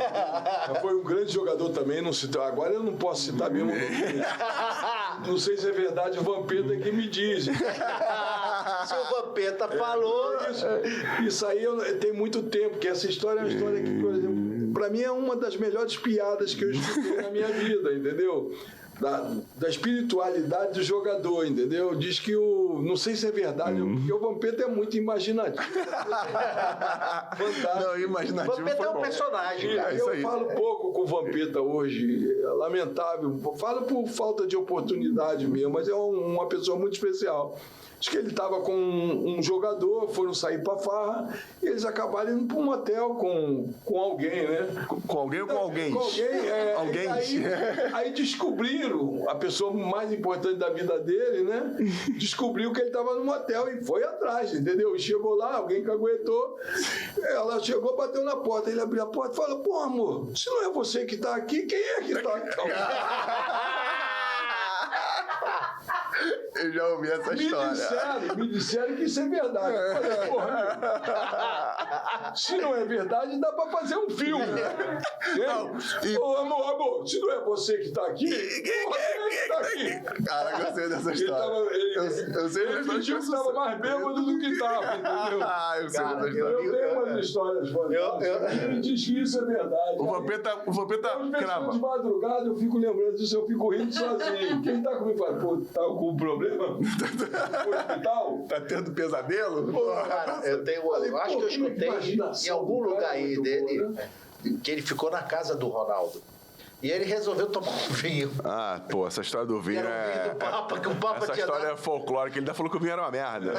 [SPEAKER 3] Mas foi um grande jogador também, não citou. Agora eu não posso citar mesmo. Não sei se é verdade, o Vampeta é que me diz.
[SPEAKER 2] Se o Vampeta falou...
[SPEAKER 3] Isso aí tem muito tempo, que essa história é uma história que, por exemplo, pra mim é uma das melhores piadas que eu escutei na minha vida, entendeu? da espiritualidade do jogador, entendeu? Diz que não sei se é verdade, porque o Vampeta é muito imaginativo. Fantástico.
[SPEAKER 1] Não, imaginativo.
[SPEAKER 2] Vampeta é um personagem, cara.
[SPEAKER 3] Eu falo pouco com o Vampeta hoje, é lamentável. Falo por falta de oportunidade mesmo, mas é uma pessoa muito especial. Acho que ele estava com um jogador, foram sair para farra, e eles acabaram indo para um motel com alguém, né?
[SPEAKER 1] Com alguém ou com alguém?
[SPEAKER 3] Com alguém,
[SPEAKER 1] Alguém.
[SPEAKER 3] Aí descobriram, a pessoa mais importante da vida dele, né? Descobriu que ele estava no motel e foi atrás, entendeu? E chegou lá, alguém que aguentou, ela chegou, bateu na porta, ele abriu a porta e falou: pô, amor, se não é você que está aqui, quem é que está aqui?
[SPEAKER 1] Eu já ouvi essa história.
[SPEAKER 3] Me disseram que isso é verdade. Eu falei, porra, se não é verdade, dá pra fazer um filme. Ô, amor, se não é você que tá aqui, quem é que tá aqui?
[SPEAKER 1] Cara, eu gostei dessa história.
[SPEAKER 3] Ele fingiu que estava mais bêbado do que estava, entendeu?
[SPEAKER 1] Eu sei dessa história.
[SPEAKER 3] Eu tenho umas histórias fantásticas. Ele diz que isso é verdade.
[SPEAKER 1] O Vampeta crava.
[SPEAKER 3] De madrugada eu fico lembrando disso, eu fico rindo sozinho. Quem tá comigo fala, pô, tá com um problema? No hospital?
[SPEAKER 1] Tá tendo pesadelo?
[SPEAKER 2] Cara, eu acho que eu escutei em algum lugar aí dele que ele ficou na casa do Ronaldo. E ele resolveu tomar um vinho.
[SPEAKER 1] Ah, pô, essa história do vinho
[SPEAKER 2] Era o vinho do Papa, que o Papa
[SPEAKER 1] essa
[SPEAKER 2] tinha
[SPEAKER 1] história
[SPEAKER 2] dado.
[SPEAKER 1] é folclórica, ele ainda falou que o vinho era uma merda.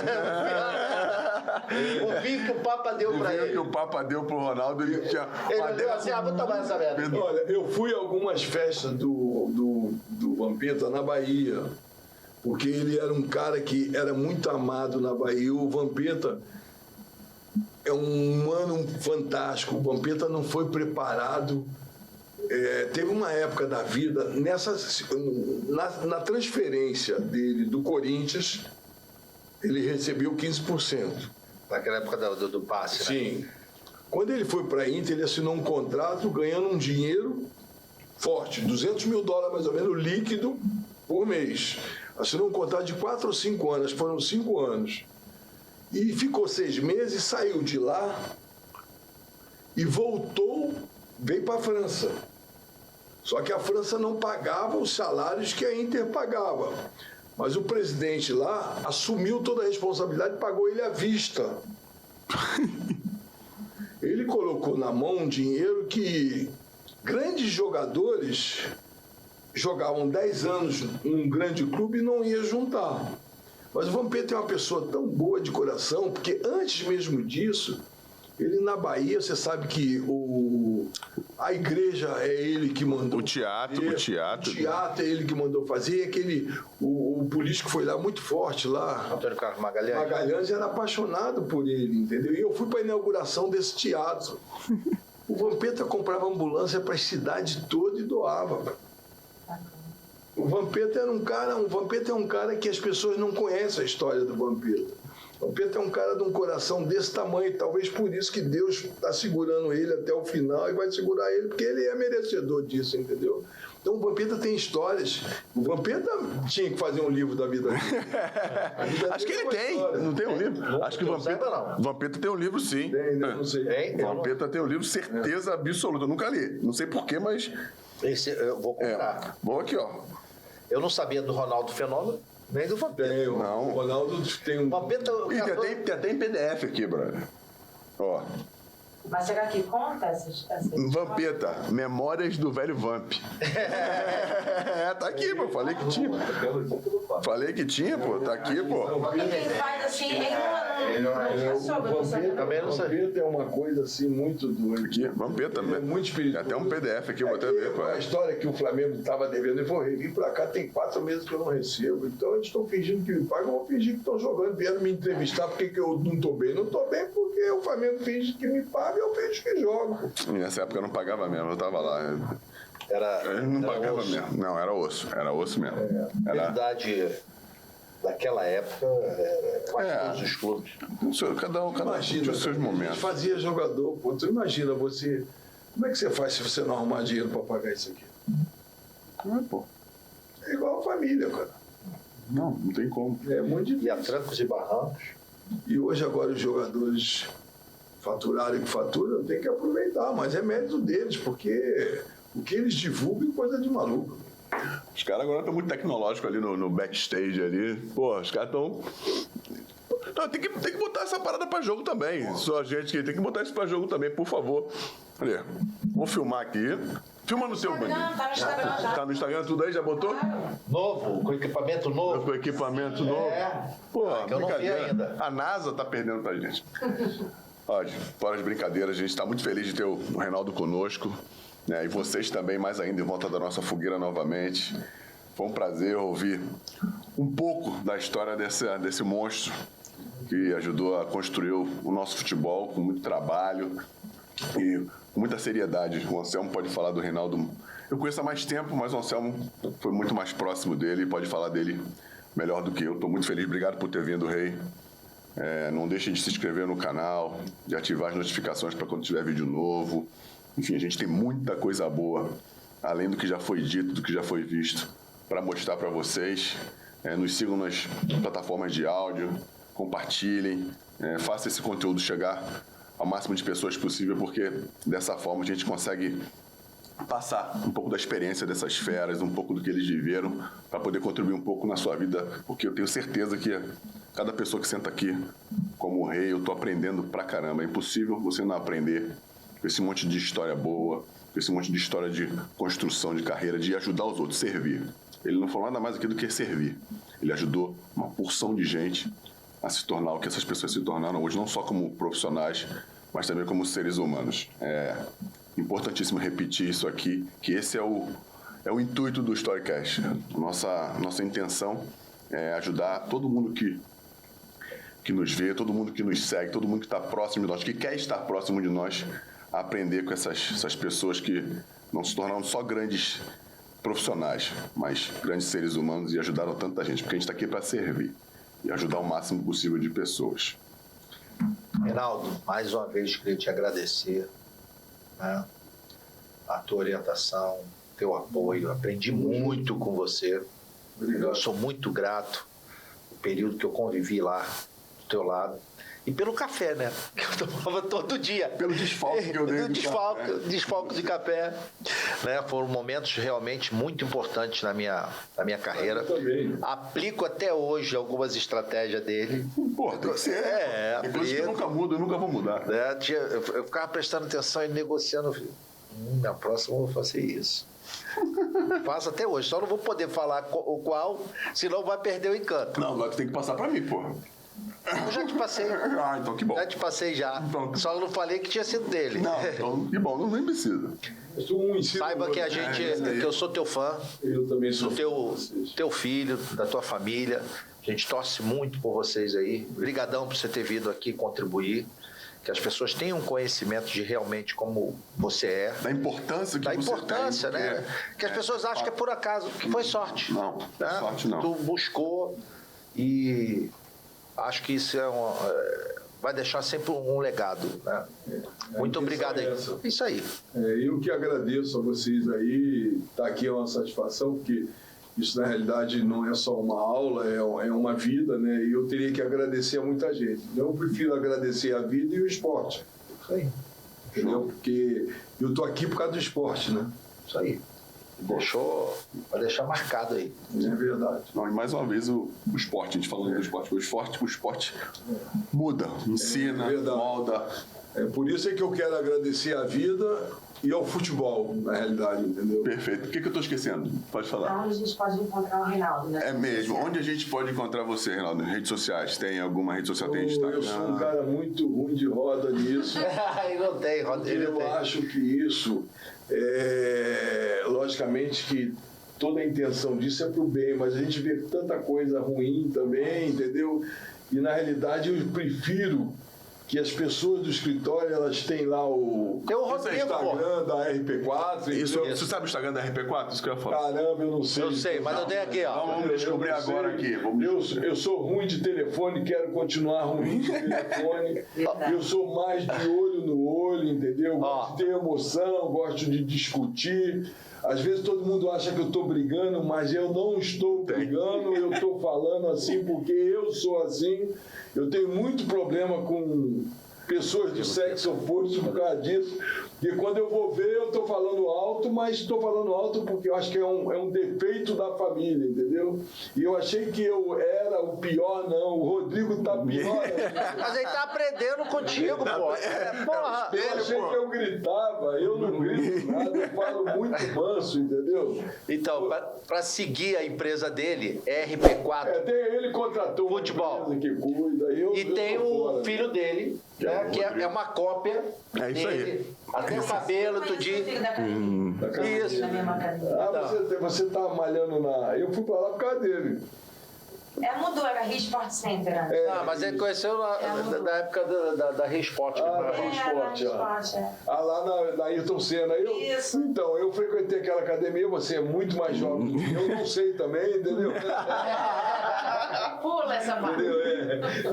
[SPEAKER 2] O vinho que o Papa deu
[SPEAKER 1] O
[SPEAKER 2] pra
[SPEAKER 1] vinho
[SPEAKER 2] ele.
[SPEAKER 1] que o Papa deu pro Ronaldo, ele tinha...
[SPEAKER 2] Ele olhou assim, vou tomar essa merda.
[SPEAKER 3] Olha, eu fui a algumas festas do Vampeta na Bahia, porque ele era um cara que era muito amado na Bahia. O Vampeta é um humano fantástico. O Vampeta não foi preparado. Teve uma época da vida, na transferência dele do Corinthians, ele recebeu 15%.
[SPEAKER 2] Naquela época do passe, né?
[SPEAKER 3] Sim. Quando ele foi para a Inter, ele assinou um contrato ganhando um dinheiro forte, $200 mil mais ou menos líquido por mês. Assinou um contrato de 4 ou 5 anos, foram 5 anos. E ficou 6 meses, saiu de lá e voltou, veio para a França. Só que a França não pagava os salários que a Inter pagava. Mas o presidente lá assumiu toda a responsabilidade e pagou ele à vista. Ele colocou na mão um dinheiro que grandes jogadores jogavam 10 anos num grande clube e não ia juntar. Mas o Vampeta é uma pessoa tão boa de coração, porque antes mesmo disso, ele na Bahia, você sabe que a igreja é ele que mandou
[SPEAKER 1] O teatro.
[SPEAKER 3] O teatro é ele que mandou fazer. O político foi lá muito forte lá.
[SPEAKER 2] Antônio Carlos Magalhães.
[SPEAKER 3] Magalhães era apaixonado por ele, entendeu? E eu fui para a inauguração desse teatro. O Vampeta comprava ambulância para a cidade toda e doava. O Vampeta era o Vampeta é um cara que as pessoas não conhecem a história do Vampeta. O Vampeta é um cara de um coração desse tamanho, talvez por isso que Deus está segurando ele até o final e vai segurar ele, porque ele é merecedor disso, entendeu? Então o Vampeta tem histórias. O Vampeta tinha que fazer um livro da vida dele.
[SPEAKER 1] Acho que ele tem. Não tem um livro? Acho que o
[SPEAKER 2] não.
[SPEAKER 1] Vampeta tem um livro, sim.
[SPEAKER 3] Tem, não sei.
[SPEAKER 1] Vampeta tem um livro, certeza absoluta. Eu nunca li. Não sei porquê, mas...
[SPEAKER 2] Esse eu vou comprar.
[SPEAKER 1] Vou aqui, ó.
[SPEAKER 2] Eu não sabia do Ronaldo Fenômeno, nem do Vampeta.
[SPEAKER 3] Não. O Ronaldo tem um...
[SPEAKER 2] Vampeta...
[SPEAKER 1] E tem até em PDF aqui, brother. Ó.
[SPEAKER 5] Mas será que conta essas
[SPEAKER 1] Vampeta, Memórias do Velho Vamp. Tá aqui, pô. Falei que tinha. Falei que tinha, pô. Tá aqui, pô.
[SPEAKER 5] E quem faz assim, ele não passou, você
[SPEAKER 2] Também não sei.
[SPEAKER 3] Vampeta é uma coisa assim muito doida.
[SPEAKER 1] Aqui, Vampeta.
[SPEAKER 3] É muito espirituoso.
[SPEAKER 1] Tem até um PDF aqui, eu vou até ver, pô.
[SPEAKER 3] A história que o Flamengo estava devendo, ele falou, vim pra cá, tem 4 meses que eu não recebo, então eles estão fingindo que me pagam, eu vou fingir que estão jogando, vieram me entrevistar, porque que eu não tô bem? Não tô bem porque o Flamengo finge que me paga e eu finge que jogo.
[SPEAKER 1] Nessa época eu não pagava mesmo, eu tava lá.
[SPEAKER 2] Era
[SPEAKER 1] Não pagava
[SPEAKER 2] osso.
[SPEAKER 1] mesmo. Não, era osso mesmo. Era
[SPEAKER 2] Verdade, daquela época, quase todos os clubes.
[SPEAKER 1] cada um tinha os seus
[SPEAKER 3] A gente
[SPEAKER 1] momentos.
[SPEAKER 3] fazia jogador, pô, tu imagina você, como é que você faz se você não arrumar dinheiro para pagar isso aqui?
[SPEAKER 1] Pô.
[SPEAKER 3] É igual a família, cara.
[SPEAKER 1] Não tem como.
[SPEAKER 3] É muito
[SPEAKER 2] E a
[SPEAKER 3] difícil.
[SPEAKER 2] trancos e barrancos.
[SPEAKER 3] E hoje agora os jogadores faturarem o que faturam, tem que aproveitar, mas é mérito deles, porque o que eles divulgam é coisa de maluco.
[SPEAKER 1] Os caras agora estão muito tecnológicos ali no backstage ali. Pô, os caras estão... Não, tem que botar essa parada pra jogo também. Só a gente que tem que botar isso pra jogo também, por favor. Olha, vou filmar aqui. Filma no seu, Bandinho.
[SPEAKER 5] Tá no Instagram já.
[SPEAKER 1] Tá no Instagram tudo aí? Já botou?
[SPEAKER 2] Novo, com equipamento novo.
[SPEAKER 1] Com equipamento novo.
[SPEAKER 2] Pô, que eu não vi
[SPEAKER 1] brincadeira.
[SPEAKER 2] ainda.
[SPEAKER 1] A NASA tá perdendo pra gente. Olha, fora de brincadeiras, a gente está muito feliz de ter o Reinaldo conosco, né? E vocês também, mais ainda, em volta da nossa fogueira novamente. Foi um prazer ouvir um pouco da história desse monstro que ajudou a construir o nosso futebol com muito trabalho e com muita seriedade. O Anselmo pode falar do Reinaldo. Eu conheço há mais tempo, mas o Anselmo foi muito mais próximo dele e pode falar dele melhor do que eu. Estou muito feliz. Obrigado por ter vindo, Rei. Não deixem de se inscrever no canal, de ativar as notificações para quando tiver vídeo novo. Enfim, a gente tem muita coisa boa, além do que já foi dito, do que já foi visto, para mostrar para vocês. Nos sigam nas plataformas de áudio, compartilhem, façam esse conteúdo chegar ao máximo de pessoas possível, porque dessa forma a gente consegue passar um pouco da experiência dessas feras, um pouco do que eles viveram, para poder contribuir um pouco na sua vida, porque eu tenho certeza que cada pessoa que senta aqui como Rei, eu estou aprendendo pra caramba. É impossível você não aprender com esse monte de história boa, com esse monte de história de construção de carreira, de ajudar os outros, servir. Ele não falou nada mais aqui do que servir. Ele ajudou uma porção de gente a se tornar o que essas pessoas se tornaram hoje, não só como profissionais, mas também como seres humanos. É importantíssimo repetir isso aqui, que esse é o intuito do Storycast. Nossa intenção é ajudar todo mundo que nos vê, todo mundo que nos segue, todo mundo que está próximo de nós, que quer estar próximo de nós, a aprender com essas pessoas que não se tornaram só grandes profissionais, mas grandes seres humanos e ajudaram tanta gente, porque a gente está aqui para servir e ajudar o máximo possível de pessoas.
[SPEAKER 2] Reinaldo, mais uma vez queria te agradecer, né? A tua orientação, teu apoio. Aprendi muito com você.
[SPEAKER 3] Obrigado.
[SPEAKER 2] Eu sou muito grato pelo período que eu convivi lá do teu lado. E pelo café, né? Que eu tomava todo dia.
[SPEAKER 1] Pelo desfalque que eu dei.
[SPEAKER 2] Desfalque de café. Né? Foram momentos realmente muito importantes na minha carreira.
[SPEAKER 3] Eu também.
[SPEAKER 2] Aplico até hoje algumas estratégias dele.
[SPEAKER 1] Pô, tem que ser. Tem coisas que nunca mudam e nunca vão mudar.
[SPEAKER 2] Né? Eu ficava prestando atenção e negociando. Na próxima eu vou fazer isso. Faço até hoje. Só não vou poder falar o qual, senão vai perder o encanto.
[SPEAKER 1] Não, agora tu tem que passar pra mim, porra.
[SPEAKER 2] Eu já te passei.
[SPEAKER 1] Ah, então que bom.
[SPEAKER 2] Já te passei já.
[SPEAKER 1] Então.
[SPEAKER 2] Só não falei que tinha sido dele.
[SPEAKER 1] Não, então que bom, não nem precisa.
[SPEAKER 3] Eu sou um ensino.
[SPEAKER 2] Saiba que que eu sou teu fã,
[SPEAKER 3] Eu também sou.
[SPEAKER 2] do teu filho, da tua família. A gente torce muito por vocês aí. Obrigadão por você ter vindo aqui contribuir. Que as pessoas tenham conhecimento de realmente como você é.
[SPEAKER 1] Da importância que
[SPEAKER 2] Da
[SPEAKER 1] você
[SPEAKER 2] importância,
[SPEAKER 1] tem,
[SPEAKER 2] né? Que as pessoas acham que é por acaso, que foi sorte.
[SPEAKER 1] Não,
[SPEAKER 2] né?
[SPEAKER 1] sorte não.
[SPEAKER 2] Tu buscou e acho que isso vai deixar sempre um legado, né? Muito obrigado aí. Isso aí.
[SPEAKER 3] Eu que agradeço a vocês aí. Estar aqui é uma satisfação, porque isso na realidade não é só uma aula, é uma vida, né? E eu teria que agradecer a muita gente. Eu prefiro agradecer a vida e o esporte.
[SPEAKER 2] Isso aí.
[SPEAKER 3] Entendeu? Porque eu tô aqui por causa do esporte, né?
[SPEAKER 2] Isso aí. Vai deixar marcado aí.
[SPEAKER 3] É verdade.
[SPEAKER 1] Não, e mais uma vez o esporte, a gente falando do esporte, o esporte muda, ensina,
[SPEAKER 3] verdade.
[SPEAKER 1] molda.
[SPEAKER 3] Por isso é que eu quero agradecer a vida e ao futebol, na realidade, entendeu?
[SPEAKER 1] Perfeito. O que eu estou esquecendo? Pode falar.
[SPEAKER 5] Onde a gente pode encontrar o Reinaldo, né?
[SPEAKER 1] É mesmo. Onde a gente pode encontrar você, Reinaldo? Em redes sociais? Tem alguma rede social? Tem Instagram?
[SPEAKER 3] Eu sou um cara muito ruim de roda nisso.
[SPEAKER 2] Ele não tem,
[SPEAKER 3] Eu acho que isso, logicamente que toda a intenção disso é pro bem, mas a gente vê tanta coisa ruim também, entendeu? E na realidade eu prefiro que as pessoas do escritório, elas têm lá o Instagram da RP4.
[SPEAKER 1] Isso, você sabe o Instagram da RP4? Isso que eu ia falar.
[SPEAKER 3] Caramba, eu não sei.
[SPEAKER 2] Eu sei, mas eu tenho aqui, ó.
[SPEAKER 1] Vamos descobrir agora aqui.
[SPEAKER 3] Eu sou ruim de telefone, quero continuar ruim de telefone. Eu sou mais de olho no olho, entendeu? Gosto de ter emoção, gosto de discutir. Às vezes todo mundo acha que eu estou brigando, mas eu não estou brigando, eu estou falando assim porque eu sou assim. Eu tenho muito problema com pessoas do sexo oposto por causa disso. E quando eu vou ver, eu estou falando alto, mas estou falando alto porque eu acho que é um defeito da família, entendeu? E eu achei que eu era o pior, não. O Rodrigo tá pior.
[SPEAKER 2] Mas ele tá aprendendo contigo, pô. Porra.
[SPEAKER 3] Eu achei que eu gritava, eu não grito nada, eu falo muito manso, entendeu?
[SPEAKER 2] Então, para seguir a empresa dele, RP4
[SPEAKER 3] Ele contratou
[SPEAKER 2] Futebol.
[SPEAKER 3] uma empresa que cuida.
[SPEAKER 2] e tem o filho dele, né, que é uma cópia
[SPEAKER 1] É isso aí.
[SPEAKER 2] dele. Até o cabelo, tudinho.
[SPEAKER 5] Isso. Na mesma academia.
[SPEAKER 3] Você tá malhando na... Eu fui pra lá por causa dele.
[SPEAKER 5] Mudou, era Rio Sport Center.
[SPEAKER 2] Ah, mas ele conheceu na época da Rio Sport.
[SPEAKER 3] Da
[SPEAKER 5] Rio
[SPEAKER 3] Esporte,
[SPEAKER 5] Sport,
[SPEAKER 3] lá na Ayrton Senna.
[SPEAKER 5] Isso.
[SPEAKER 3] Então, eu frequentei aquela academia, você é muito mais jovem do que eu, não sei também, entendeu?
[SPEAKER 5] Pula essa parte.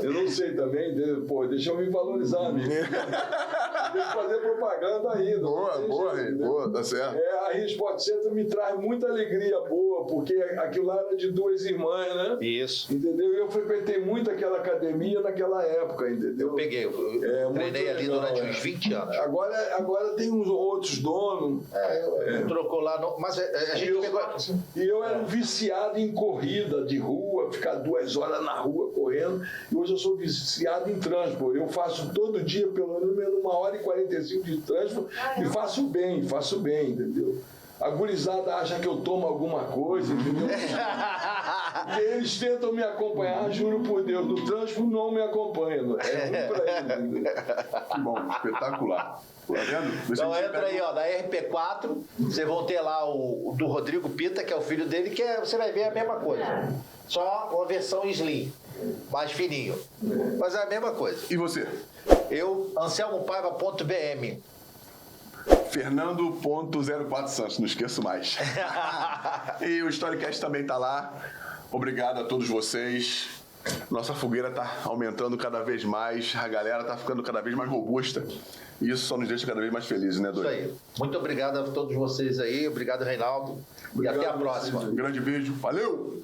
[SPEAKER 3] Eu não sei também, entendeu? Pô, deixa eu me valorizar, amigo. Tem que fazer propaganda ainda.
[SPEAKER 1] Boa, tá certo.
[SPEAKER 3] A Rio Sport Center me traz muita alegria boa, porque aquilo lá era de duas irmãs, né?
[SPEAKER 2] Isso.
[SPEAKER 3] Entendeu? Eu frequentei muito aquela academia naquela época, entendeu?
[SPEAKER 2] Eu peguei, eu treinei ali durante uns 20 anos.
[SPEAKER 3] Agora tem uns outros donos.
[SPEAKER 2] Trocou lá, mas a gente pegou...
[SPEAKER 3] E eu era viciado em corrida de rua, ficar 2 horas na rua correndo. E hoje eu sou viciado em transporte. Eu faço todo dia pelo menos 1h45 de transporte e faço bem, entendeu? A gurizada acha que eu tomo alguma coisa, entendeu? E eles tentam me acompanhar, juro por Deus, no trânsito não me acompanham. É ruim pra eles, entendeu?
[SPEAKER 1] Que bom, espetacular. Tá vendo?
[SPEAKER 2] Então entra aí, ó, da RP4, vocês vão ter lá o do Rodrigo Pita, que é o filho dele, que você vai ver a mesma coisa. Só uma versão slim, mais fininho. Mas é a mesma coisa.
[SPEAKER 1] E você?
[SPEAKER 2] Eu, AnselmoPaiva.bm.
[SPEAKER 1] Fernando.04 Santos, não esqueço mais. E o Storycast também tá lá. Obrigado a todos vocês. Nossa fogueira tá aumentando cada vez mais, a galera tá ficando cada vez mais robusta. E isso só nos deixa cada vez mais felizes, né, Doido?
[SPEAKER 2] Isso aí. Muito obrigado a todos vocês aí. Obrigado, Reinaldo. E até a próxima.
[SPEAKER 1] Um grande beijo. Valeu!